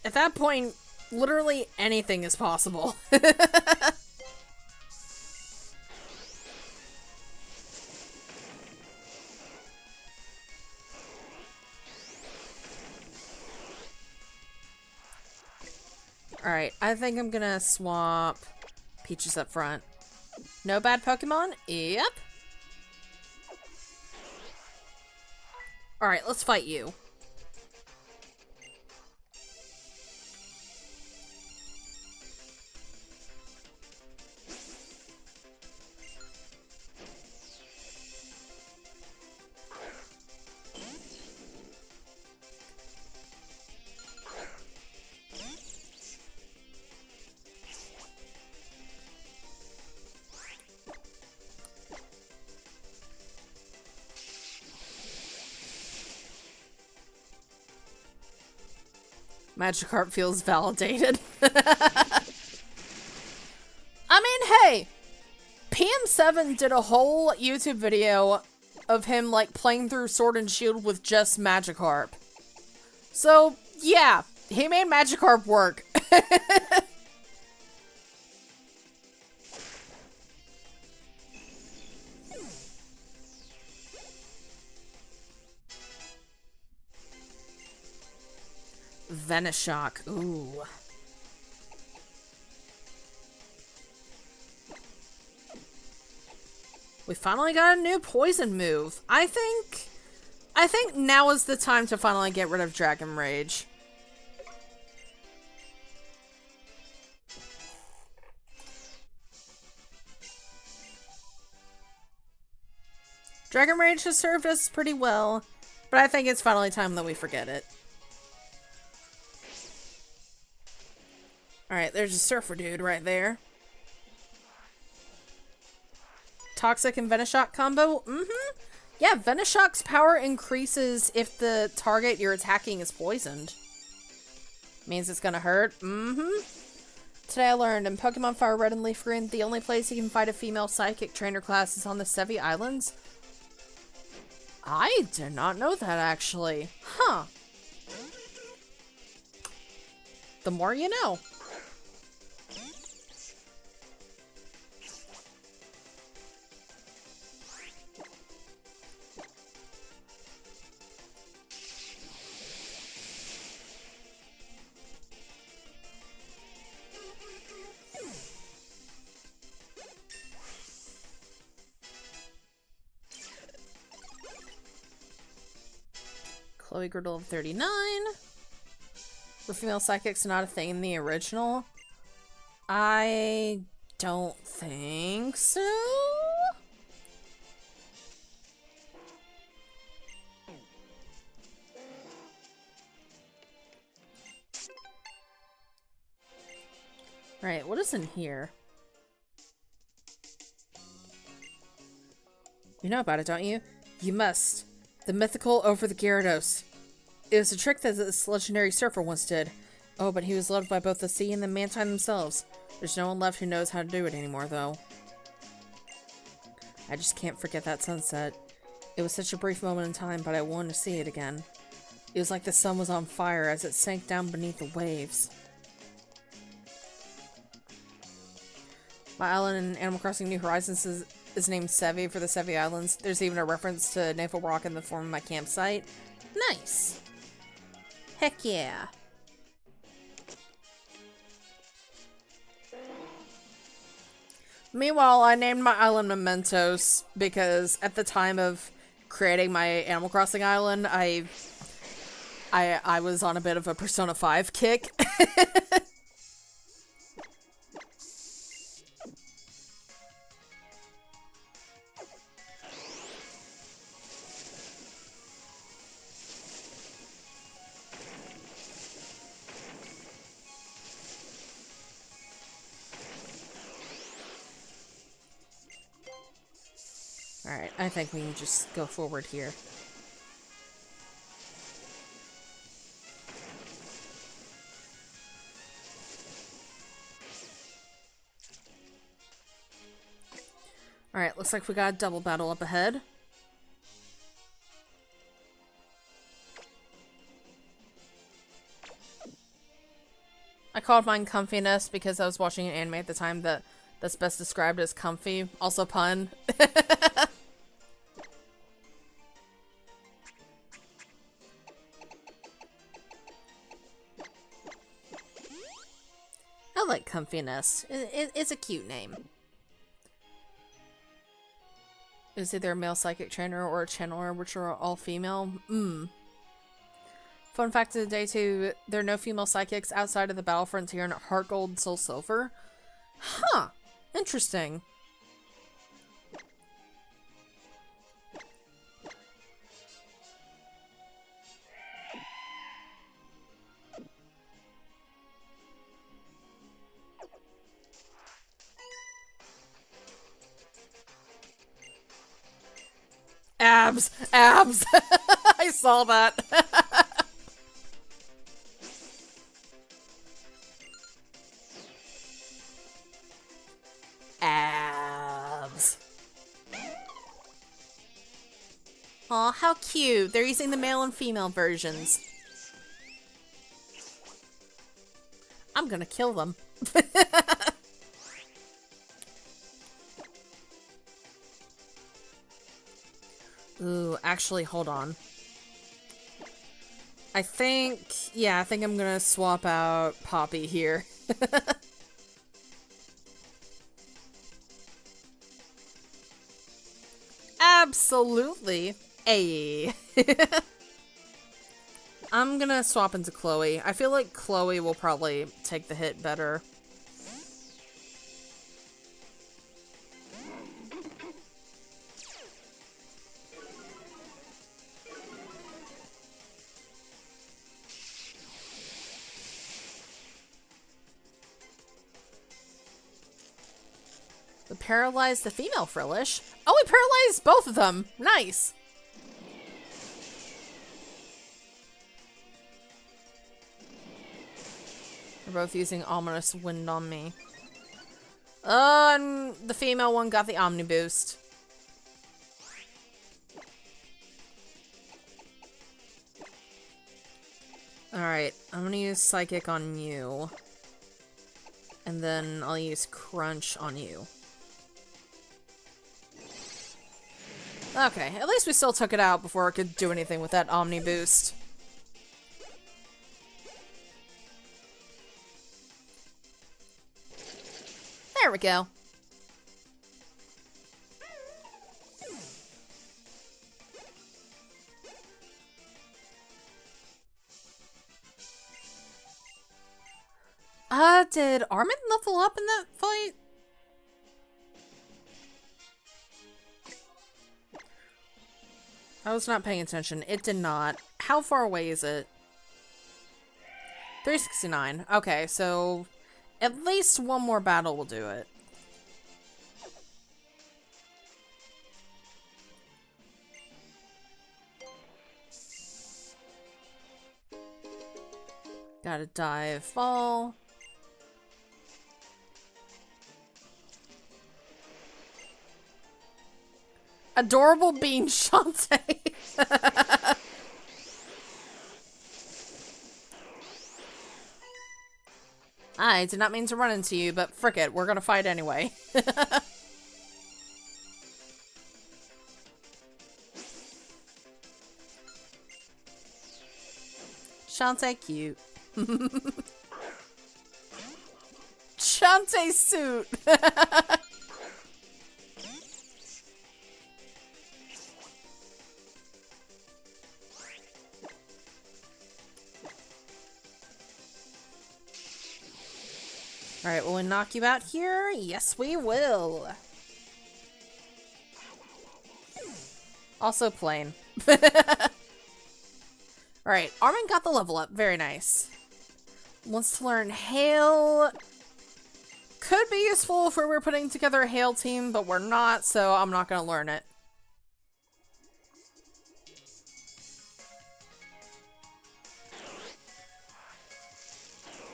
at that point, literally anything is possible. Alright, I think I'm gonna swap Peaches up front. No bad Pokemon? Yep. Alright, let's fight you. Magikarp feels validated. I mean, hey! PM7 did a whole YouTube video of him, like, playing through Sword and Shield with just Magikarp. So, yeah, he made Magikarp work. Venoshock, ooh. We finally got a new poison move. I think now is the time to finally get rid of Dragon Rage. Dragon Rage has served us pretty well, but I think it's finally time that we forget it. Alright, there's a Surfer dude right there. Toxic and Venoshock combo? Mm-hmm. Yeah, Venoshock's power increases if the target you're attacking is poisoned. Means it's gonna hurt? Mm-hmm. Today I learned in Pokemon Fire Red and Leaf Green, the only place you can fight a female psychic trainer class is on the Sevi Islands. I did not know that, actually. Huh. The more you know. Chloe Girdle of 39. Were female psychics not a thing in the original? I don't think so. Right, what is in here? You know about it, don't you? You must. The mythical over the Gyarados. It was a trick that this legendary surfer once did. Oh, but he was loved by both the sea and the Mantine themselves. There's no one left who knows how to do it anymore, though. I just can't forget that sunset. It was such a brief moment in time, but I wanted to see it again. It was like the sun was on fire as it sank down beneath the waves. My island in Animal Crossing New Horizons is named Sevi for the Sevi Islands. There's even a reference to Naval Rock in the form of my campsite. Nice! Heck yeah! Meanwhile, I named my island Mementos because at the time of creating my Animal Crossing island, I I was on a bit of a Persona 5 kick. Alright, I think we can just go forward here. Alright, looks like we got a double battle up ahead. I called mine comfiness because I was watching an anime at the time that's best described as comfy. Also pun. I like comfiness. It's a cute name. Is either a male psychic trainer or a channeler, which are all female. Fun fact of the day too, there are no female psychics outside of the Battle Frontier and Heart Gold, Soul Silver. Huh. Interesting. Abs! Abs! I saw that. Abs. Aw, how cute. They're using the male and female versions. I'm gonna kill them. Ooh, actually, hold on. I think I'm gonna swap out Poppy here. Absolutely. Ayy. I'm gonna swap into Chloe. I feel like Chloe will probably take the hit better. We paralyzed the female Frillish. Oh, we paralyzed both of them. Nice. They're both using Ominous Wind on me. And the female one got the Omni Boost. Alright, I'm gonna use Psychic on you. And then I'll use Crunch on you. Okay, at least we still took it out before it could do anything with that Omni Boost. There we go. Did Armin level up in that fight? I was not paying attention. It did not. How far away is it? 369. Okay, so at least one more battle will do it. Gotta dive, fall. Adorable bean Shantae. I did not mean to run into you, but frick it, we're gonna fight anyway. Shantae cute. Shantae suit. Alright, will we knock you out here? Yes, we will. Also plain. Alright, Armin got the level up. Very nice. Wants to learn Hail. Could be useful if we were putting together a Hail team, but we're not, so I'm not going to learn it.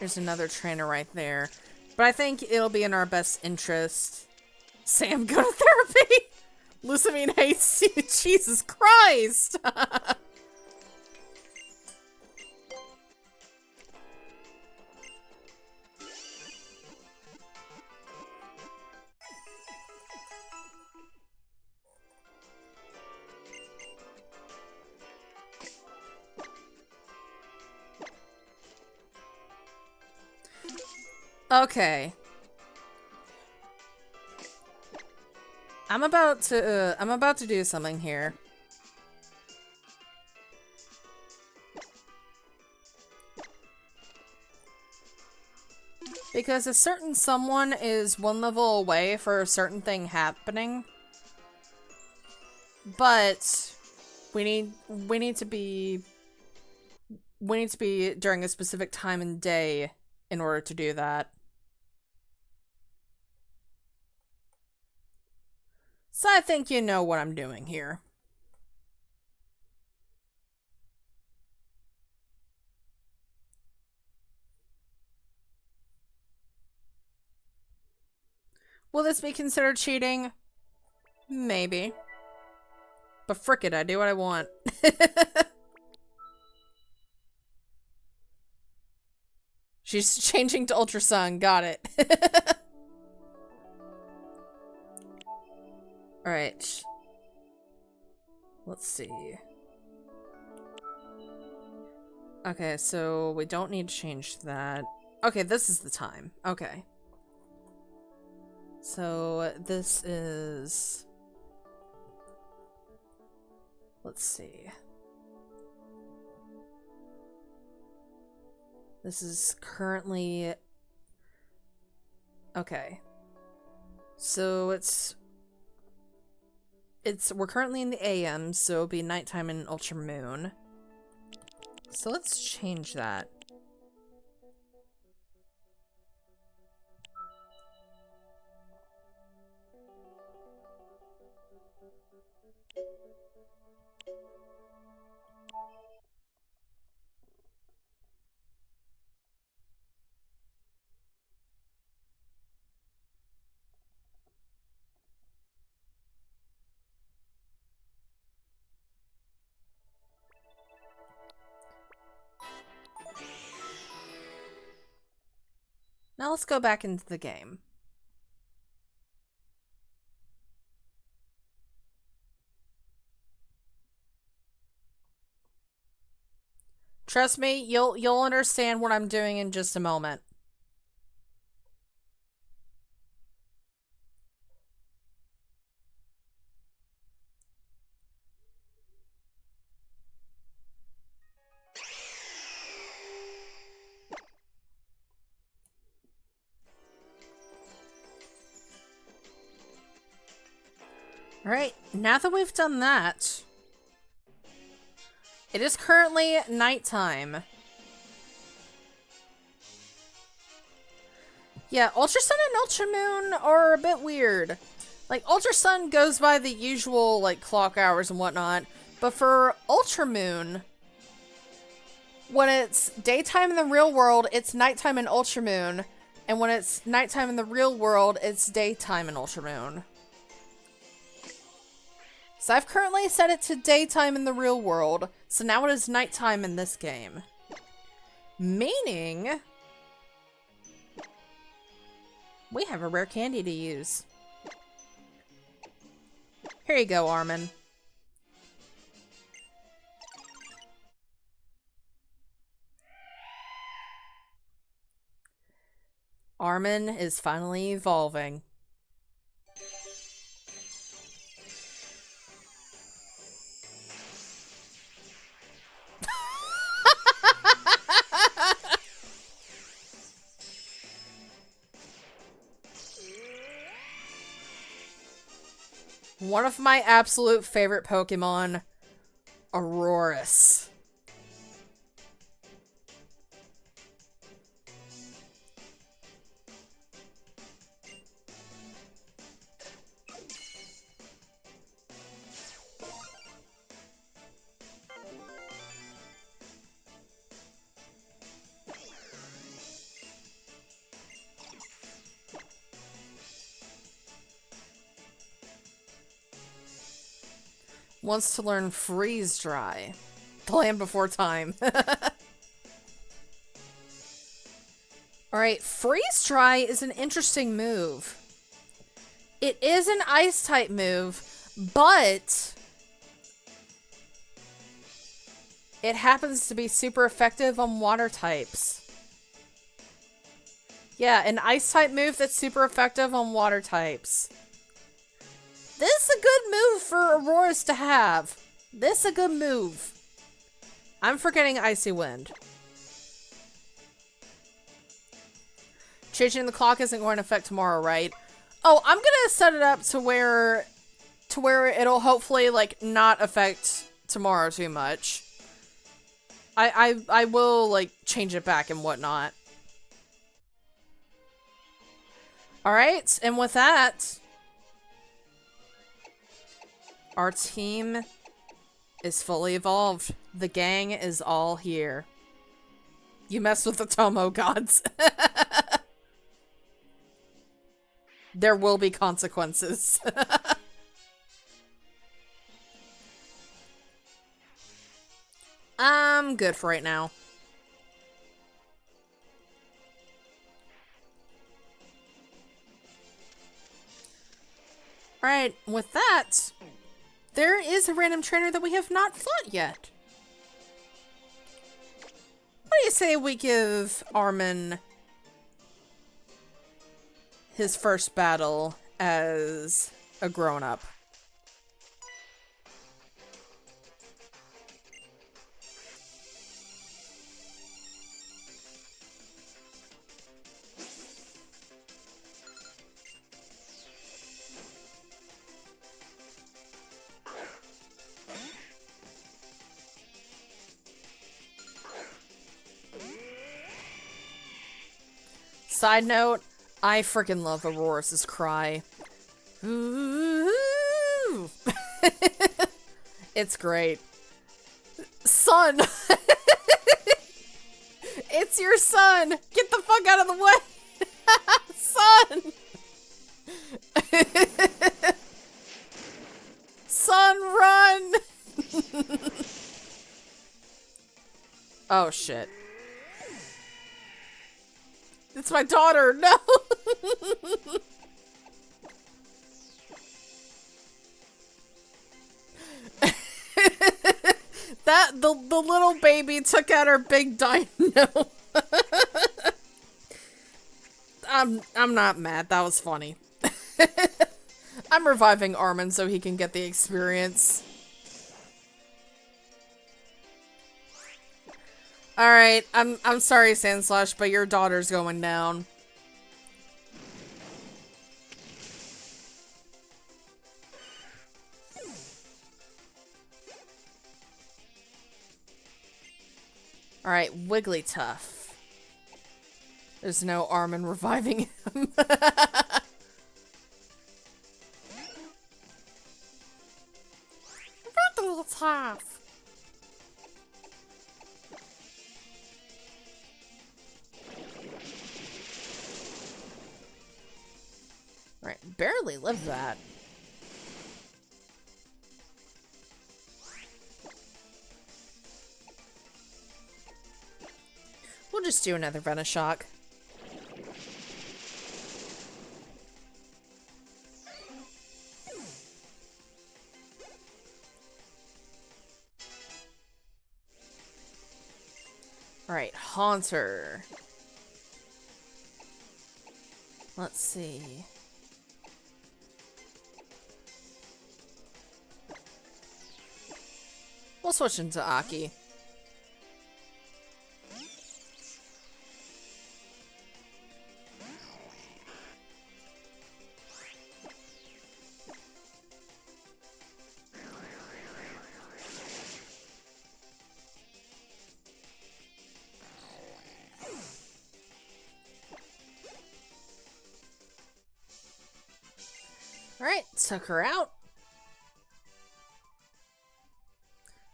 There's another trainer right there. But I think it'll be in our best interest. Sam, go to therapy! Lucamine hates you. Jesus Christ! Okay. I'm about to do something here. Because a certain someone is one level away for a certain thing happening. But we need to be during a specific time and day in order to do that. So I think you know what I'm doing here. Will this be considered cheating? Maybe. But frick it, I do what I want. She's changing to Ultra Sun, got it. Alright. Let's see. Okay, so we don't need to change that. Okay, this is the time. Okay. So this is... Let's see. This is currently... Okay. So we're currently in the AM, so it'll be nighttime in Ultra Moon. So let's change that. Now let's go back into the game. Trust me, you'll understand what I'm doing in just a moment. Alright, now that we've done that, it is currently nighttime. Yeah, Ultra Sun and Ultra Moon are a bit weird. Like, Ultra Sun goes by the usual, like, clock hours and whatnot, but for Ultra Moon, when it's daytime in the real world, it's nighttime in Ultra Moon, and when it's nighttime in the real world, it's daytime in Ultra Moon. So I've currently set it to daytime in the real world, so now it is nighttime in this game. Meaning... we have a rare candy to use. Here you go, Armin. Armin is finally evolving. One of my absolute favorite Pokemon, Aurorus. Wants to learn Freeze Dry. The Land Before Time. Alright, Freeze Dry is an interesting move. It is an Ice-type move, but it happens to be super effective on Water types. Yeah, an Ice-type move that's super effective on Water types. This is a good move for Aurorus to have. This is a good move. I'm forgetting Icy Wind. Changing the clock isn't going to affect tomorrow, right? Oh, I'm gonna set it up to where it'll hopefully like not affect tomorrow too much. I will like change it back and whatnot. Alright, and with that, our team is fully evolved. The gang is all here. You mess with the Tomo gods. There will be consequences. I'm good for right now. Alright, with that, there is a random trainer that we have not fought yet. What do you say we give Armin his first battle as a grown-up? Side note, I freaking love Aurorus's cry. Ooh. It's great. Son! It's your son! Get the fuck out of the way! Son! Son, run! Oh, shit. It's my daughter! No! The little baby took out our big dino. I'm not mad. That was funny. I'm reviving Armin so he can get the experience. Alright, I'm sorry, Sandslash, but your daughter's going down. Alright, Wigglytuff. There's no Armin reviving him. Wigglytuff. Alright, barely lived that. We'll just do another Venoshock. Alright, Haunter. Let's see. We'll switch into Aki. Alright, took her out.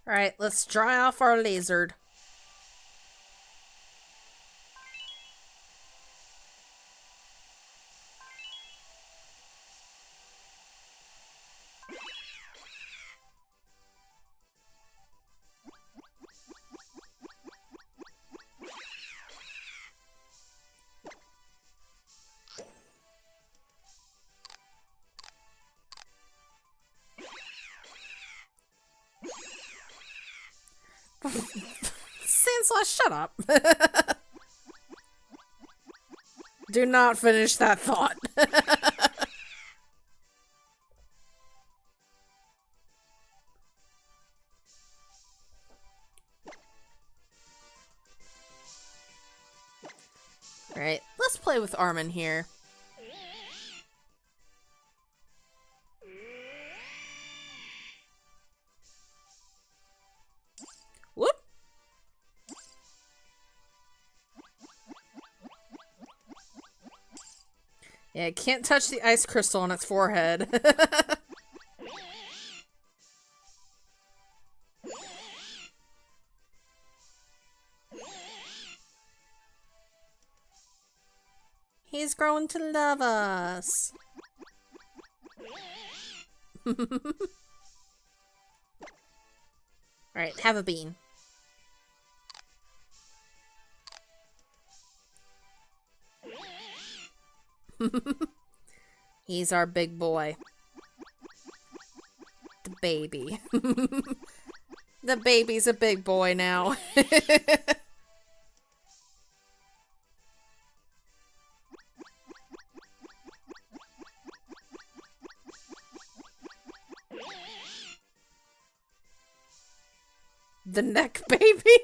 Alright, let's dry off our lizard. Sandslash, shut up. Do not finish that thought. Alright, let's play with Armin here. Whoop! Yeah, it can't touch the ice crystal on its forehead. He's growing to love us. Alright, have a bean. He's our big boy. The baby. The baby's a big boy now. The neck baby.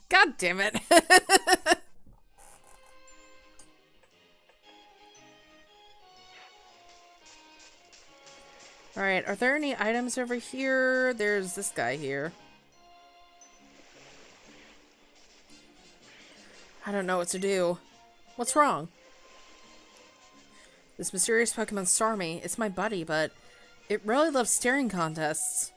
God damn it. Alright, are there any items over here? There's this guy here. I don't know what to do. What's wrong? This mysterious Pokemon Starmie, it's my buddy, but it really loves staring contests.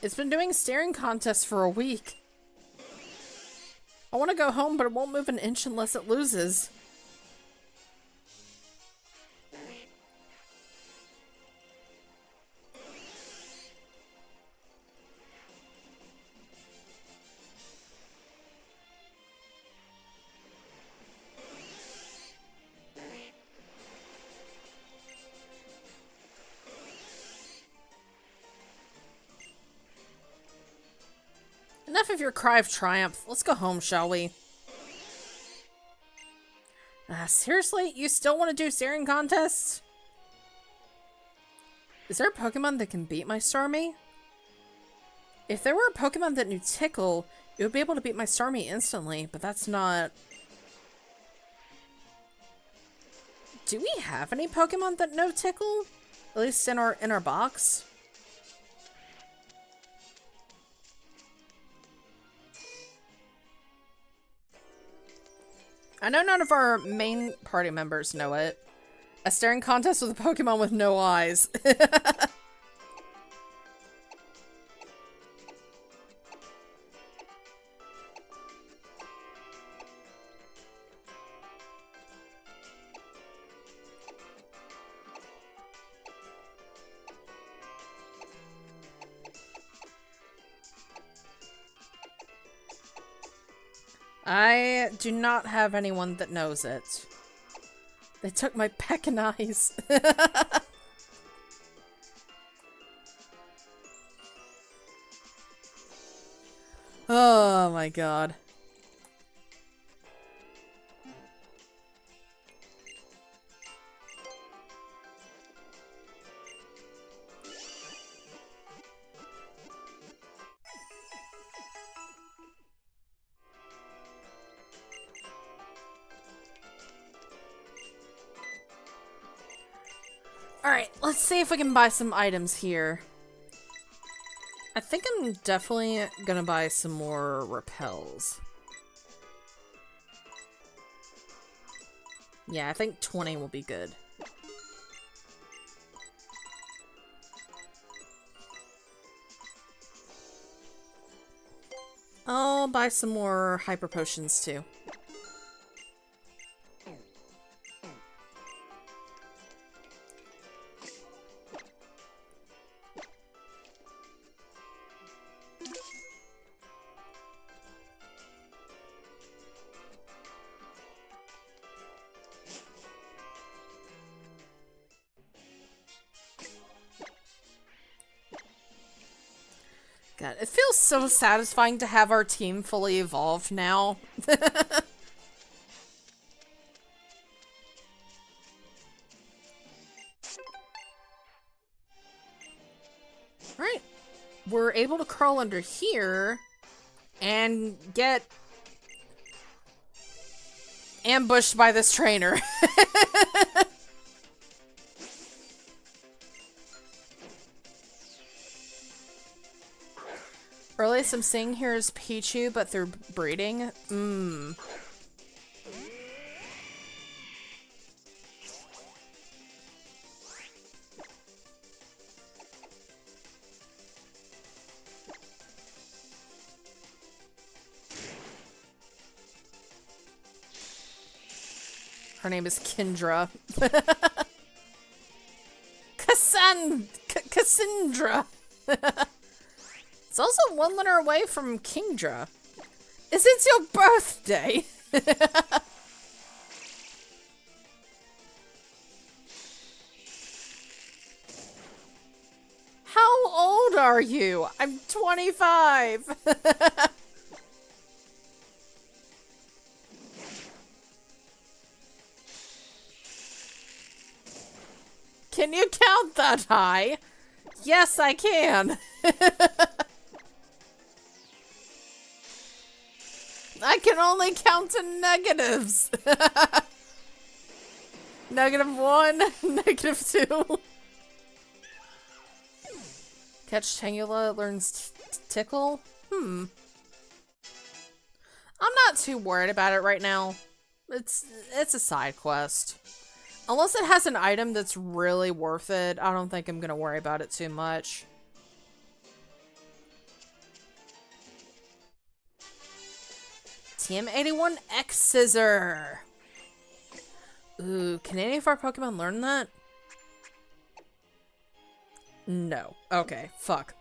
It's been doing staring contests for a week. I want to go home, but it won't move an inch unless it loses. Enough of your cry of triumph. Let's go home, shall we? Seriously? You still want to do staring contests? Is there a Pokemon that can beat my Starmie? If there were a Pokemon that knew Tickle, it would be able to beat my Starmie instantly, but that's not... Do we have any Pokemon that know Tickle? At least in our box? I know none of our main party members know it. A staring contest with a Pokemon with no eyes. I do not have anyone that knows it. They took my peckin' eyes. Oh my god. Alright, let's see if we can buy some items here. I think I'm definitely gonna buy some more repels. Yeah, I think 20 will be good. I'll buy some more hyper potions too. God, it feels so satisfying to have our team fully evolved now. Alright. We're able to crawl under here and get ambushed by this trainer. Earliest I'm seeing here is Pichu, but they're breeding. Her name is Kendra. Cassandra. It's also one letter away from Kingdra. Is it your birthday? How old are you? I'm 25. Can you count that high? Yes, I can. I can only count to negatives. -1, -2. Catch Tangula learns tickle? I'm not too worried about it right now. It's a side quest. Unless it has an item that's really worth it, I don't think I'm gonna worry about it too much. TM81X Scissor. Ooh, can any of our Pokemon learn that? No. Okay, fuck.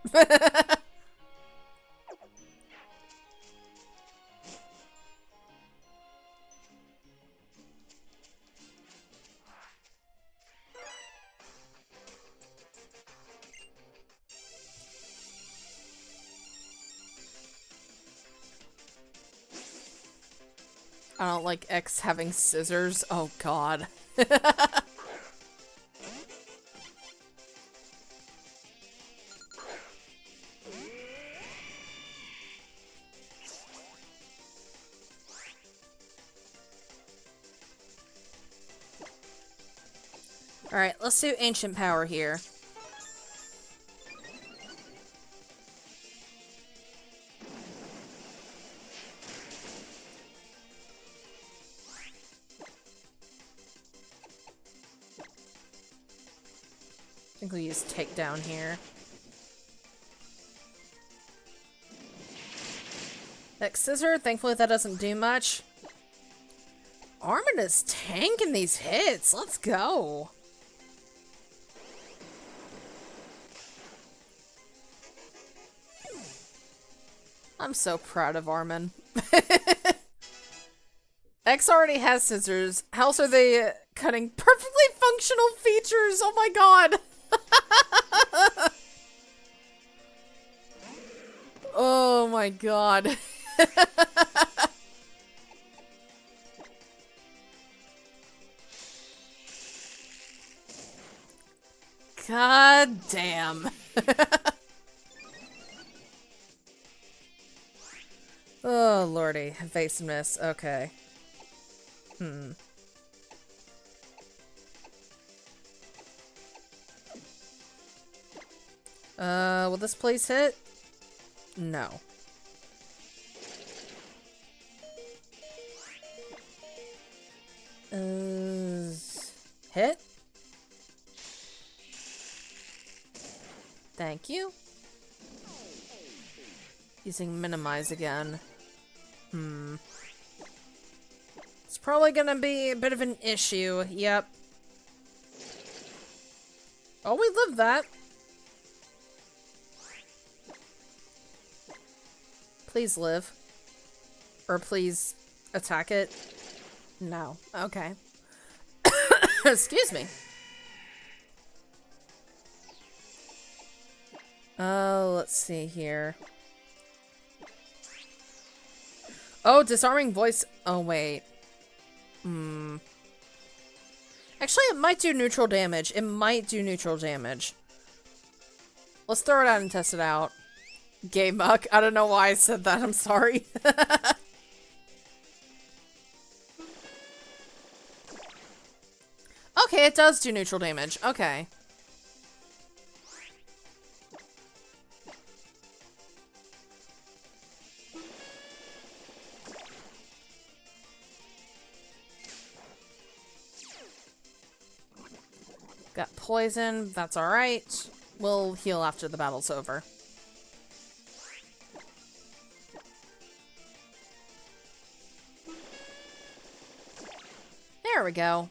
I don't like X having scissors. Oh god. Alright, let's do Ancient Power here. I think we'll use Takedown here. X Scissor, thankfully that doesn't do much. Armin is tanking these hits. Let's go. I'm so proud of Armin. X already has scissors. How else are they cutting perfectly functional features? Oh my god. Oh my god. God damn. Oh lordy, evasiveness. Okay. Will this place hit? No. Hit? Thank you. Using minimize again. It's probably gonna be a bit of an issue. Yep. Oh, we lived that. Please live. Or please attack it. No. Okay. Excuse me. Oh, let's see here. Oh, disarming voice. Oh, wait. Actually, it might do neutral damage. It might do neutral damage. Let's throw it out and test it out. Gay muck. I don't know why I said that. I'm sorry. Okay, it does do neutral damage. Okay. Got poison. That's alright. We'll heal after the battle's over. There we go.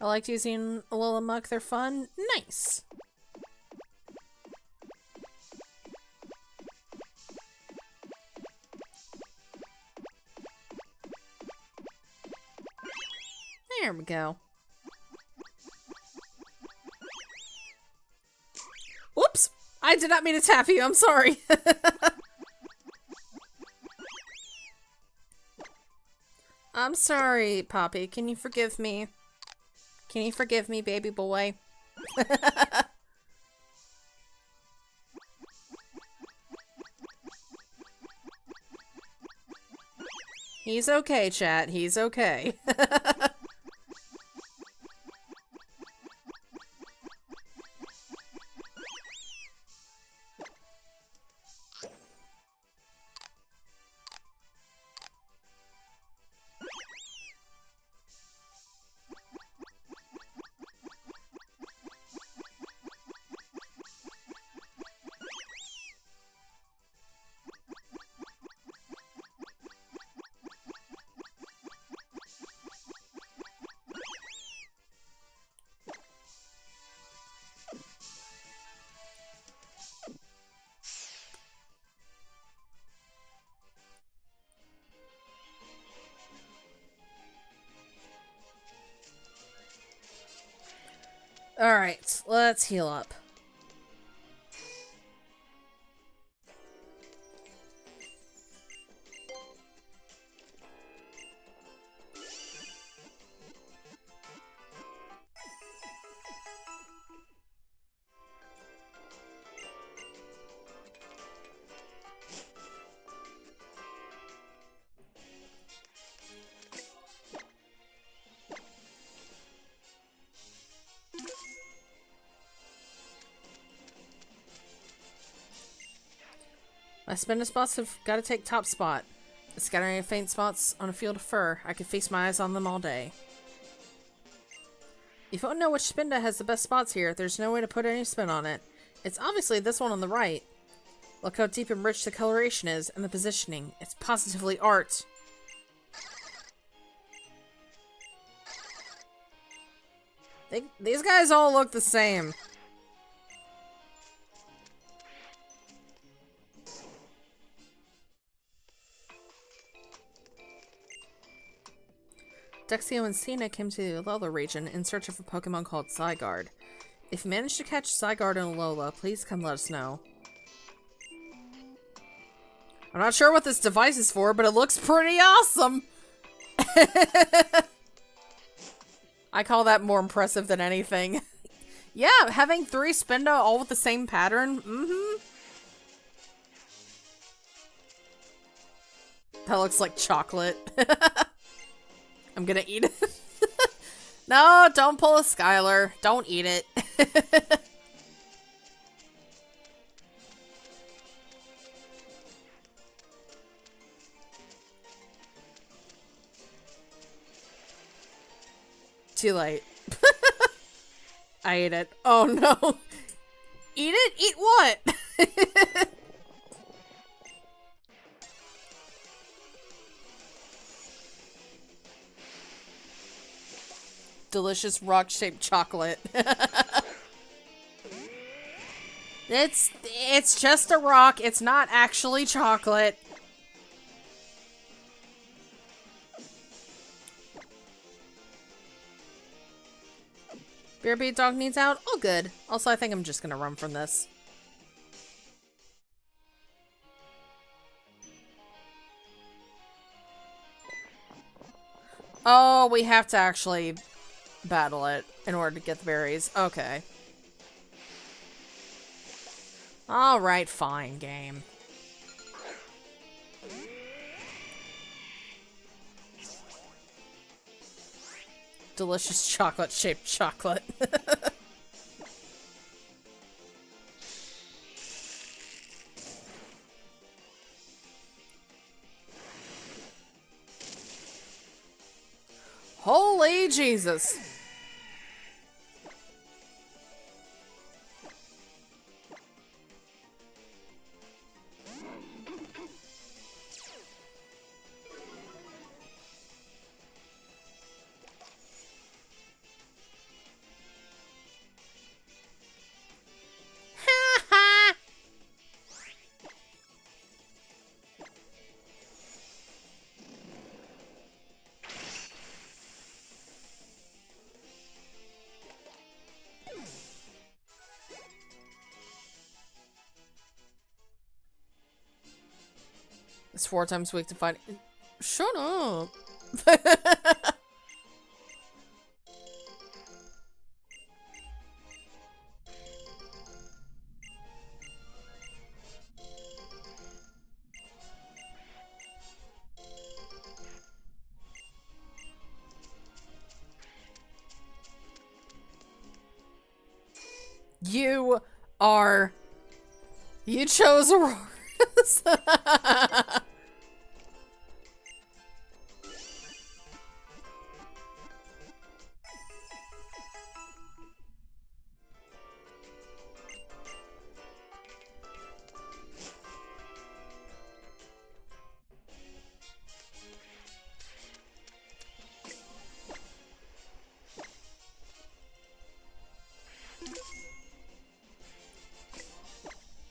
I liked using Alola Muck. They're fun. Nice. There we go. Whoops! I did not mean to tap you. I'm sorry. I'm sorry, Poppy. Can you forgive me? Can you forgive me, baby boy? He's okay, chat. He's okay. Alright, let's heal up. My spinner spots have got to take top spot. Scattering faint spots on a field of fur. I could feast my eyes on them all day. If you don't know which Spinda has the best spots here, there's no way to put any spin on it. It's obviously this one on the right. Look how deep and rich the coloration is, and the positioning. It's positively art. These guys all look the same. Dexio and Cena came to the Alola region in search of a Pokemon called Zygarde. If you manage to catch Zygarde and Alola, please come let us know. I'm not sure what this device is for, but it looks pretty awesome! I call that more impressive than anything. Yeah, having 3 Spinda all with the same pattern, That looks like chocolate. I'm gonna eat it. No, don't pull a Skylar. Don't eat it. Too late. I ate it. Oh no. Eat it? Eat what? Delicious rock-shaped chocolate. It's just a rock. It's not actually chocolate. Beer beat dog needs out? Oh, good. Also, I think I'm just gonna run from this. Oh, we have to actually battle it in order to get the berries. Okay. Alright, fine, game. Delicious chocolate-shaped chocolate. Holy Jesus. It's 4 times a week to find. Shut up. You are. You chose Aurora's.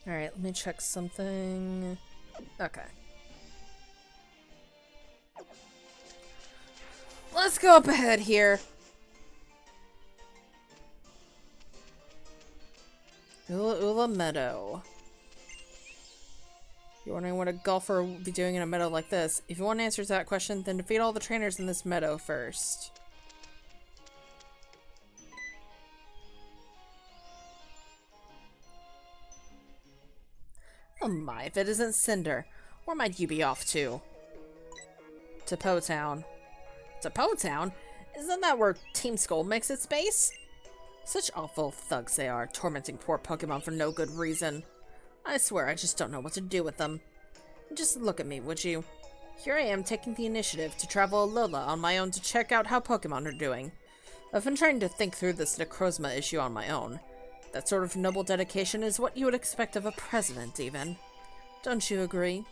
Alright, let me check something. Okay. Let's go up ahead here. Ula Ula Meadow. You're wondering what a golfer would be doing in a meadow like this? If you want answers to that question, then defeat all the trainers in this meadow first. Oh my, if it isn't Cinder. Where might you be off to? To Po Town. To Po Town? Isn't that where Team Skull makes its base? Such awful thugs they are, tormenting poor Pokemon for no good reason. I swear I just don't know what to do with them. Just look at me, would you? Here I am taking the initiative to travel Alola on my own to check out how Pokemon are doing. I've been trying to think through this Necrozma issue on my own. That sort of noble dedication is what you would expect of a president, even. Don't you agree?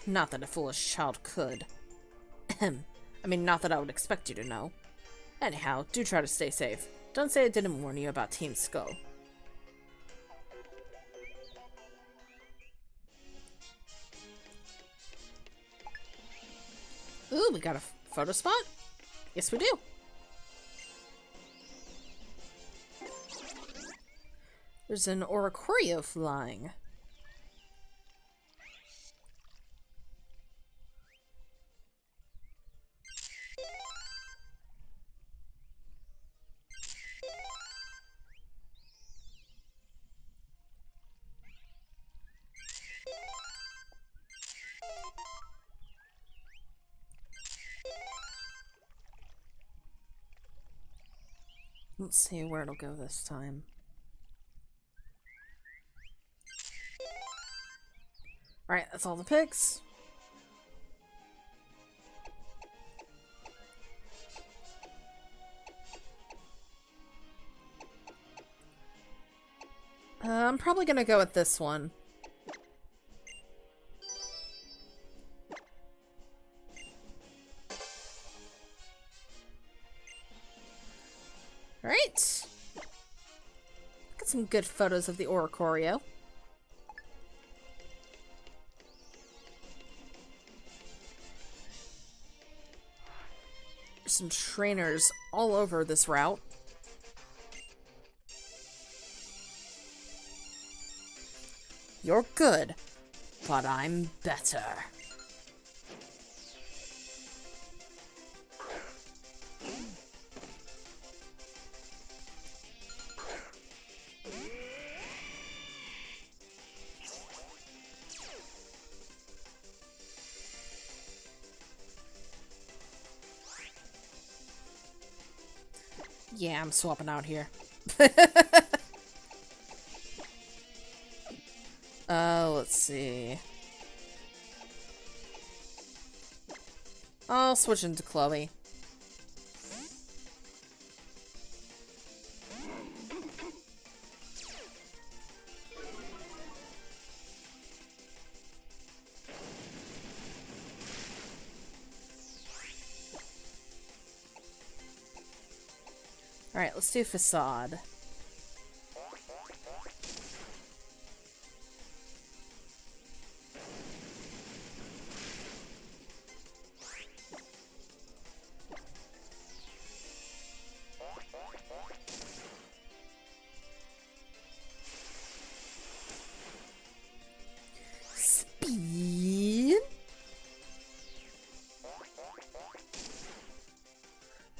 Not that a foolish child could. Ahem. I mean, not that I would expect you to know. Anyhow, do try to stay safe. Don't say I didn't warn you about Team Skull. Ooh, we got a photo spot? Yes, we do. There's an Oricorio flying. Let's see where it'll go this time. Alright, that's all the pigs. I'm probably gonna go with this one. Alright. Got some good photos of the Oricorio. There's some trainers all over this route. You're good, but I'm better. Yeah, I'm swapping out here. Let's see. I'll switch into Chloe. Alright, let's do Facade. Speed.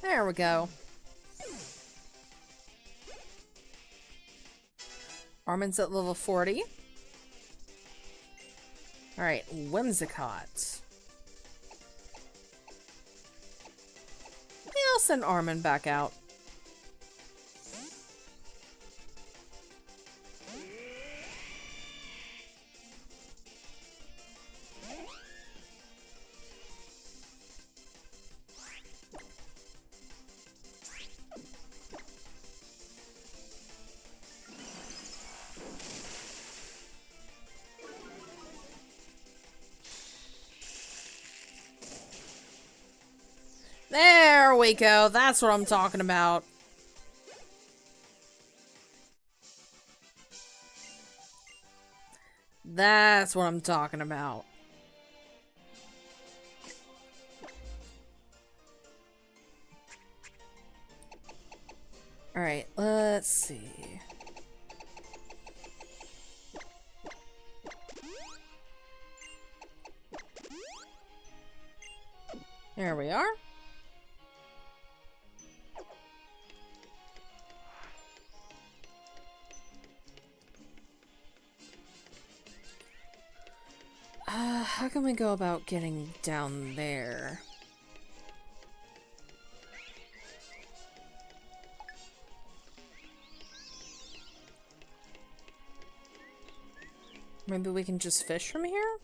There we go. Armin's at level 40. Alright, Whimsicott. Yeah, I'll send Armin back out. There we go. That's what I'm talking about. That's what I'm talking about. Alright, let's see. There we are. How can we go about getting down there? Maybe we can just fish from here?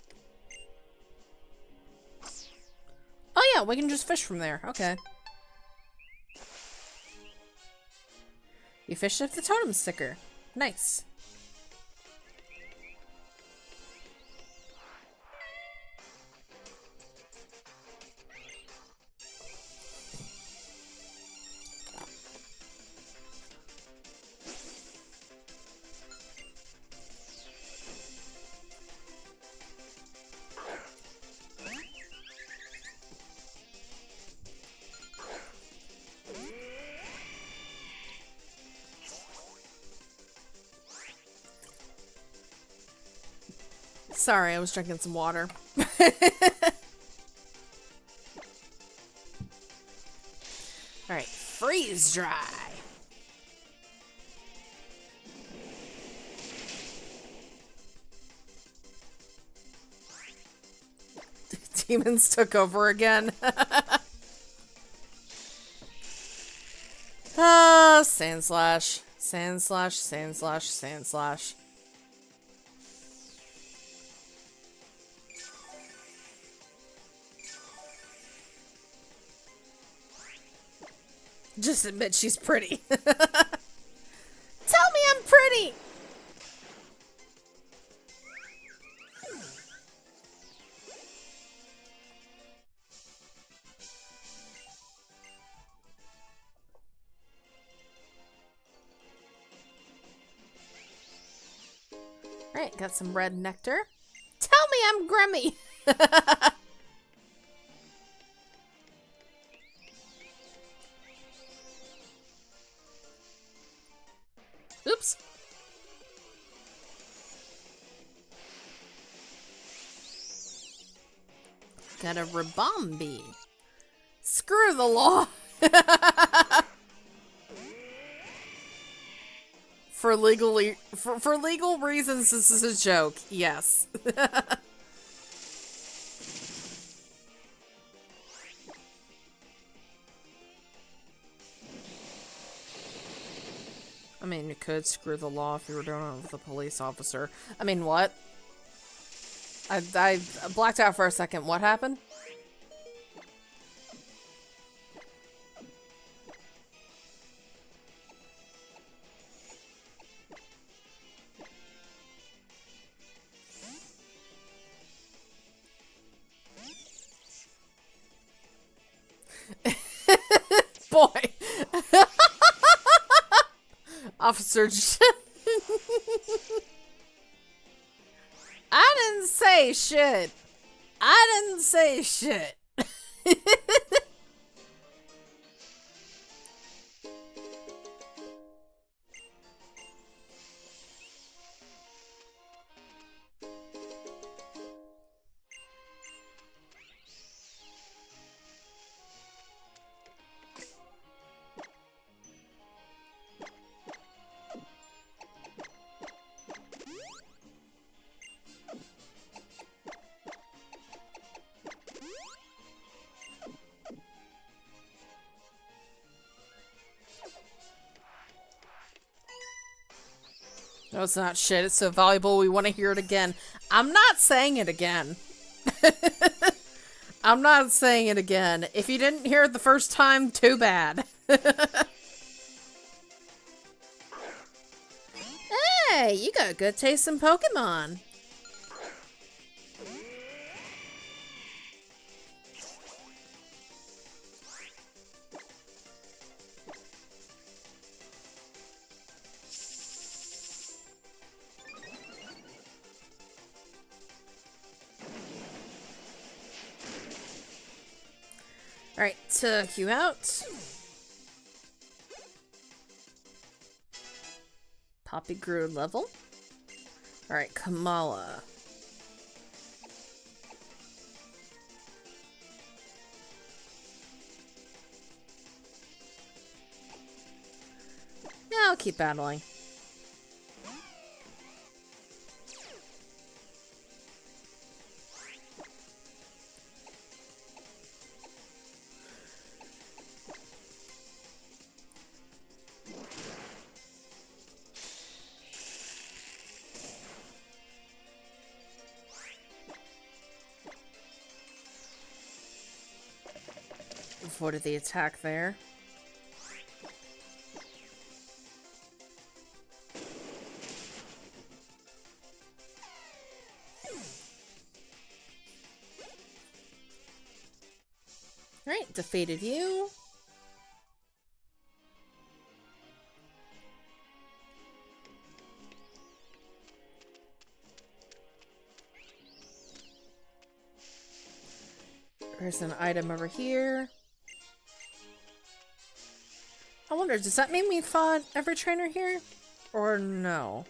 Oh yeah, we can just fish from there. Okay. You fished up the totem sticker. Nice. Sorry, I was drinking some water. Alright, freeze dry. Demons took over again. Sand slash. Sand slash, sand slash, sand slash. Just admit she's pretty. Tell me I'm pretty! Alright, got some red nectar. Tell me I'm grummy! Oops. Got a Rabombi. Screw the law! For legal reasons, this is a joke. Yes. I mean, you could screw the law if you were doing it with a police officer. I mean, what? I blacked out for a second. What happened? Boy. Officer. I didn't say shit. I didn't say shit. No, it's not shit. It's so valuable we want to hear it again. I'm not saying it again. I'm not saying it again. If you didn't hear it the first time, too bad. Hey, you got good taste in Pokemon. Alright, took you out. Poppy grew level. Alright, Kamala. Yeah, I'll keep battling. Avoided the attack there. Alright, defeated you. There's an item over here. I wonder, does that mean we fought every trainer here? Or no?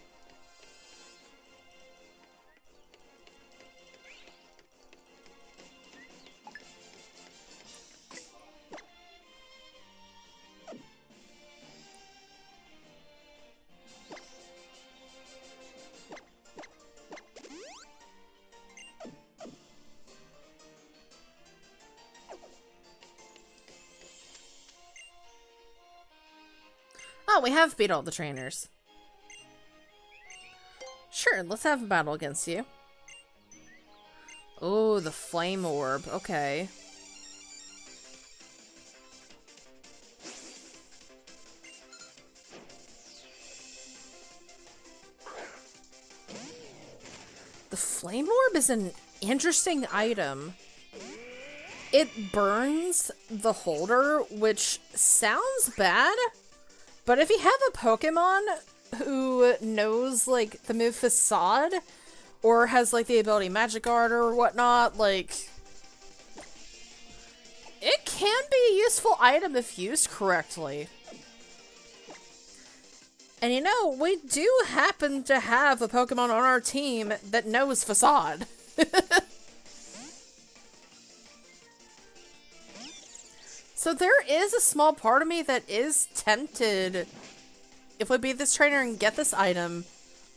Oh, we have beat all the trainers. Sure, let's have a battle against you. Oh, the flame orb. Okay. The flame orb is an interesting item. It burns the holder, which sounds bad, but if you have a Pokemon who knows, like, the move Facade, or has, like, the ability Magic Guard or whatnot, like, it can be a useful item if used correctly. And you know, we do happen to have a Pokemon on our team that knows Facade. So there is a small part of me that is tempted, if we beat this trainer and get this item,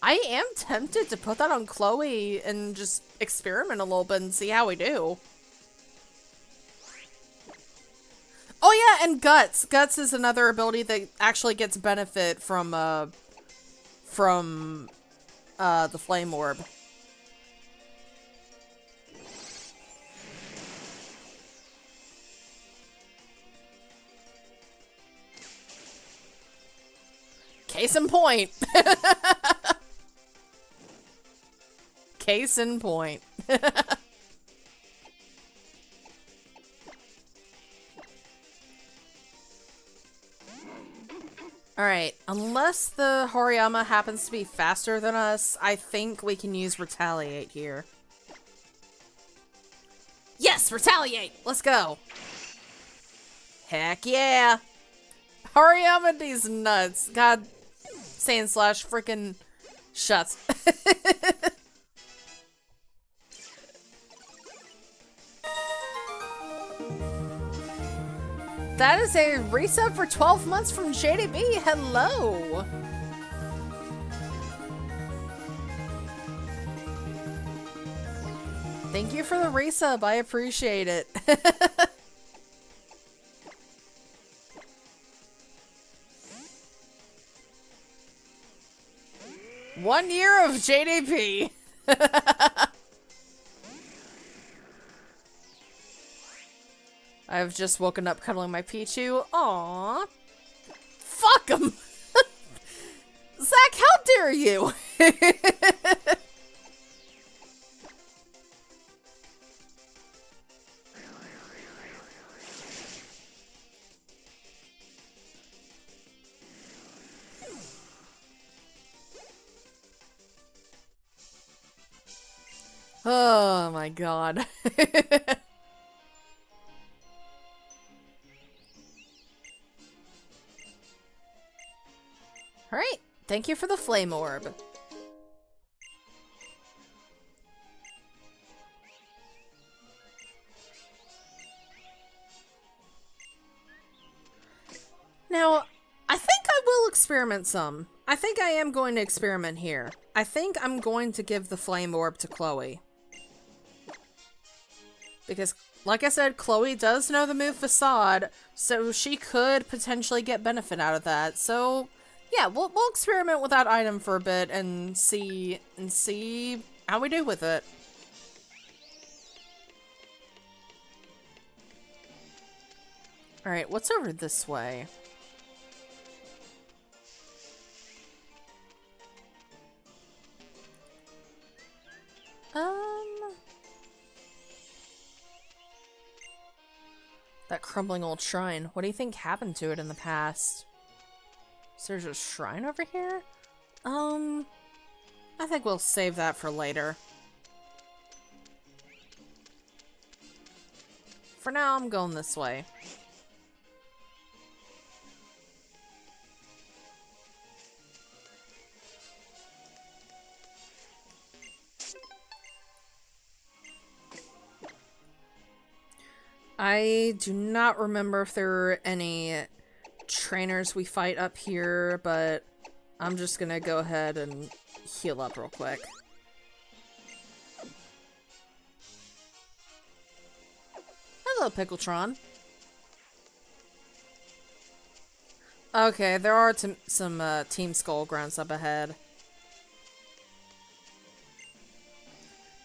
I am tempted to put that on Chloe and just experiment a little bit and see how we do. Oh yeah, and Guts. Guts is another ability that actually gets benefit from the Flame Orb. Case in point. Case in point. Alright, unless the Horiyama happens to be faster than us, I think we can use Retaliate here. Yes, Retaliate! Let's go! Heck yeah! Horiyama, these nuts. God, Sand Slash freaking shuts. That is a resub for 12 months from JDB. Hello. Thank you for the resub. I appreciate it. 1 year of JDP. I've just woken up cuddling my Pichu. Aww. Fuck him! Zach, how dare you? Oh my god. Alright, thank you for the flame orb. Now, I think I will experiment some. I think I am going to experiment here. I think I'm going to give the flame orb to Chloe. Because, like I said, Chloe does know the move Facade, so she could potentially get benefit out of that. So, yeah, we'll experiment with that item for a bit and see how we do with it. Alright, what's over this way? That crumbling old shrine. What do you think happened to it in the past? So there's a shrine over here? I think we'll save that for later. For now, I'm going this way. I do not remember if there are any trainers we fight up here, but I'm just gonna go ahead and heal up real quick. Hello, Pickletron. Okay, there are some Team Skull grunts up ahead.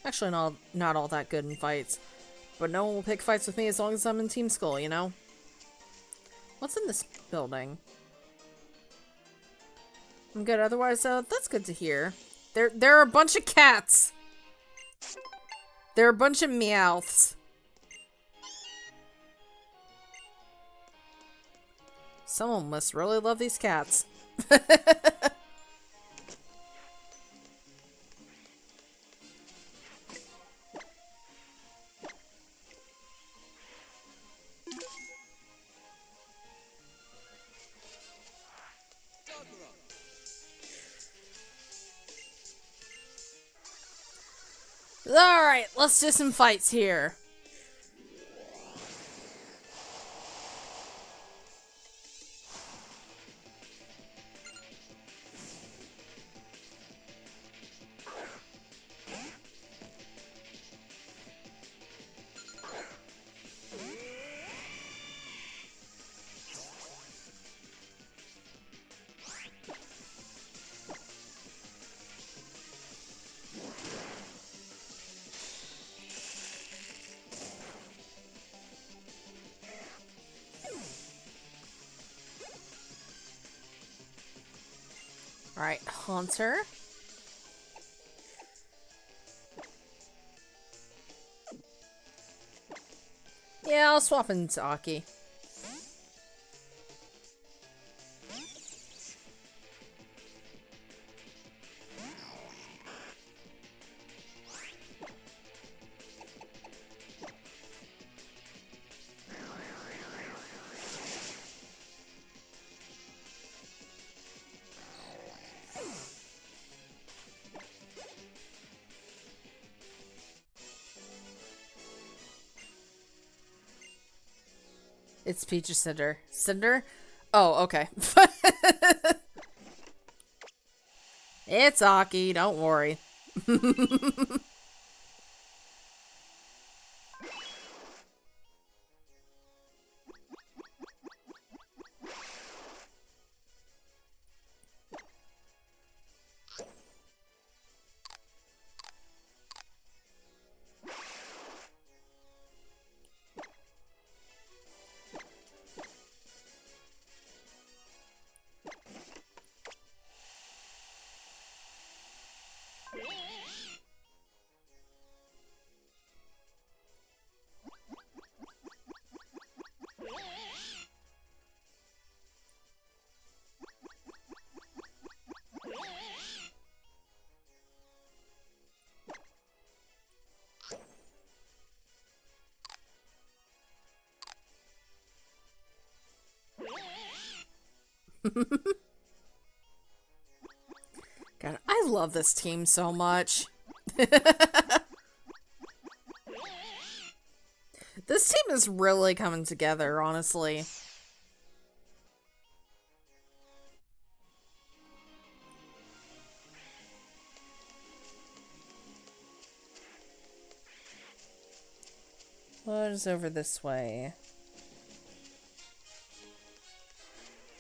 Actually, not all that good in fights. But no one will pick fights with me as long as I'm in Team Skull, you know? What's in this building? I'm good otherwise, that's good to hear. There are a bunch of cats! There are a bunch of meowths. Someone must really love these cats. Alright, let's do some fights here. Alright, Haunter. Yeah, I'll swap into Aki. It's Peach's Cinder. Cinder? Oh, okay. It's Aki, don't worry. God, I love this team so much. This team is really coming together, honestly. What is over this way?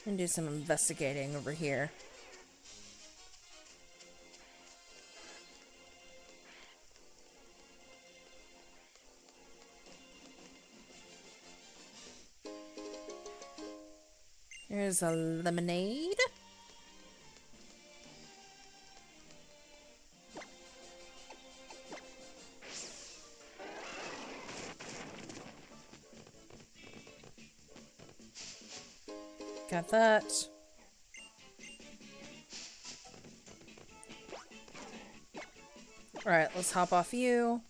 I'm gonna do some investigating over here. Here's a lemonade. Got that. Alright, let's hop off you.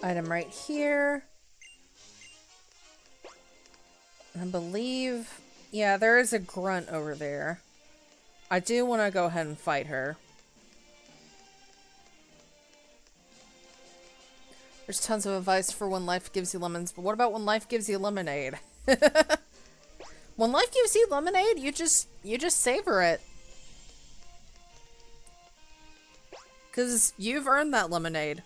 Item right here. I believe... Yeah, there is a grunt over there. I do want to go ahead and fight her. There's tons of advice for when life gives you lemons, but what about when life gives you lemonade? When life gives you lemonade, you just savor it. 'Cause you've earned that lemonade.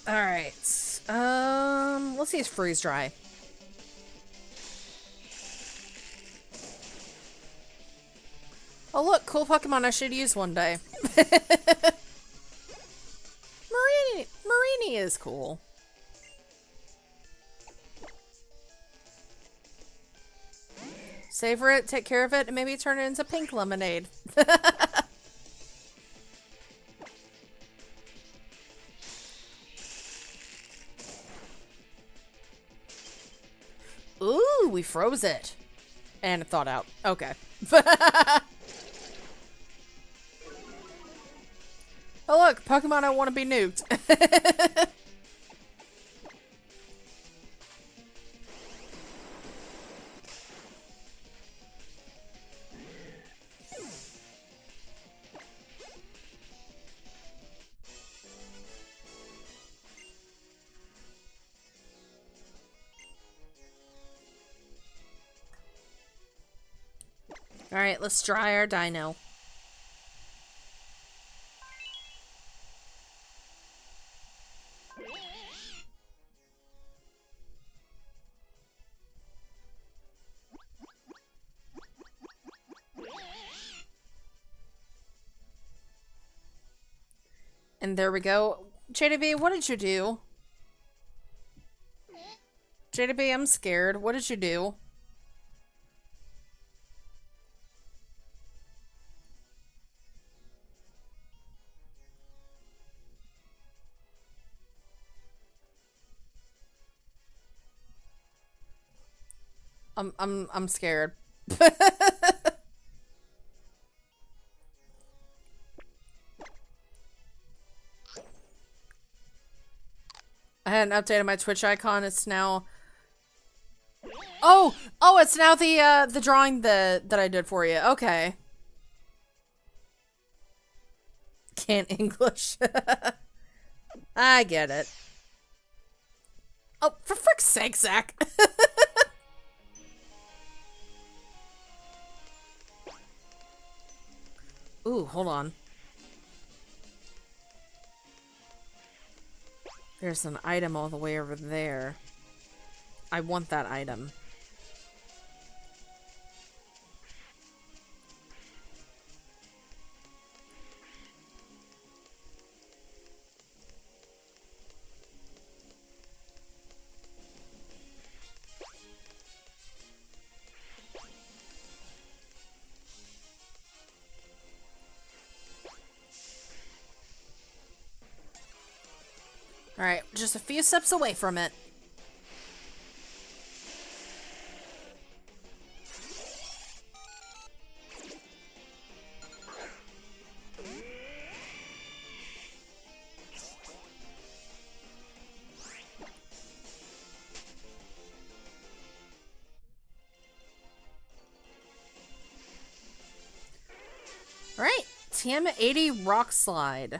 Alright. Let's use freeze dry. Oh look, cool Pokemon I should use one day. Marini is cool. Savor it, take care of it, and maybe turn it into pink lemonade. Ooh, we froze it. And it thawed out. Okay. Oh look, Pokemon I want to be nuked. Alright, let's dry our dino. And there we go. JDB, what did you do? JDB, I'm scared. What did you do? I'm scared. I hadn't updated my Twitch icon. It's now. Oh, it's now the drawing that I did for you. Okay. Can't English. I get it. Oh, for frick's sake, Zach. Ooh, hold on. There's an item all the way over there. I want that item. Alright, just a few steps away from it. Alright, TM80 Rock Slide.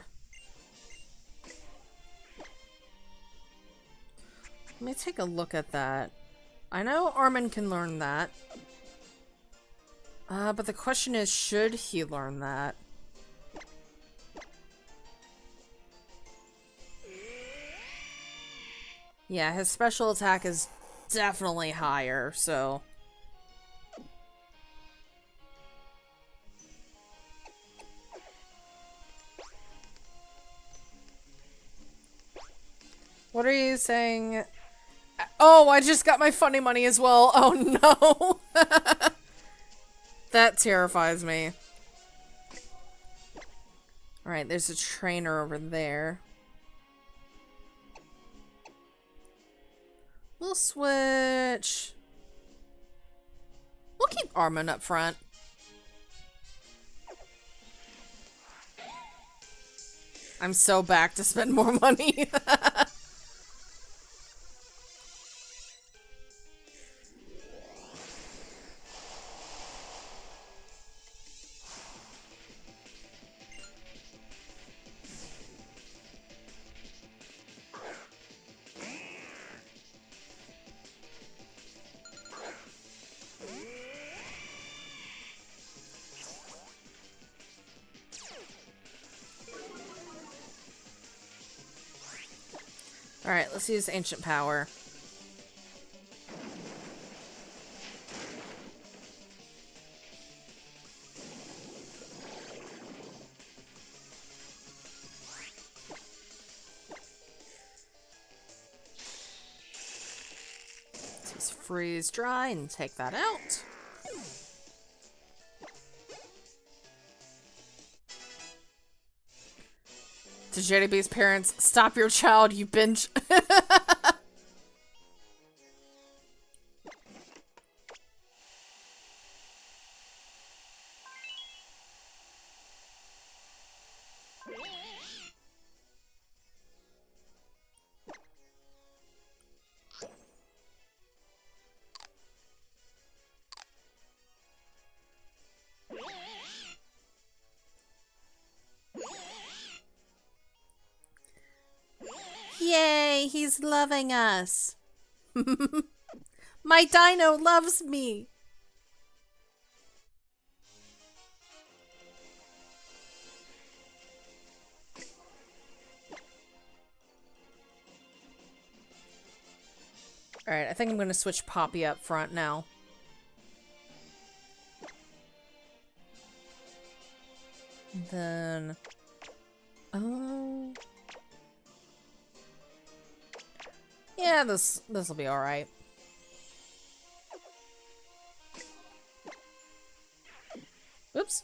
Let me take a look at that. I know Armin can learn that. But the question is, should he learn that? Yeah, his special attack is definitely higher, so... What are you saying? Oh, I just got my funny money as well. Oh no. That terrifies me. Alright, there's a trainer over there. We'll switch. We'll keep Armin up front. I'm so back to spend more money. Alright, let's use ancient power. Let's freeze dry and take that out. To JDB's parents, stop your child, you binge. Yay, he's loving us. My dino loves me. Alright, I think I'm gonna switch Poppy up front now. Then... oh... yeah, this'll be alright. Oops.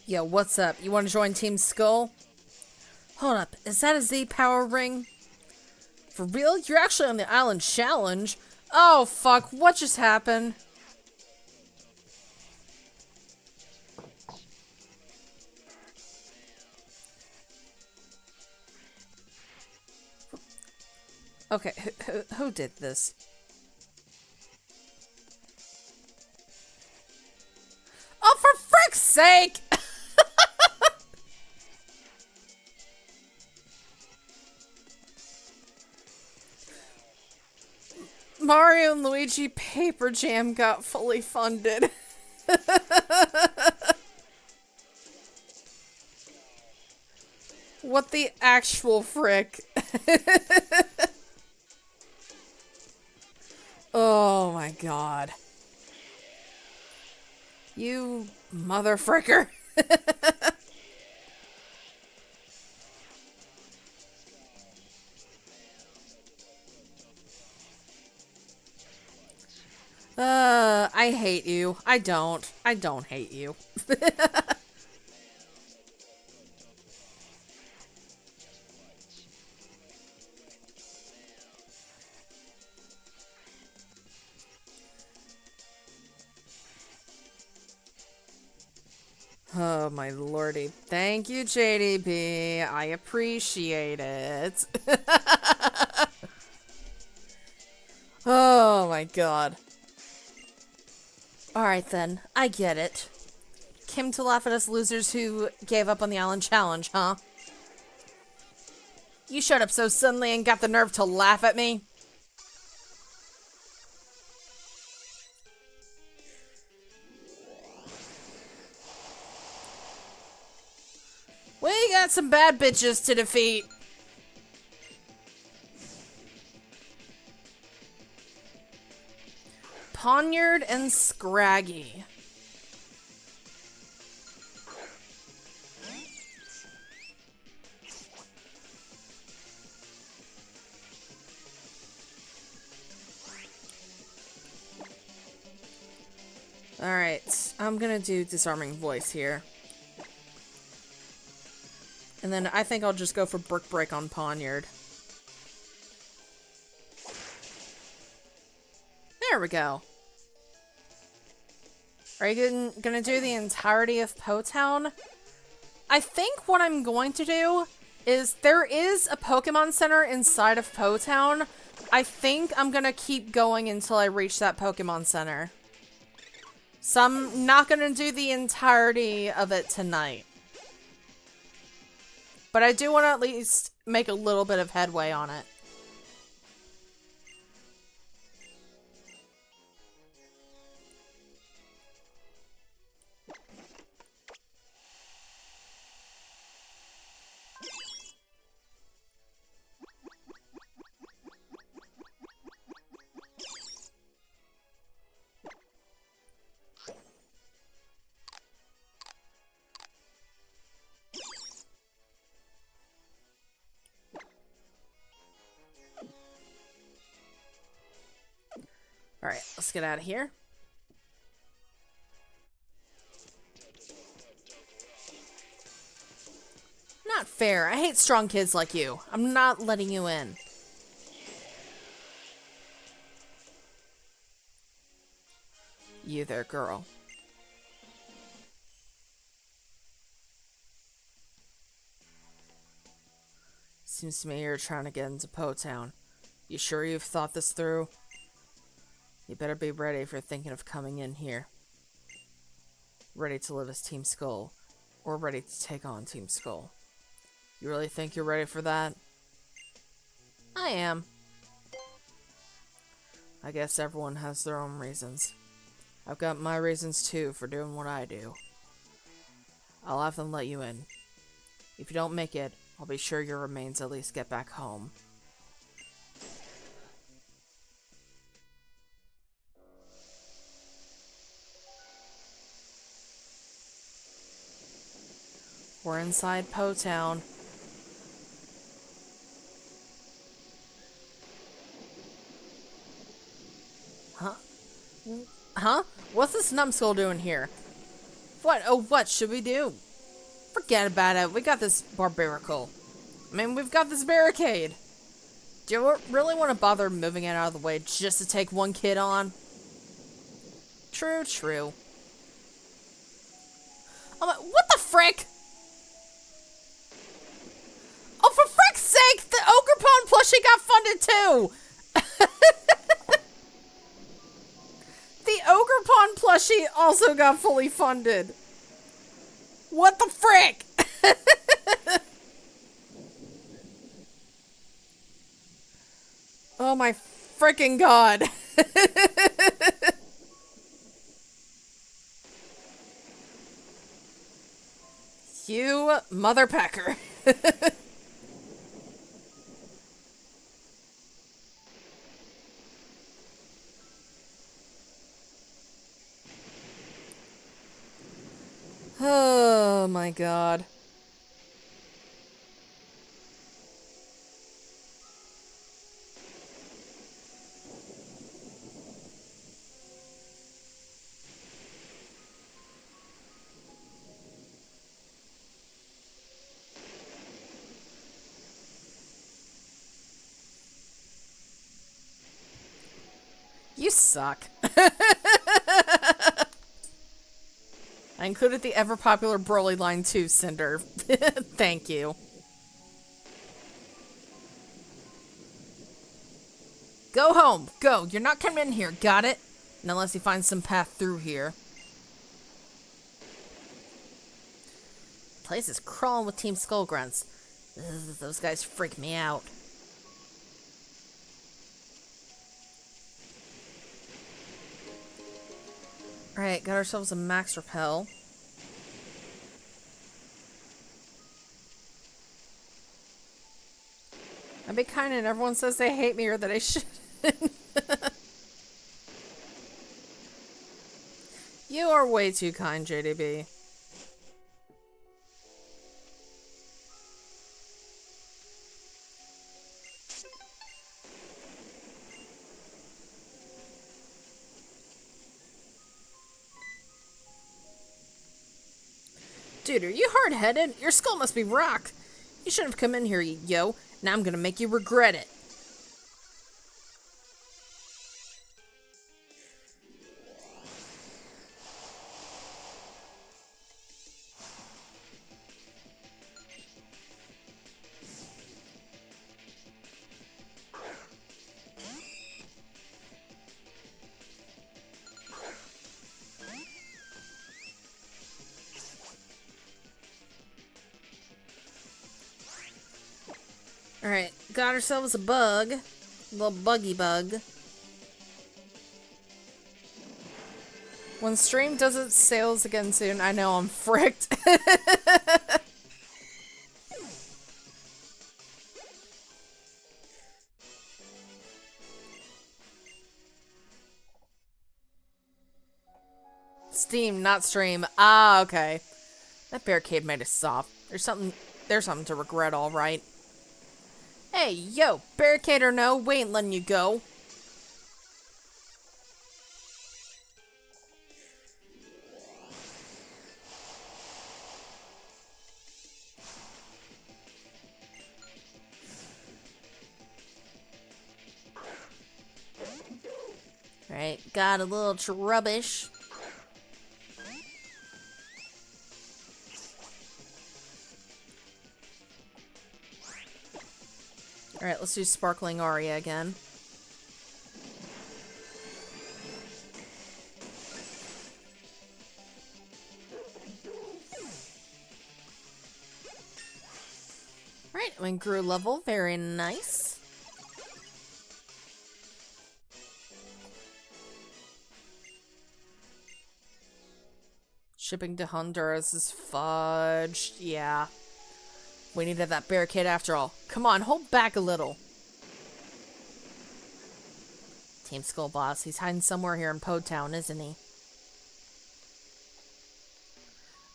Yo, what's up? You want to join Team Skull? Hold up, is that a Z power ring? For real? You're actually on the island challenge? Oh fuck, what just happened? Okay, who did this? Oh, for frick's sake! Mario and Luigi Paper Jam got fully funded. What the actual frick? Oh my god. You mother fricker. I hate you. I don't hate you. Oh my lordy. Thank you, JDB. I appreciate it. Oh my god. Alright then, I get it. Came to laugh at us losers who gave up on the island challenge, huh? You showed up so suddenly and got the nerve to laugh at me? We got some bad bitches to defeat. Poniard and Scraggy. Alright, I'm gonna do Disarming Voice here. And then I think I'll just go for Brick Break on Poniard. There we go. Are you gonna do the entirety of Po Town? I think what I'm going to do is there is a Pokemon Center inside of Po Town. I think I'm gonna keep going until I reach that Pokemon Center. So I'm not gonna do the entirety of it tonight. But I do want to at least make a little bit of headway on it. Alright, let's get out of here. Not fair. I hate strong kids like you. I'm not letting you in. You there, girl. Seems to me you're trying to get into Po Town. You sure you've thought this through? You better be ready if you're thinking of coming in here. Ready to live as Team Skull, or ready to take on Team Skull. You really think you're ready for that? I am. I guess everyone has their own reasons. I've got my reasons too for doing what I do. I'll have them let you in. If you don't make it, I'll be sure your remains at least get back home. We're inside Po Town. Huh? Huh? What's this numbskull doing here? What? Oh, what should we do? Forget about it. We got this barbarical. I mean, we've got this barricade. Do you really want to bother moving it out of the way just to take one kid on? True, true. Oh my, what the frick? Oh, for frick's sake, the Ogre Pond plushie got funded too! The Ogre Pond plushie also got fully funded. What the frick? Oh my frickin' god. You mother pecker. Oh my god. You suck. I included the ever-popular Broly line too, Cinder. Thank you. Go home. Go. You're not coming in here. Got it? And unless you find some path through here. Place is crawling with Team Skull Grunts. Ugh, those guys freak me out. Alright, got ourselves a max repel. I'd be kind and everyone says they hate me or that I shouldn't. You are way too kind, JDB. Dude, are you hard-headed? Your skull must be rock. You shouldn't have come in here, yo. Now I'm gonna make you regret it. Alright, got ourselves a bug. A little buggy bug. When stream does its sales again soon, I know I'm fricked. Steam, not stream. Ah, okay. That barricade made us soft. There's something to regret, alright. Hey, yo, barricade or no, we ain't letting you go. Alright, got a little rubbish. Alright, let's do Sparkling Aria again. Alright, we grew level. Very nice. Shipping to Honduras is fudged. Yeah. We needed that barricade after all. Come on, hold back a little. Team Skull Boss. He's hiding somewhere here in Po Town, isn't he?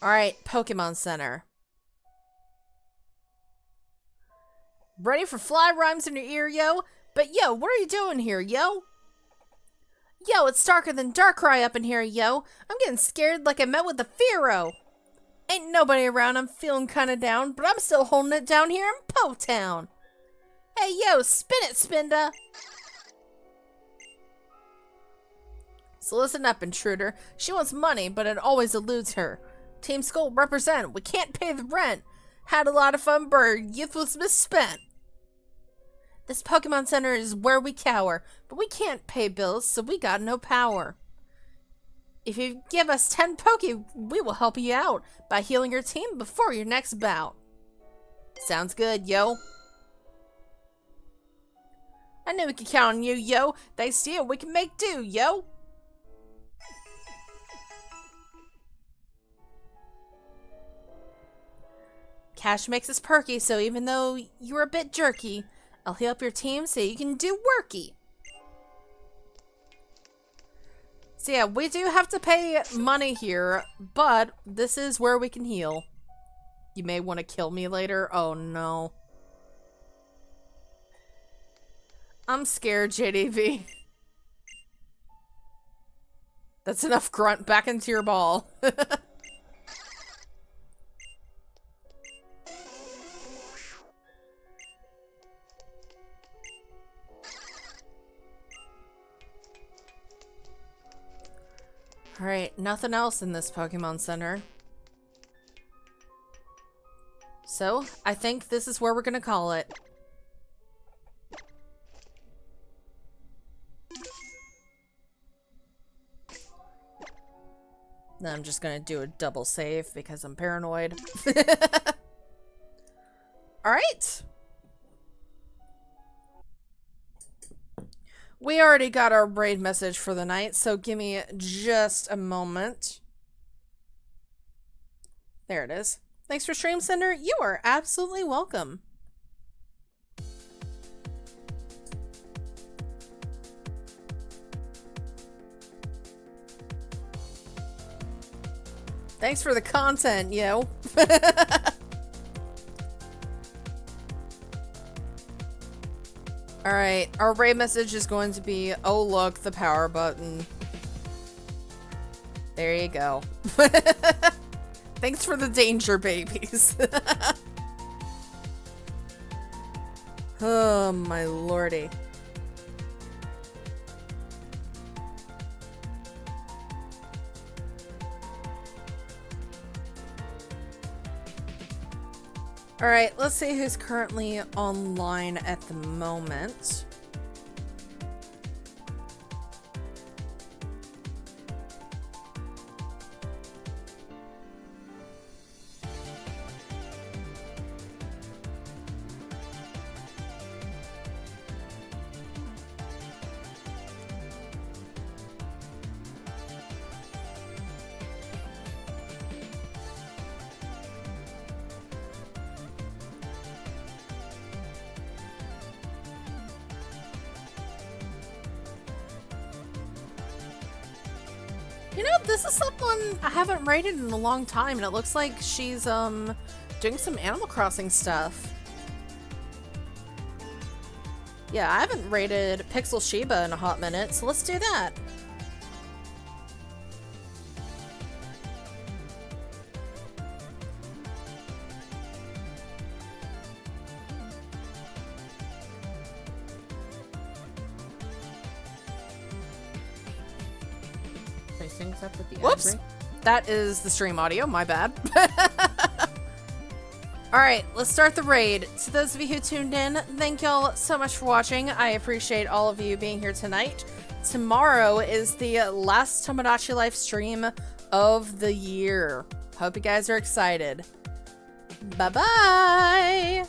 Alright, Pokemon Center. Ready for fly rhymes in your ear, yo? But yo, what are you doing here, yo? Yo, it's darker than Darkrai up in here, yo. I'm getting scared like I met with the Fearow. Ain't nobody around, I'm feeling kinda down, but I'm still holding it down here in Po Town. Hey, yo, spin it, Spinda. So listen up, intruder. She wants money, but it always eludes her. Team Skull represent. We can't pay the rent. Had a lot of fun, but our youth was misspent. This Pokemon Center is where we cower, but we can't pay bills, so we got no power. If you give us 10 Poke, we will help you out by healing your team before your next bout. Sounds good, yo. I knew we could count on you, yo. Thanks to you, we can make do, yo. Cash makes us perky, so even though you're a bit jerky, I'll heal up your team so you can do worky. So yeah, we do have to pay money here, but this is where we can heal. You may want to kill me later. Oh no. I'm scared, JDV. That's enough grunt back into your ball. Alright, nothing else in this Pokemon Center. So, I think this is where we're gonna call it. Then I'm just gonna do a double save because I'm paranoid. Alright. We already got our raid message for the night, so give me just a moment. There it is. Thanks for Stream Center. You are absolutely welcome. Thanks for the content, yo. Alright, our raid message is going to be, oh look, the power button. There you go. Thanks for the danger, babies. Oh, my lordy. Alright, let's see who's currently online at the moment. You know, this is someone I haven't raided in a long time, and it looks like she's, doing some Animal Crossing stuff. Yeah, I haven't raided Pixel Shiba in a hot minute, so let's do that. always syncs up with the Whoops. ad break. That is the stream audio, my bad. Alright, let's start the raid. To those of you who tuned in, thank y'all so much for watching. I appreciate all of you being here tonight. Tomorrow is the last Tomodachi Life stream of the year. Hope you guys are excited. Bye-bye!